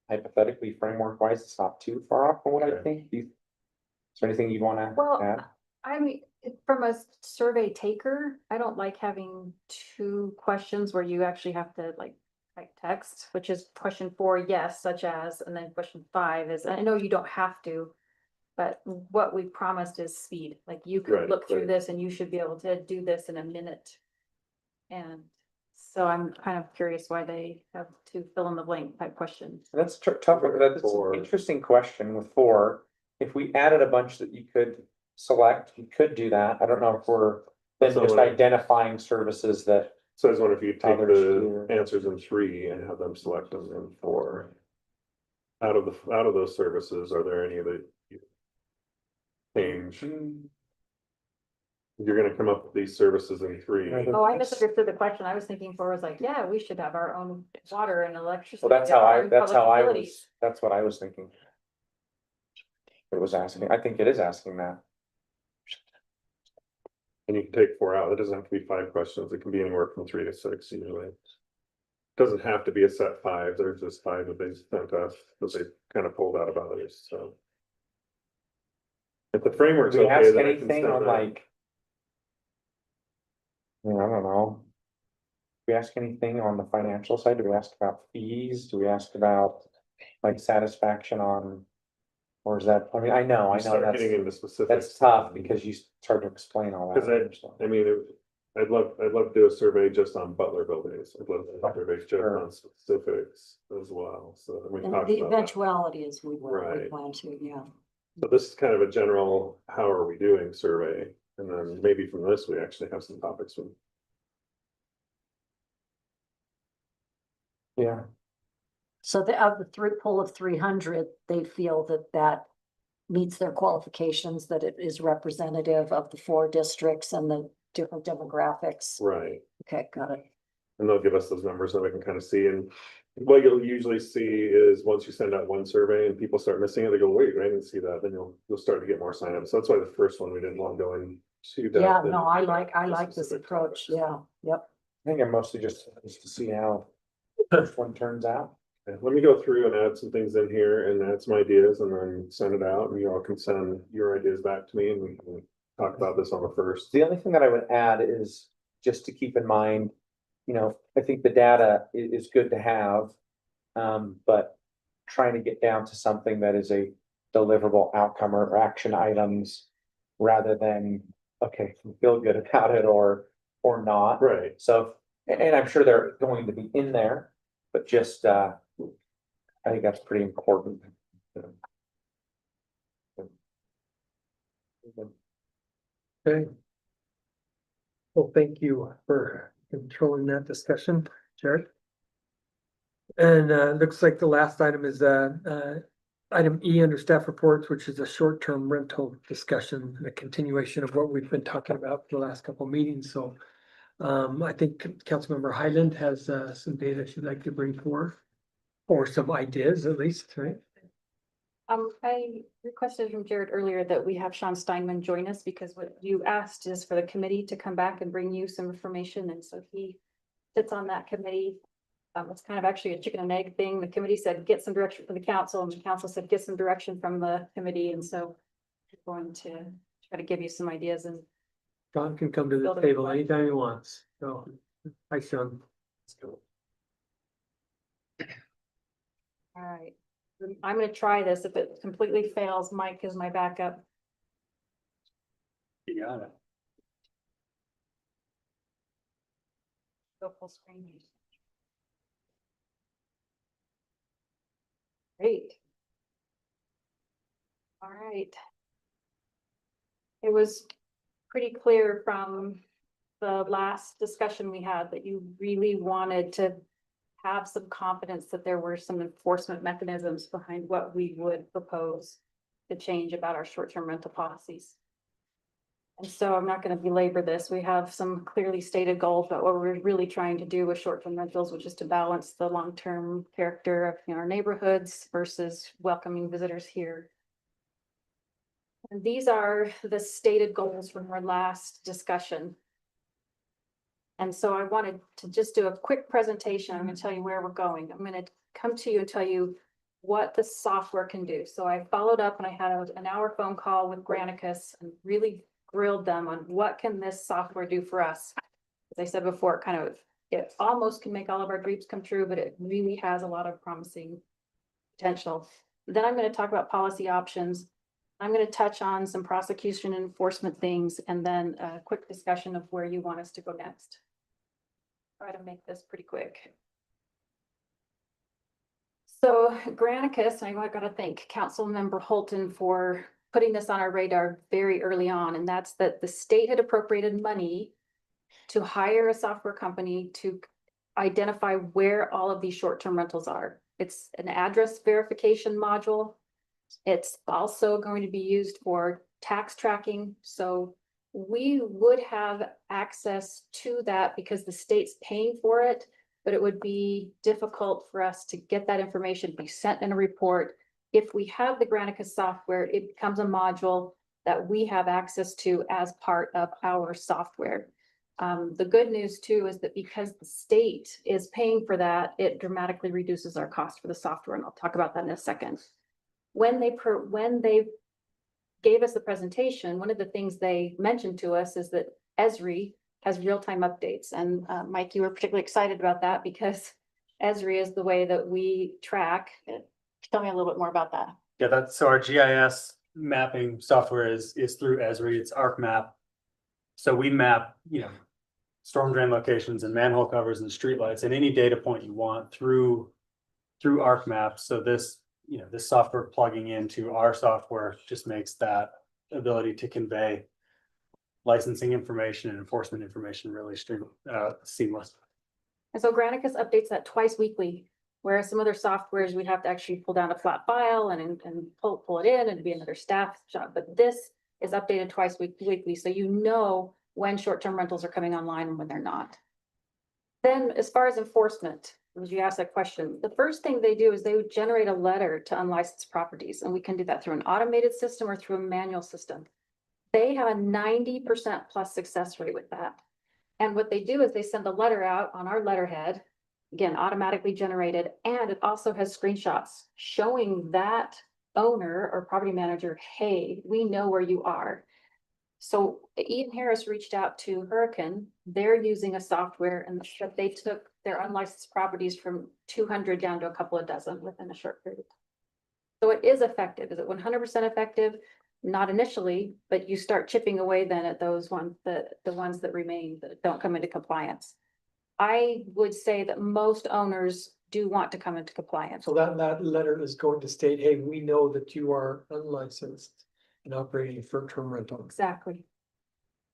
hypothetically, framework wise, it's not too far off from what I Okay. think. Is there anything you'd want to Well, add? I mean, from a survey taker, I don't like having 2 questions where you actually have to like type text, which is question 4, yes, such as, and then question 5 is, I know you don't have to. But what we promised is speed, like you could Right, look through right. this and you should be able to do this in a minute. And so I'm kind of curious why they have to fill in the blank type questions. That's tough, that's Four. an interesting question with 4. If we added a bunch that you could select, you could do that. I don't know if we're then So, just identifying services that So I was wondering if you could take Others the here. answers in three and have them select them in four. Out of those services, are there any that you change? You're gonna come up with these services in three. Oh, I misunderstood the question. I was thinking for was like, yeah, we should have our own water and electricity. Well, our own that's how public I utilities. was, that's what I was thinking. It was asking, I think it is asking that. And you can take four out. It doesn't have to be 5 questions. It can be anywhere from 3 to 6 usually. Doesn't have to be a set 5. There's just 5 that they sent us that they kind of pulled out of others, so. If the framework's Do we okay, ask then I can anything send on that. like? I don't know. Do we ask anything on the financial side? Do we ask about fees? Do we ask about like satisfaction on? Or is that, I mean, I know You start that's, getting into specifics. that's tough because you start to explain all that. Cause I mean, I'd love to do a survey just on Butler buildings. I'd love to do a survey just Sure. on specifics as well, so we And talked the about that. eventuality is we Right. plan to, yeah. So this is kind of a general, how are we doing survey, and then maybe from this, we actually have some topics from. Yeah, So of the pool of 300, they feel that meets their qualifications, that it is representative of the 4 districts and the different demographics. Right. Okay, got it. And they'll give us those numbers so we can kind of see, and what you'll usually see is once you send out one survey and people start missing it, they go, wait, I didn't see that, then you'll start to get more signups. So that's why the first one, we didn't want to go in too depth. Yeah, in no, I like this specific approach. topics. Yeah, yep. I think I'm mostly just to see how the first one turns out. Yeah, let me go through and add some things in here and add some ideas and then send it out, and you all can send your ideas back to me and we can talk about this on the first. The only thing that I would add is just to keep in mind, I think the data is good to have. But trying to get down to something that is a deliverable outcome or action items rather than, okay, feel good about it or not. Right. So, and I'm sure they're going to be in there, but just, I think that's pretty important. Okay. Well, thank you for controlling that discussion, Jared. And looks like the last item is item E under staff reports, which is a short-term rental discussion, a continuation of what we've been talking about for the last couple of meetings. So I think Councilmember Highland has some data she'd like to bring forth, or some ideas at least, right? I requested from Jared earlier that we have Sean Steinman join us because what you asked is for the committee to come back and bring you some information, and so he sits on that committee. It's kind of actually a chicken and egg thing. The committee said, get some direction from the council, and the council said, get some direction from the committee, and so I'm going to try to give you some ideas and. Sean can come to the Build a table report. anytime he wants. So, hi, Sean. All right, I'm gonna try this. If it completely fails, Mike is my backup. You got it. Go full screen. Great. All right. It was pretty clear from the last discussion we had that you really wanted to have some confidence that there were some enforcement mechanisms behind what we would propose to change about our short-term rental policies. And so I'm not going to belabor this. We have some clearly stated goals, but what we're really trying to do with short-term rentals, which is to balance the long-term character of our neighborhoods versus welcoming visitors here. And these are the stated goals from our last discussion. And so I wanted to just do a quick presentation. I'm going to tell you where we're going. I'm going to come to you and tell you what the software can do. So I followed up and I had an hour phone call with Granicus and really grilled them on what can this software do for us. As I said before, it almost can make all of our dreams come true, but it really has a lot of promising potential. Then I'm going to talk about policy options. I'm going to touch on some prosecution and enforcement things, and then a quick discussion of where you want us to go next. Try to make this pretty quick. So Granicus, I got to thank Councilmember Holton for putting this on our radar very early on, and that's that the state had appropriated money to hire a software company to identify where all of these short-term rentals are. It's an address verification module. It's also going to be used for tax tracking, so we would have access to that because the state's paying for it, but it would be difficult for us to get that information, be sent in a report. If we have the Granicus software, it becomes a module that we have access to as part of our software. The good news too is that because the state is paying for that, it dramatically reduces our cost for the software, and I'll talk about that in a second. When they gave us the presentation, one of the things they mentioned to us is that Esri has real-time updates. And Mike, you were particularly excited about that because Esri is the way that we track. Tell me a little bit more about that. Yeah, that's, so our GIS mapping software is through Esri, it's ArcMap. So we map, storm drain locations and manhole covers and streetlights and any data point you want through ArcMap. So this, this software plugging into our software just makes that ability to convey licensing information and enforcement information really seamless. And so Granicus updates that twice weekly, whereas some other softwares, we'd have to actually pull down a flat file and pull it in and it'd be another staff job. But this is updated twice weekly, so you know when short-term rentals are coming online and when they're not. Then as far as enforcement, as you asked that question, the first thing they do is they would generate a letter to unlicensed properties, and we can do that through an automated system or through a manual system. They have a 90% plus success rate with that. And what they do is they send a letter out on our letterhead, again, automatically generated, and it also has screenshots showing that owner or property manager, hey, we know where you are. So Ian Harris reached out to Hurricane. They're using a software and they took their unlicensed properties from 200 down to a couple of dozen within a short period. So it is effective. Is it 100% effective? Not initially, but you start chipping away then at those ones, the ones that remain that don't come into compliance. I would say that most owners do want to come into compliance. So that letter is going to state, hey, we know that you are unlicensed and operating a short-term rental. Exactly.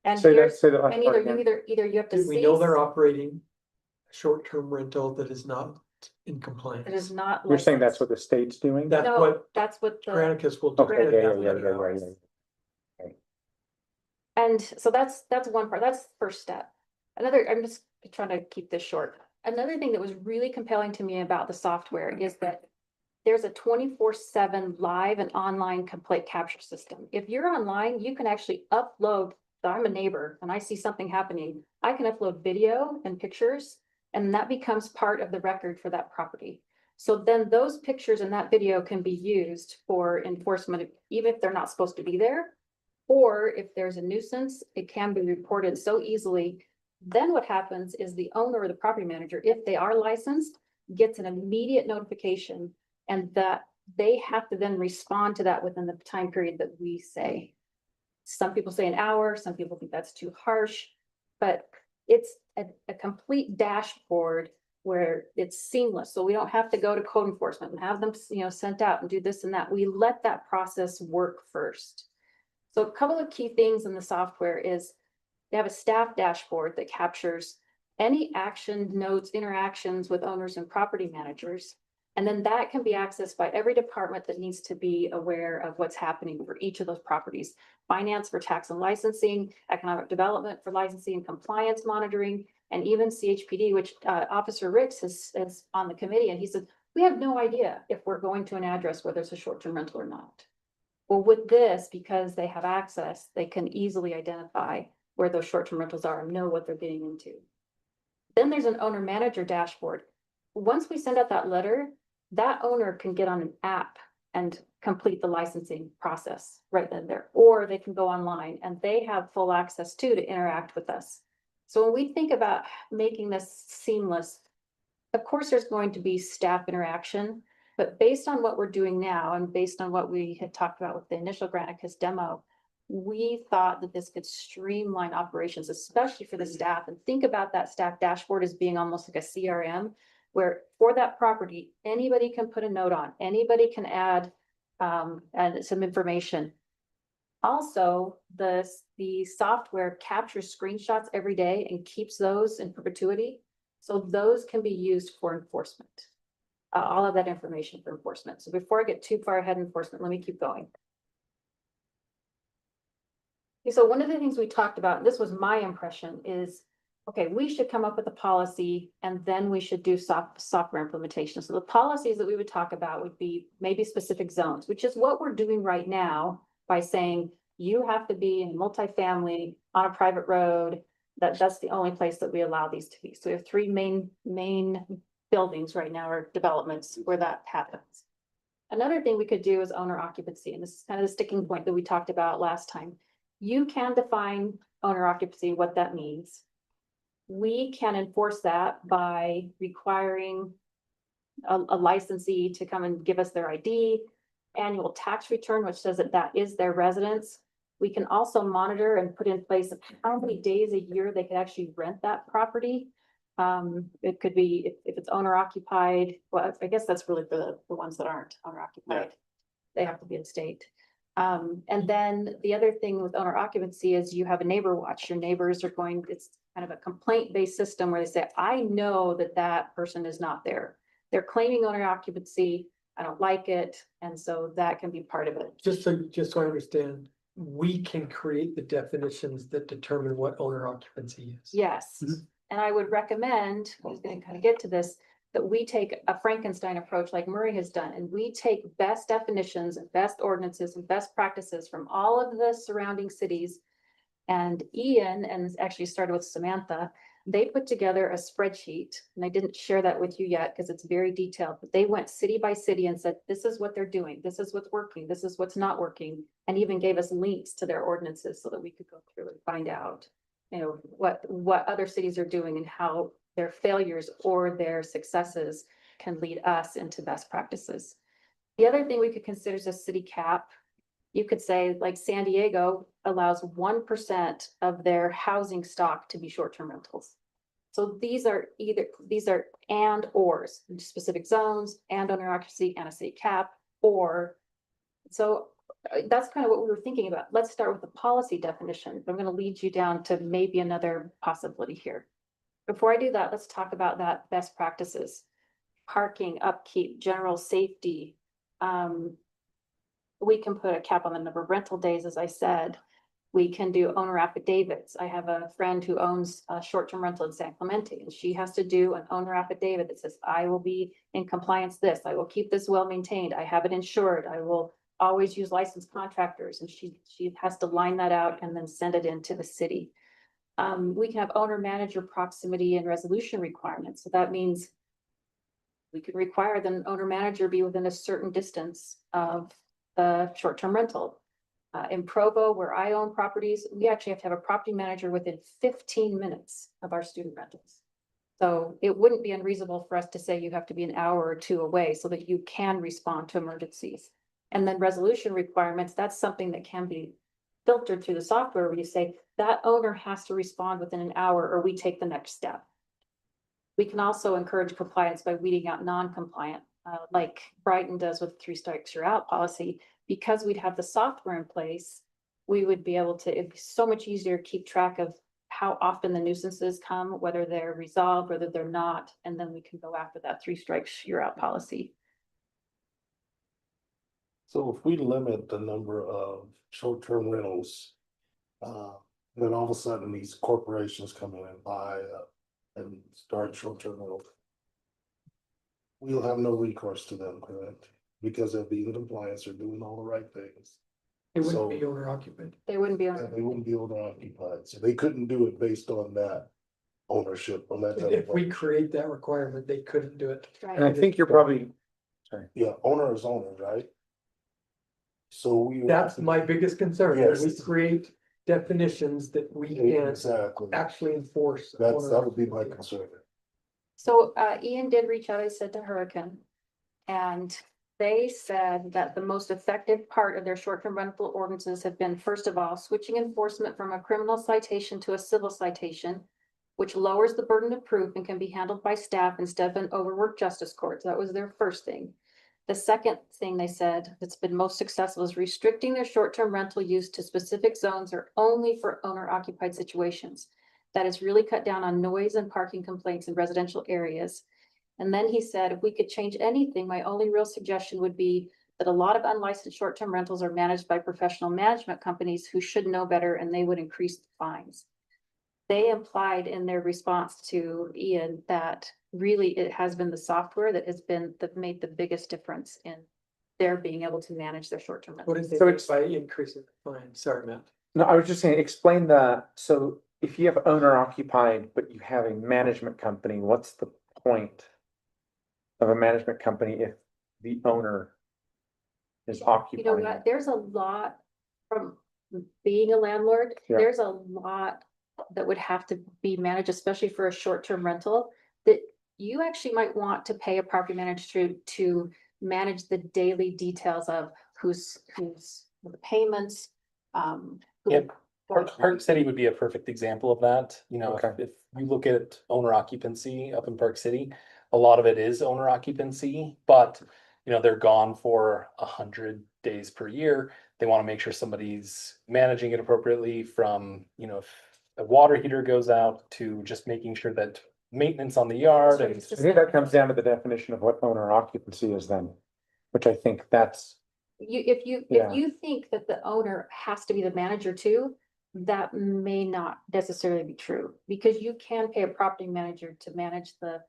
And Say that, here's, say that last and part either again. you have to We know cease, they're operating a short-term rental that is not in it compliance. is not. You're saying that's licensed. what the state's doing? That's No, what that's what the, Granicus will do. Okay, yeah. and so that's one part, that's the first step. Another, I'm just trying to keep this short. Another thing that was really compelling to me about the software is that there's a 24/7 live and online complaint capture system. If you're online, you can actually upload, so I'm a neighbor and I see something happening, I can upload video and pictures, and that becomes part of the record for that property. So then those pictures and that video can be used for enforcement, even if they're not supposed to be there. Or if there's a nuisance, it can be reported so easily. Then what happens is the owner or the property manager, if they are licensed, gets an immediate notification, and that they have to then respond to that within the time period that we say. Some people say an hour, some people think that's too harsh, but it's a complete dashboard where it's seamless. So we don't have to go to code enforcement and have them, sent out and do this and that. We let that process work first. So a couple of key things in the software is they have a staff dashboard that captures any action, notes, interactions with owners and property managers. And then that can be accessed by every department that needs to be aware of what's happening for each of those properties. Finance for tax and licensing, economic development for licensing and compliance monitoring, and even CHPD, which Officer Ricks is on the committee. And he said, we have no idea if we're going to an address where there's a short-term rental or not. Well, with this, because they have access, they can easily identify where those short-term rentals are and know what they're getting into. Then there's an owner manager dashboard. Once we send out that letter, that owner can get on an app and complete the licensing process right then and there, or they can go online and they have full access to interact with us. So when we think about making this seamless, of course, there's going to be staff interaction, but based on what we're doing now and based on what we had talked about with the initial Granicus demo, we thought that this could streamline operations, especially for the staff. And think about that staff dashboard as being almost like a CRM, where for that property, anybody can put a note on, anybody can add some information. Also, the software captures screenshots every day and keeps those in perpetuity. So those can be used for enforcement. All of that information for enforcement. So before I get too far ahead in enforcement, let me keep going. Okay, so one of the things we talked about, and this was my impression, is, okay, we should come up with a policy and then we should do software implementation. So the policies that we would talk about would be maybe specific zones, which is what we're doing right now by saying you have to be in multifamily on a private road. That's the only place that we allow these to be. So we have three main buildings right now, or developments where that happens. Another thing we could do is owner occupancy, and this is kind of the sticking point that we talked about last time. You can define owner occupancy, what that means. We can enforce that by requiring a licensee to come and give us their ID, annual tax return, which says that that is their residence. We can also monitor and put in place how many days a year they could actually rent that property. It could be, if it's owner occupied, well, I guess that's really for the ones that aren't owner occupied. They have to be in state. And then the other thing with owner occupancy is you have a neighbor watch. Your neighbors are going, it's kind of a complaint-based system where they say, I know that that person is not there. They're claiming owner occupancy. I don't like it. And so that can be part of it. Just so I understand, we can create the definitions that determine what owner occupancy is. Yes. And I would recommend, I was going to kind of get to this, that we take a Frankenstein approach like Murray has done, and we take best definitions and best ordinances and best practices from all of the surrounding cities. And Ian, and actually started with Samantha, they put together a spreadsheet, and I didn't share that with you yet because it's very detailed, but they went city by city and said, this is what they're doing, this is what's working, this is what's not working, and even gave us links to their ordinances so that we could go through and find out, you know, what other cities are doing and how their failures or their successes can lead us into best practices. The other thing we could consider is a city cap. You could say, like San Diego allows 1% of their housing stock to be short-term rentals. So these are and ors, specific zones, and owner occupancy, and a city cap, or. So that's kind of what we were thinking about. Let's start with the policy definition. I'm going to lead you down to maybe another possibility here. Before I do that, let's talk about that best practices. Parking, upkeep, general safety. We can put a cap on the number of rental days, as I said. We can do owner affidavits. I have a friend who owns a short-term rental in San Clemente, and she has to do an owner affidavit that says, I will be in compliance this, I will keep this well maintained, I have it insured, I will always use licensed contractors, and she has to line that out and then send it into the city. We can have owner manager proximity and resolution requirements. So that means we could require that an owner manager be within a certain distance of the short-term rental. In Provo, where I own properties, we actually have to have a property manager within 15 minutes of our student rentals. So it wouldn't be unreasonable for us to say you have to be an hour or two away so that you can respond to emergencies. And then resolution requirements, that's something that can be filtered through the software where you say that owner has to respond within an hour or we take the next step. We can also encourage compliance by weeding out non-compliant, like Brighton does with 3 strikes you're out policy. Because we'd have the software in place, we would be able to, it'd be so much easier to keep track of how often the nuisances come, whether they're resolved, whether they're not, and then we can go after that 3 strikes you're out policy. So if we limit the number of short-term rentals, then all of a sudden these corporations come in and buy and start short-term rentals. We'll have no recourse to them, correct? Because they'll be in compliance or doing all the right things. It wouldn't So- be owner occupied. They wouldn't be And on. they wouldn't be owner occupied, so they couldn't do it based on that ownership, on that. type If of- we create that requirement, they couldn't do it. And I think you're probably, Yeah, owner is owner, right? So we. That's my biggest concern, is we Yes. create definitions that we can Exactly, actually enforce. that would be my concern. So Ian did reach out, I said to Hurricane. And they said that the most effective part of their short-term rental ordinances have been, first of all, switching enforcement from a criminal citation to a civil citation, which lowers the burden of proof and can be handled by staff instead of an overworked justice court. So that was their first thing. The second thing they said that's been most successful is restricting their short-term rental use to specific zones or only for owner-occupied situations. That has really cut down on noise and parking complaints in residential areas. And then he said, if we could change anything, my only real suggestion would be that a lot of unlicensed short-term rentals are managed by professional management companies who should know better, and they would increase the fines. They implied in their response to Ian that really it has been the software that has been, that made the biggest difference in their being able to manage their short-term What rentals. is they So mean it's- by increasing the fine? Sorry, Matt. No, I was just saying, explain so if you have owner occupied, but you have a management company, what's the point of a management company if the owner is You know occupying what, it? there's a lot from being a landlord, Yeah. there's a lot that would have to be managed, especially for a short-term rental. That you actually might want to pay a property manager to manage the daily details of who's the payments. Who- Yep. Park City would be a perfect example of that. You know, Okay. if you look at owner occupancy up in Park City, a lot of it is owner occupancy, but you know, they're gone for 100 days per year. They want to make sure somebody's managing it appropriately, from, you know, if a water heater goes out to just making sure that maintenance on the yard and I think that comes down to the definition of what owner occupancy is then, which I think that's, If Yeah. you think that the owner has to be the manager too, that may not necessarily be true, because you can pay a property manager to manage the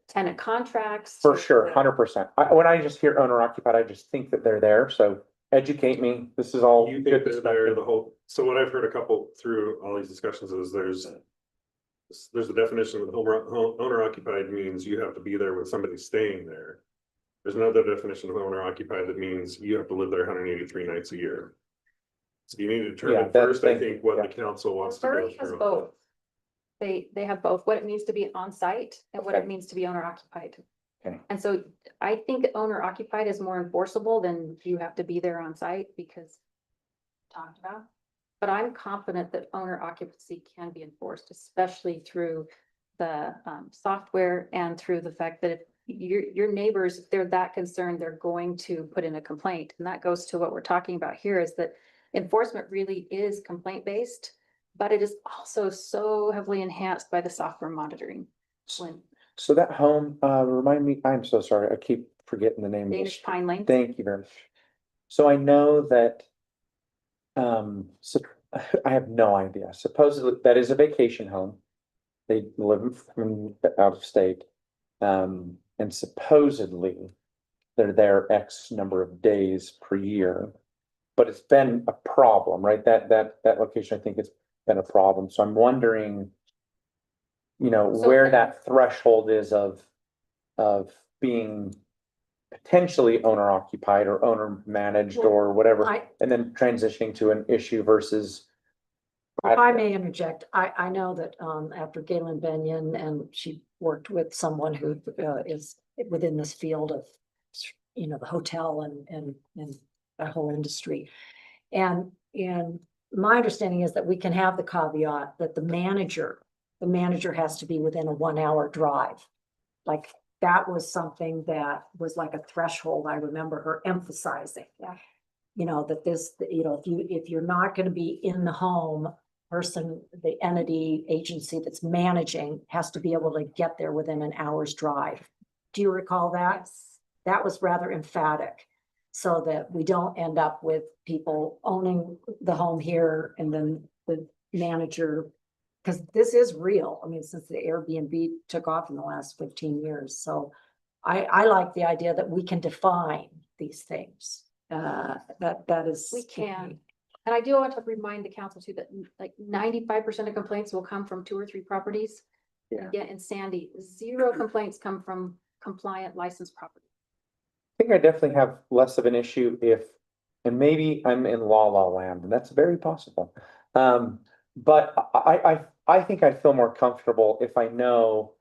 tenant contracts. for sure, 100%. When I just hear owner occupied, I just think that they're there, so educate me, this is all You good think that they're discussion. the whole, so what I've heard a couple through all these discussions is there's a definition of owner occupied means you have to be there when somebody's staying there. There's another definition of owner occupied that means you have to live there 183 nights a year. So you need to Yeah, determine that- first, I thank think, you, what yeah. the council wants to go Murray has through. both. They have both, what it means to be on site and what it Okay. means to be owner occupied. Okay. And so I think owner occupied is more enforceable than you have to be there on site, because talked about. But I'm confident that owner occupancy can be enforced, especially through the software and through the fact that if your neighbors, if they're that concerned, they're going to put in a complaint. And that goes to what we're talking about here, is that enforcement really is complaint based, but it is also so heavily enhanced by the software monitoring. When So that home, remind me, I'm so sorry, I keep forgetting the name of Danish this. Pine Lane. Thank you very much. So I know that. So I have no idea. Supposedly that is a vacation home. They live from out of state. And supposedly they're there X number of days per year. But it's been a problem, right? That location, I think it's been a problem. So I'm wondering, you know, So where there- that threshold is of being potentially owner occupied or owner managed Well, or whatever, I, and then transitioning to an issue versus. if I may interject, I know that, after Galen Benyon, and she worked with someone who, is within this field of, you know, the hotel and that whole industry. And my understanding is that we can have the caveat that the manager has to be within a 1 hour drive. Like, that was something that was like a threshold. I remember her emphasizing. Yeah. You know, that this, you know, if you're not gonna be in the home, the entity, agency that's managing has to be able to get there within an hour's drive. Do you recall that? Yes. That was rather emphatic, so that we don't end up with people owning the home here and then the manager. Because this is real. I mean, since the Airbnb took off in the last 15 years. So I like the idea that we can define these things. That is. We can. And I do want to remind the council too, that like 95% of complaints will come from 2 or 3 properties. Yeah. Yet in Sandy, 0 complaints come from compliant licensed property. I think I definitely have less of an issue if, and maybe I'm in la land, and that's very possible. But I think I feel more comfortable if I know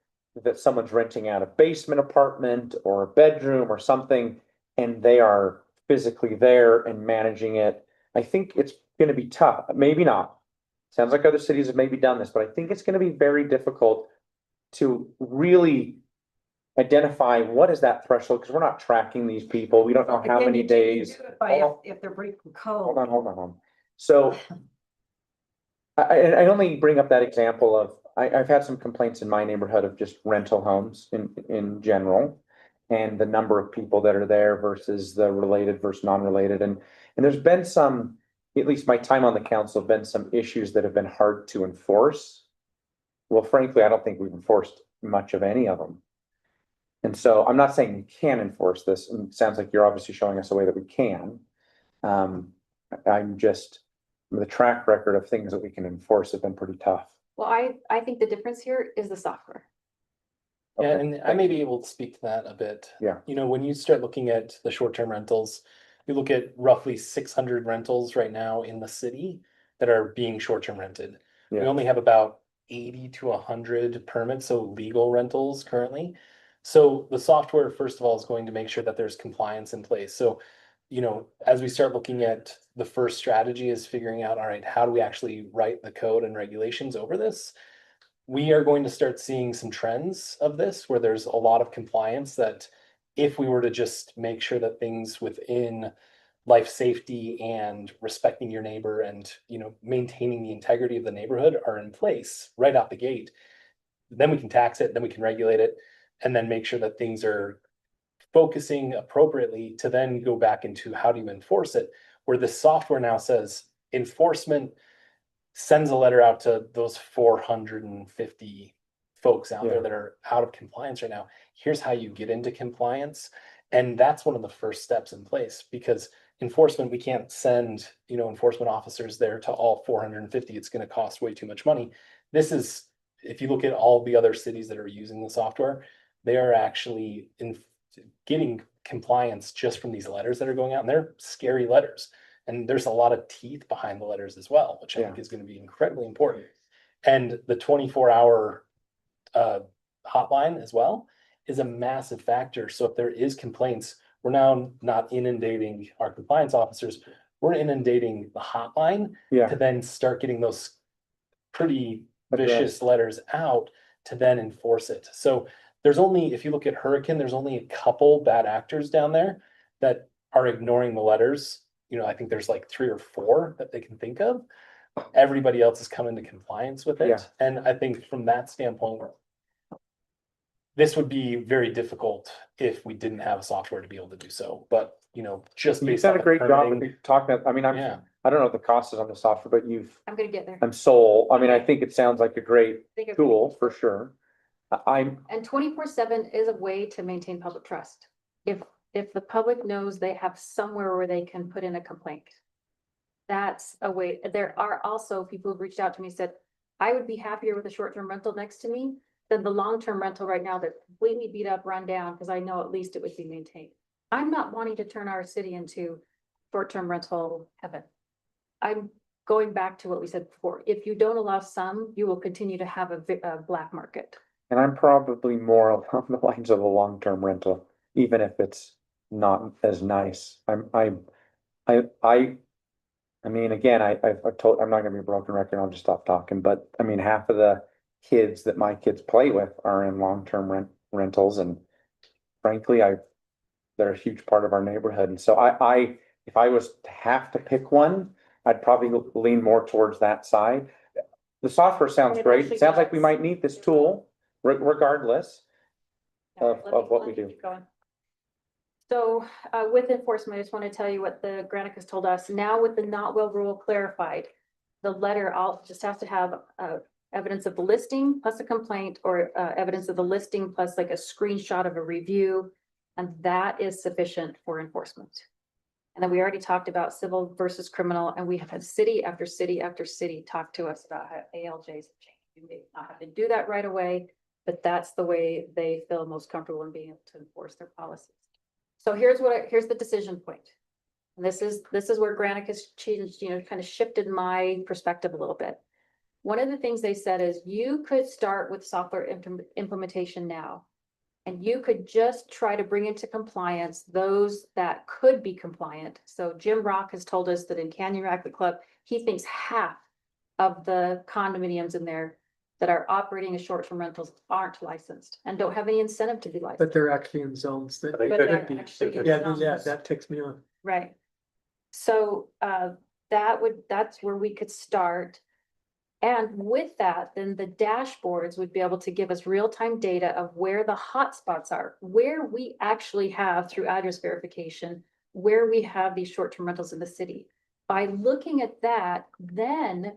that someone's renting out a basement apartment or a bedroom or something, and they are physically there and managing it. I think it's gonna be tough, maybe not. Sounds like other cities have maybe done this, but I think it's gonna be very difficult to really identify what is that threshold, because we're not tracking these people. We don't know how Again, many you do days. it by if they're breaking Hold code. on, hold on, hold on. So I only bring up that example of, I've had some complaints in my neighborhood of just rental homes in general. And the number of people that are there versus the related versus non-related. And there's been some, at least my time on the council, have been some issues that have been hard to enforce. Well, frankly, I don't think we've enforced much of any of them. And so I'm not saying we can enforce this, and it sounds like you're obviously showing us a way that we can. I'm just, the track record of things that we can enforce have been pretty tough. Well, I think the difference here is the software. Yeah, Okay. and I may be able to speak to that a bit. Yeah. You know, when you start looking at the short-term rentals, you look at roughly 600 rentals right now in the city that are being short-term rented. We Yeah. only have about 80 to 100 permits, so legal rentals currently. So the software, first of all, is going to make sure that there's compliance in place. So, you know, as we start looking at the first strategy is figuring out, all right, how do we actually write the code and regulations over this? We are going to start seeing some trends of this where there's a lot of compliance that if we were to just make sure that things within life safety and respecting your neighbor and, you know, maintaining the integrity of the neighborhood are in place right out the gate, then we can tax it, then we can regulate it, and then make sure that things are focusing appropriately to then go back into how do you enforce it, where the software now says enforcement sends a letter out to those 450 folks out there Yeah. that are out of compliance right now. Here's how you get into compliance. And that's one of the first steps in place, because enforcement, we can't send, you know, enforcement officers there to all 450. It's going to cost way too much money. This is, if you look at all the other cities that are using the software, they are actually getting compliance just from these letters that are going out, and they're scary letters. And there's a lot of teeth behind the letters as well, which I think is going to be incredibly important. And the 24-hour hotline as well is a massive factor. So if there is complaints, we're now not inundating our compliance officers, we're inundating the hotline to then start getting those pretty vicious letters out to then enforce it. So there's only, if you look at Hurricane, there's only a couple bad actors down there that are ignoring the letters. You know, I think there's like 3 or 4 that they can think of. Everybody else is coming to compliance with it. Yeah. And I think from that standpoint, this would be very difficult if we didn't have a software to be able to do so. But, you know, just You've based done on a the great job permitting- of talking, I mean, Yeah. I don't know what the cost is on the software, but I'm gonna get there. I'm sold. I mean, I think it sounds like a great Think of- tool for sure. I'm, And 24/7 is a way to maintain public trust. If the public knows they have somewhere where they can put in a complaint. That's a way. There are also people who've reached out to me and said, I would be happier with a short-term rental next to me than the long-term rental right now that's completely beat up, run down, because I know at least it would be maintained. I'm not wanting to turn our city into short-term rental heaven. I'm going back to what we said before. If you don't allow some, you will continue to have a black market. and I'm probably more along the lines of a long-term rental, even if it's not as nice. I mean, again, I've told, I'm not gonna be a broken record, I'll just stop talking, but I mean, half of the kids that my kids play with are in long-term rentals, and frankly, they're a huge part of our neighborhood, and so if I was to have to pick one, I'd probably lean more towards that side. The software sounds It great, actually it sounds like we does. might need this tool regardless of Let me- what let we me do. keep going. So with enforcement, I just want to tell you what the Granicus told us. Now with the not well rule clarified, the letter just has to have evidence of the listing plus a complaint, or evidence of the listing plus like a screenshot of a review. And that is sufficient for enforcement. And then we already talked about civil versus criminal, and we have had city after city after city talk to us about how ALJs have changed. You may not have to do that right away, but that's the way they feel most comfortable in being able to enforce their policies. So here's the decision point. And this is where Granicus changed, you know, kind of shifted my perspective a little bit. One of the things they said is you could start with software implementation now. And you could just try to bring into compliance those that could be compliant. So Jim Rock has told us that in Canyon Racket Club, he thinks half of the condominiums in there that are operating as short-term rentals aren't licensed and don't have any incentive to be But licensed. they're actually in zones that. But they're actually in Yeah, zones. that ticks me on. Right. So, that's where we could start. And with that, then the dashboards would be able to give us real-time data of where the hotspots are, where we actually have through address verification, where we have these short-term rentals in the city. By looking at that, then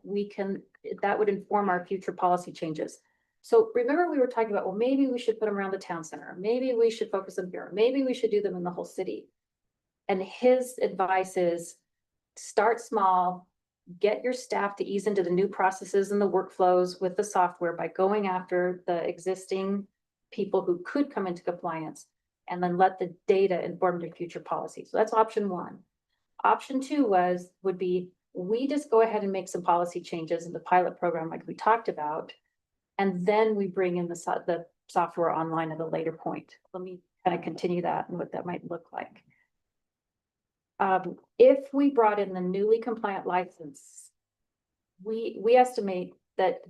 that would inform our future policy changes. So remember, we were talking about, well, maybe we should put them around the town center. Maybe we should focus on here. Maybe we should do them in the whole city. And his advice is start small, get your staff to ease into the new processes and the workflows with the software by going after the existing people who could come into compliance, and then let the data inform their future policies. So that's option one. Option two would be, we just go ahead and make some policy changes in the pilot program like we talked about, and then we bring in the software online at a later point. Let me kind of continue that and what that might look like. If we brought in the newly compliant license, we estimate that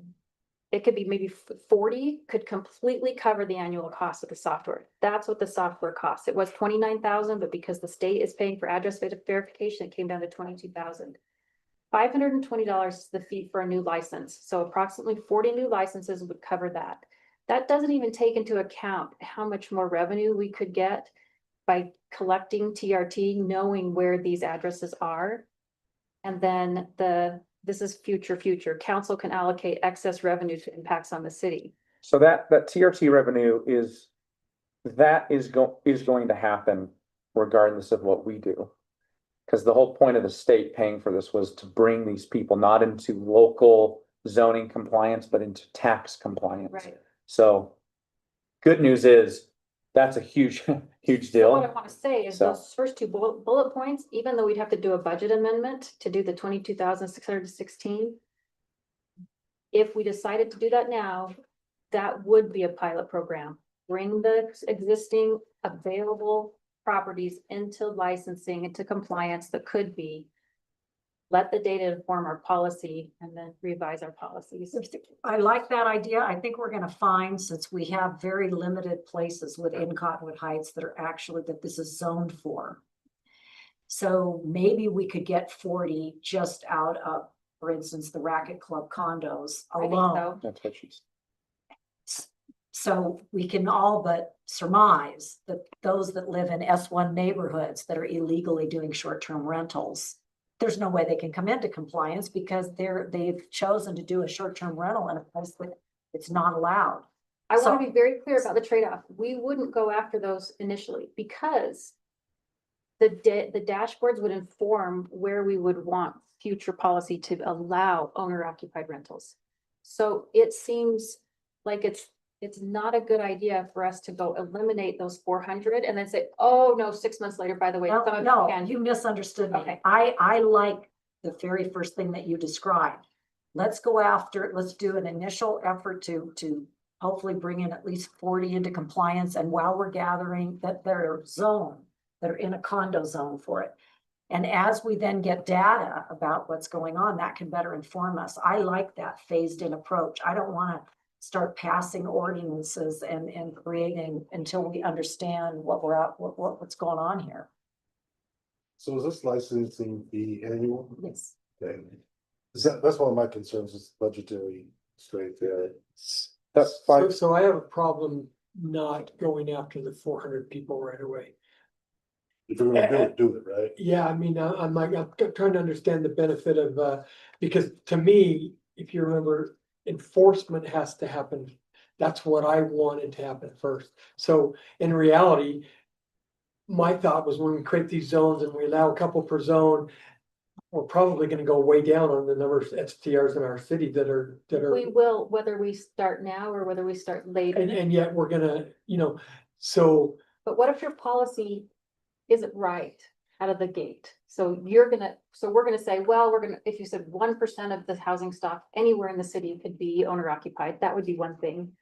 it could be maybe 40 could completely cover the annual cost of the software. That's what the software costs. It was 29,000, but because the state is paying for address verification, it came down to 22,000. $520 is the fee for a new license. So approximately 40 new licenses would cover that. That doesn't even take into account how much more revenue we could get by collecting TRT, knowing where these addresses are. And then this is future. Council can allocate excess revenue to impacts on the city. So that TRT revenue is going to happen regardless of what we do. Because the whole point of the state paying for this was to bring these people not into local zoning compliance, but into tax compliance. Right. So good news is that's a huge deal. So what I want to say is those first two bullet points, even though we'd have to do a budget amendment to do the 22,616. If we decided to do that now, that would be a pilot program. Bring the existing available properties into licensing, into compliance that could be. Let the data inform our policy and then revise our policies. I like that idea. I think we're gonna find, since we have very limited places within Cottonwood Heights that are actually, that this is zoned for. So maybe we could get 40 just out of, for instance, the Racket Club condos alone. That's what she's. So we can all but surmise that those that live in S1 neighborhoods that are illegally doing short-term rentals, there's no way they can come into compliance because they've chosen to do a short-term rental in a place that it's not allowed. I want to be very clear about the trade-off. We wouldn't go after those initially because the dashboards would inform where we would want future policy to allow owner-occupied rentals. So it seems like it's not a good idea for us to go eliminate those 400 and then say, oh, no, 6 months later, by the way. No, you misunderstood me. Okay. I like the very first thing that you described. Let's go after it. Let's do an initial effort to hopefully bring in at least 40 into compliance. And while we're gathering that they're in a condo zone for it. And as we then get data about what's going on, that can better inform us. I like that phased in approach. I don't want to start passing ordinances and creating until we understand what's going on here. So is this licensing fee annual? Yes. Okay. That's one of my concerns is budgetary straight there. That's fine. So I have a problem not going after the 400 people right away. If you're gonna do it, right? Yeah, I mean, I'm trying to understand the benefit of, because to me, if you remember, enforcement has to happen. That's what I wanted to happen first. So in reality, my thought was when we create these zones and we allow a couple per zone, we're probably gonna go way down on the number of STRs in our city that are. We will, whether we start now or whether we start later. And yet we're gonna, so. But what if your policy isn't right out of the gate? So we're gonna say, well, if you said 1% of the housing stock anywhere in the city could be owner occupied, that would be one thing.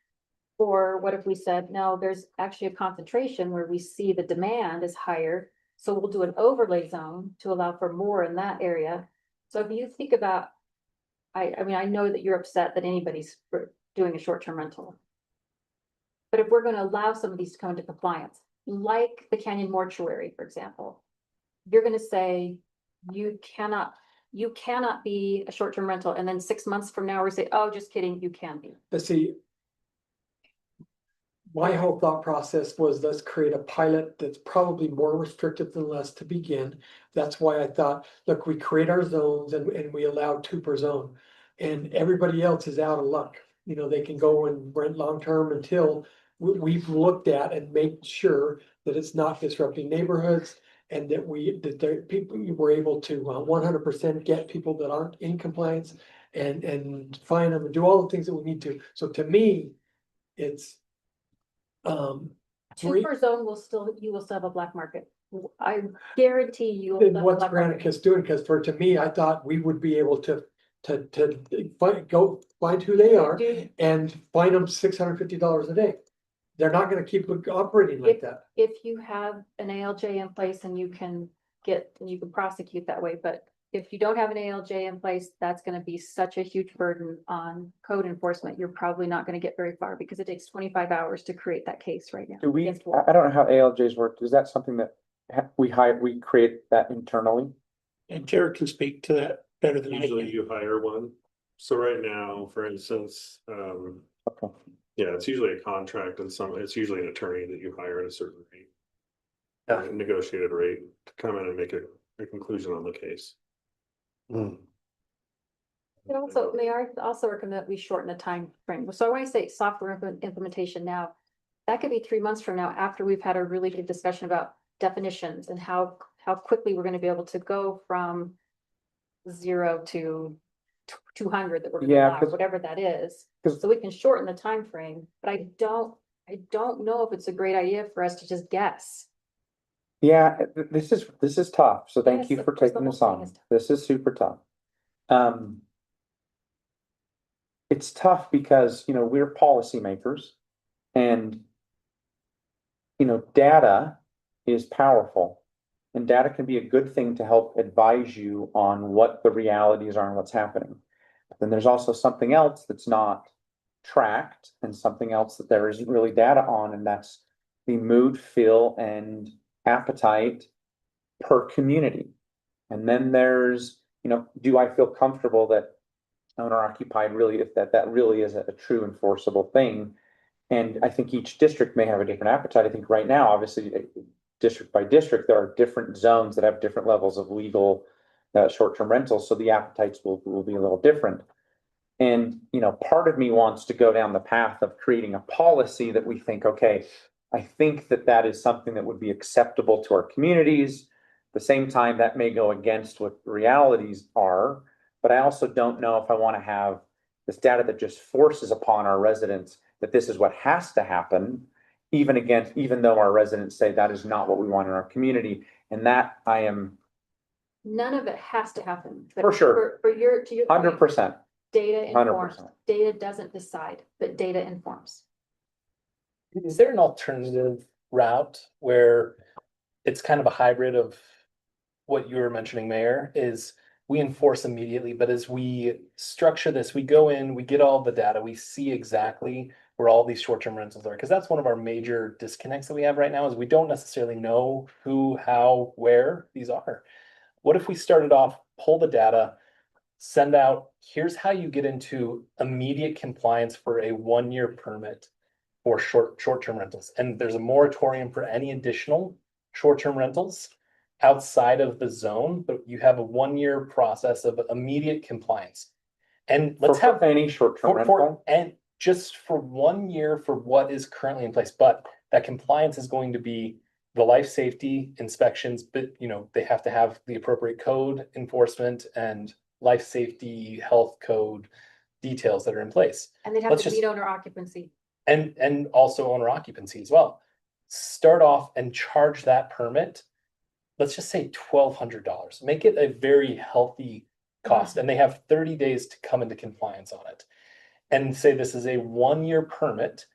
Or what if we said, no, there's actually a concentration where we see the demand is higher. So we'll do an overlay zone to allow for more in that area. So if you think about, I mean, I know that you're upset that anybody's doing a short-term rental. But if we're gonna allow some of these to come into compliance, like the Canyon Mortuary, for example, you're gonna say, you cannot be a short-term rental, and then 6 months from now, we say, oh, just kidding, you can be. But see, my whole thought process was, let's create a pilot that's probably more restrictive than less to begin. That's why I thought, look, we create our zones and we allow 2 per zone. And everybody else is out of luck. You know, they can go and rent long-term until we've looked at and made sure that it's not disrupting neighborhoods. And that the people, were able to 100% get people that aren't in compliance and find them and do all the things that we need to. So to me, it's 2 great. per zone you will still have a black market. I guarantee you. will Then still have a what's black market. Granicus doing? Because to me, I thought we would be able to go find who they are Dude, and find them $650 a day. They're not gonna keep operating like that. if you have an ALJ in place and you can prosecute that way, but if you don't have an ALJ in place, that's gonna be such a huge burden on code enforcement. You're probably not gonna get very far because it takes 25 hours to create that case right now. Do we, against Walmart. I don't know how ALJs work. Is that something that we create that internally? And Jared can speak to that better than I Usually can. you hire one. So right now, for instance, Okay. yeah, it's usually a contract and it's usually an attorney that you hire at a certain rate. Yeah. A negotiated rate to come in and make a conclusion on the case. Hmm. And also, may I also recommend that we shorten the time frame. So when I say software implementation now, that could be 3 months from now, after we've had a really good discussion about definitions and how quickly we're gonna be able to go from 0 to 200 that we're gonna Yeah, allow, 'cause- whatever that is. 'cause- So we can shorten the time frame. But I don't know if it's a great idea for us to just guess. Yeah, this is tough. So thank Yes, you of for course, the taking whole this thing on. is tough. This is super tough. It's tough because, we're policymakers and, data is powerful. And data can be a good thing to help advise you on what the realities are and what's happening. But then there's also something else that's not tracked and something else that there isn't really data on, and that's the mood, feel, and appetite per community. And then there's, do I feel comfortable that owner occupied really, if that really is a true enforceable thing? And I think each district may have a different appetite. I think right now, obviously, district by district, there are different zones that have different levels of legal short-term rentals, so the appetites will be a little different. And, part of me wants to go down the path of creating a policy that we think, okay, I think that is something that would be acceptable to our communities. At the same time, that may go against what realities are, but I also don't know if I want to have this data that just forces upon our residents that this is what has to happen, even though our residents say that is not what we want in our community. And that I am None of it has to happen. But For sure. To your point, 100%. data informs. 100%. Data doesn't decide, but data informs. Is there an alternative route where it's kind of a hybrid of what you were mentioning, Mayor, is we enforce immediately, but as we structure this, we go in, we get all the data, we see exactly where all these short-term rentals are, because that's one of our major disconnects that we have right now, is we don't necessarily know who, how, where these are. What if we started off, pull the data, send out, here's how you get into immediate compliance for a 1-year permit for short-term rentals, and there's a moratorium for any additional short-term rentals outside of the zone, but you have a 1-year process of immediate compliance. And let's have any short-term rental. and just for 1 year for what is currently in place, but that compliance is going to be the life safety inspections, but they have to have the appropriate code enforcement and life safety health code details that are in place. And they'd have Let's to just- meet owner occupancy. And also owner occupancy as well. Start off and charge that permit, let's just say $1,200. Make it a very healthy cost, and they have 30 days to come into compliance on it. And say this is a 1-year permit,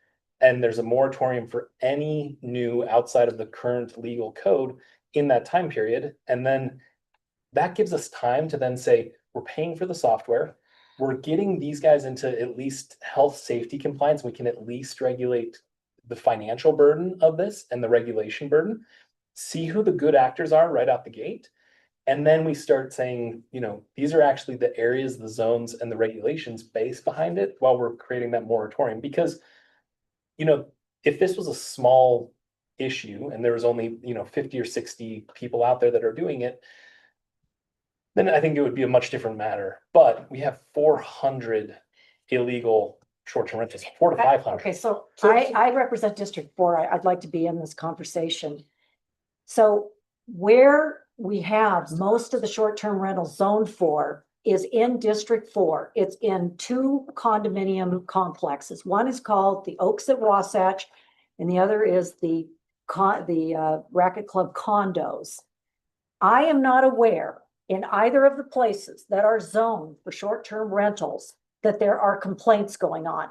and there's a moratorium for any new outside of the current legal code in that time period. And then that gives us time to then say, we're paying for the software. we're getting these guys into at least health, safety compliance. We can at least regulate the financial burden of this and the regulation burden. See who the good actors are right out the gate. And then we start saying, you know, these are actually the areas, the zones and the regulations based behind it while we're creating that moratorium. Because, you know, if this was a small issue and there was only, you know, 50 or 60 people out there that are doing it, then I think it would be a much different matter. But we have 400 illegal short-term rentals, 400 to 500. Okay, so I represent District 4. I'd like to be in this conversation. So where we have most of the short-term rentals zoned for is in District 4. It's in 2 condominium complexes. One is called the Oaks at Wasatch, and the other is the Racket Club condos. I am not aware in either of the places that are zoned for short-term rentals that there are complaints going on.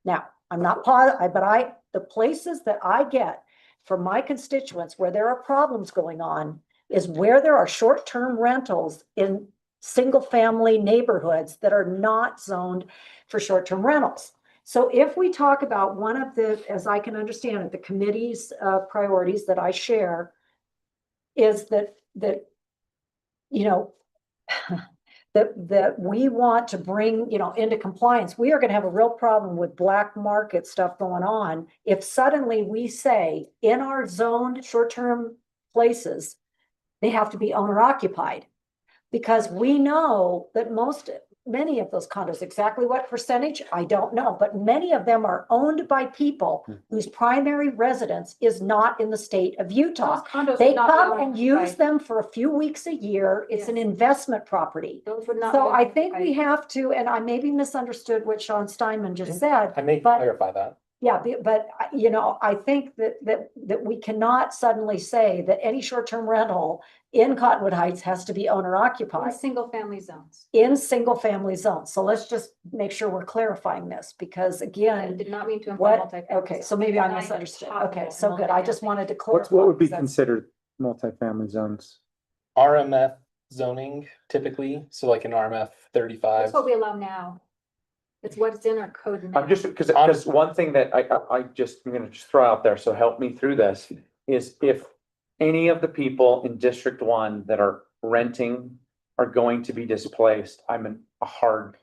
Now, I'm not positive, but the places that I get from my constituents where there are problems going on is where there are short-term rentals in single-family neighborhoods that are not zoned for short-term rentals. So if we talk about one of the, as I can understand it, the committee's priorities that I share is that you know, that we want to bring, you know, into compliance, we are going to have a real problem with black market stuff going on. If suddenly we say in our zoned short-term places, they have to be owner occupied, because we know that many of those condos, exactly what percentage, I don't know, but many of them are owned by people whose primary residence is not in the state of Utah. Those condos They would not be come and use occupied. them for a few weeks a year. It's an investment property. Those would not. So be I think we occupied. have to, and I maybe misunderstood what Sean Steinman just said. I may but- clarify that. Yeah, but you know, I think that we cannot suddenly say that any short-term rental in Cottonwood Heights has to be owner In occupied single family zones. in single family zones. So let's just make sure we're clarifying this, because I again, did not mean to imply what, multifamily. okay, so maybe I zones. misunderstood. talking Okay, about so good. I just multifamily. wanted to clarify. What would be because that's- considered multifamily zones? RMF zoning typically, so like an RMF 35. That's what we allow now. It's what's in our code now. I'm just, because one thing that I'm gonna just throw out there, so help me through this, is if any of the people in District 1 that are renting are going to be displaced, I'm a hard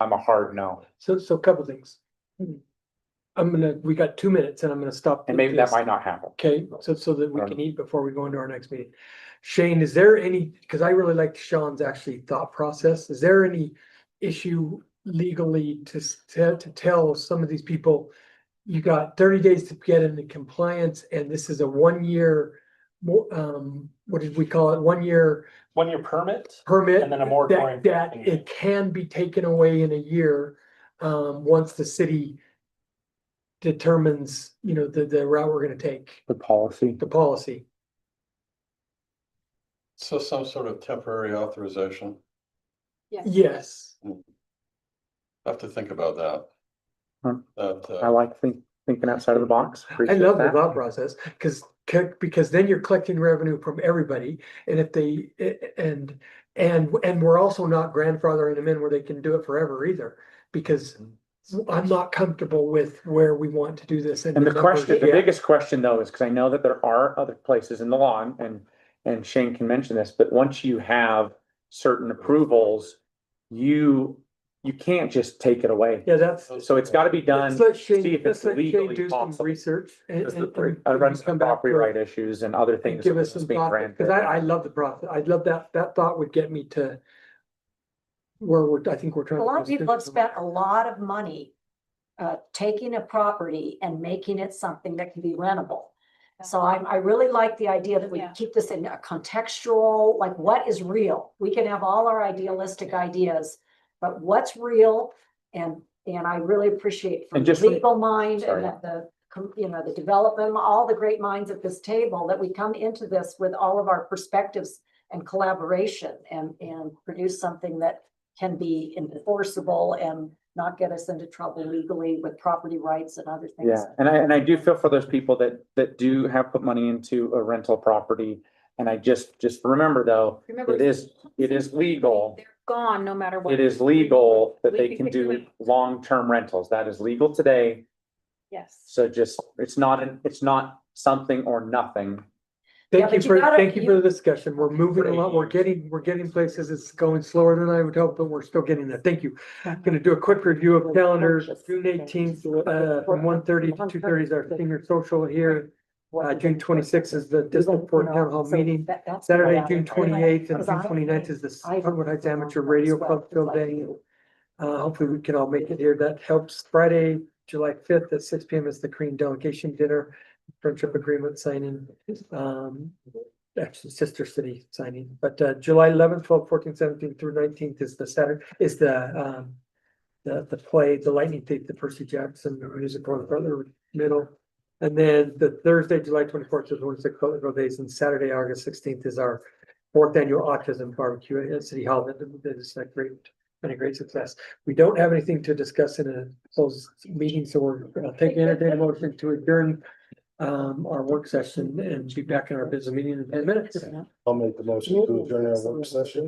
no. So a couple things. We got 2 minutes and I'm gonna stop. And maybe that this. might not happen. Okay, so that we can eat before we go into our next meeting. Shane, is there any, because I really liked Sean's actually thought process, is there any issue legally to tell some of these people, you got 30 days to get into compliance and this is a 1 year, what did we call it? 1 year 1 year permit permit? and then a moratorium. That it can be taken away in a year, once the city determines, you know, the route we're gonna take, The policy. the policy. So some sort of temporary authorization. Yes. Have to think about that. Huh. That, I like thinking outside of the box. I Appreciate love the that. thought process, because then you're collecting revenue from everybody, and if they, and we're also not grandfathering them in where they can do it forever either, because I'm not comfortable with where we want to do this. And the numbers question, the yet. biggest question though, is because I know that there are other places in the law, and Shane can mention this, but once you have certain approvals, you can't just take it away. Yeah, that's. So it's gotta be done, Let's let Shane- see if it's let's let Shane legally do some possible. research and Because and I run some come back for- copyright issues and other and things. give that us was some being thought, granted. because I love the process. I love that thought would get me to where I think we're trying. A to lot of go. people have spent a lot of money taking a property and making it something that can be rentable. So I really like the idea that we Yeah. keep this in a contextual, like what is real? We can have all our idealistic ideas, but what's real? And I really appreciate from And the just from- legal mind Sorry. and the development, all the great minds at this table, that we come into this with all of our perspectives and collaboration and produce something that can be enforceable and not get us into trouble legally with property rights and other things. Yeah, and I do feel for those people that do have put money into a rental property. And I just remember though, Remember, it is legal. Their gone no matter what. It is legal that We they can can pick do them long-term rentals. That is legal today. Yes. So just, it's not something or nothing. Yeah, Thank you but you for, gotta- thank you for the discussion. We're moving a lot. We're getting places. It's going slower than I would hope, but we're still getting there. Thank you. I'm gonna do a quick review of calendars. June 18th, from 1:30 to 2:30 is our senior social here. June 26th is the district court town hall meeting. Saturday, June 28th and June 29th is the Huntwood Heights Amateur Radio Club Field Day. Hopefully we can all make it here. That helps. Friday, July 5th at 6 p.m. is the Korean delegation dinner, friendship agreement signing. Actually, sister city signing, but July 11th, 12th, 14th, 17th through 19th is the Saturday, is the play, The Lightning Thief, the Percy Jackson musical, Butler Middle. And then the Thursday, July 24th is one six Butler Days, and Saturday, August 16th is our 4th annual autism barbecue at City Hall. That is a been a great success. We don't have anything to discuss in a closed meeting, so we're taking entertain a motion to adjourn our work session and be back in our business meeting in 10 minutes. I'll make the motion to adjourn our work session.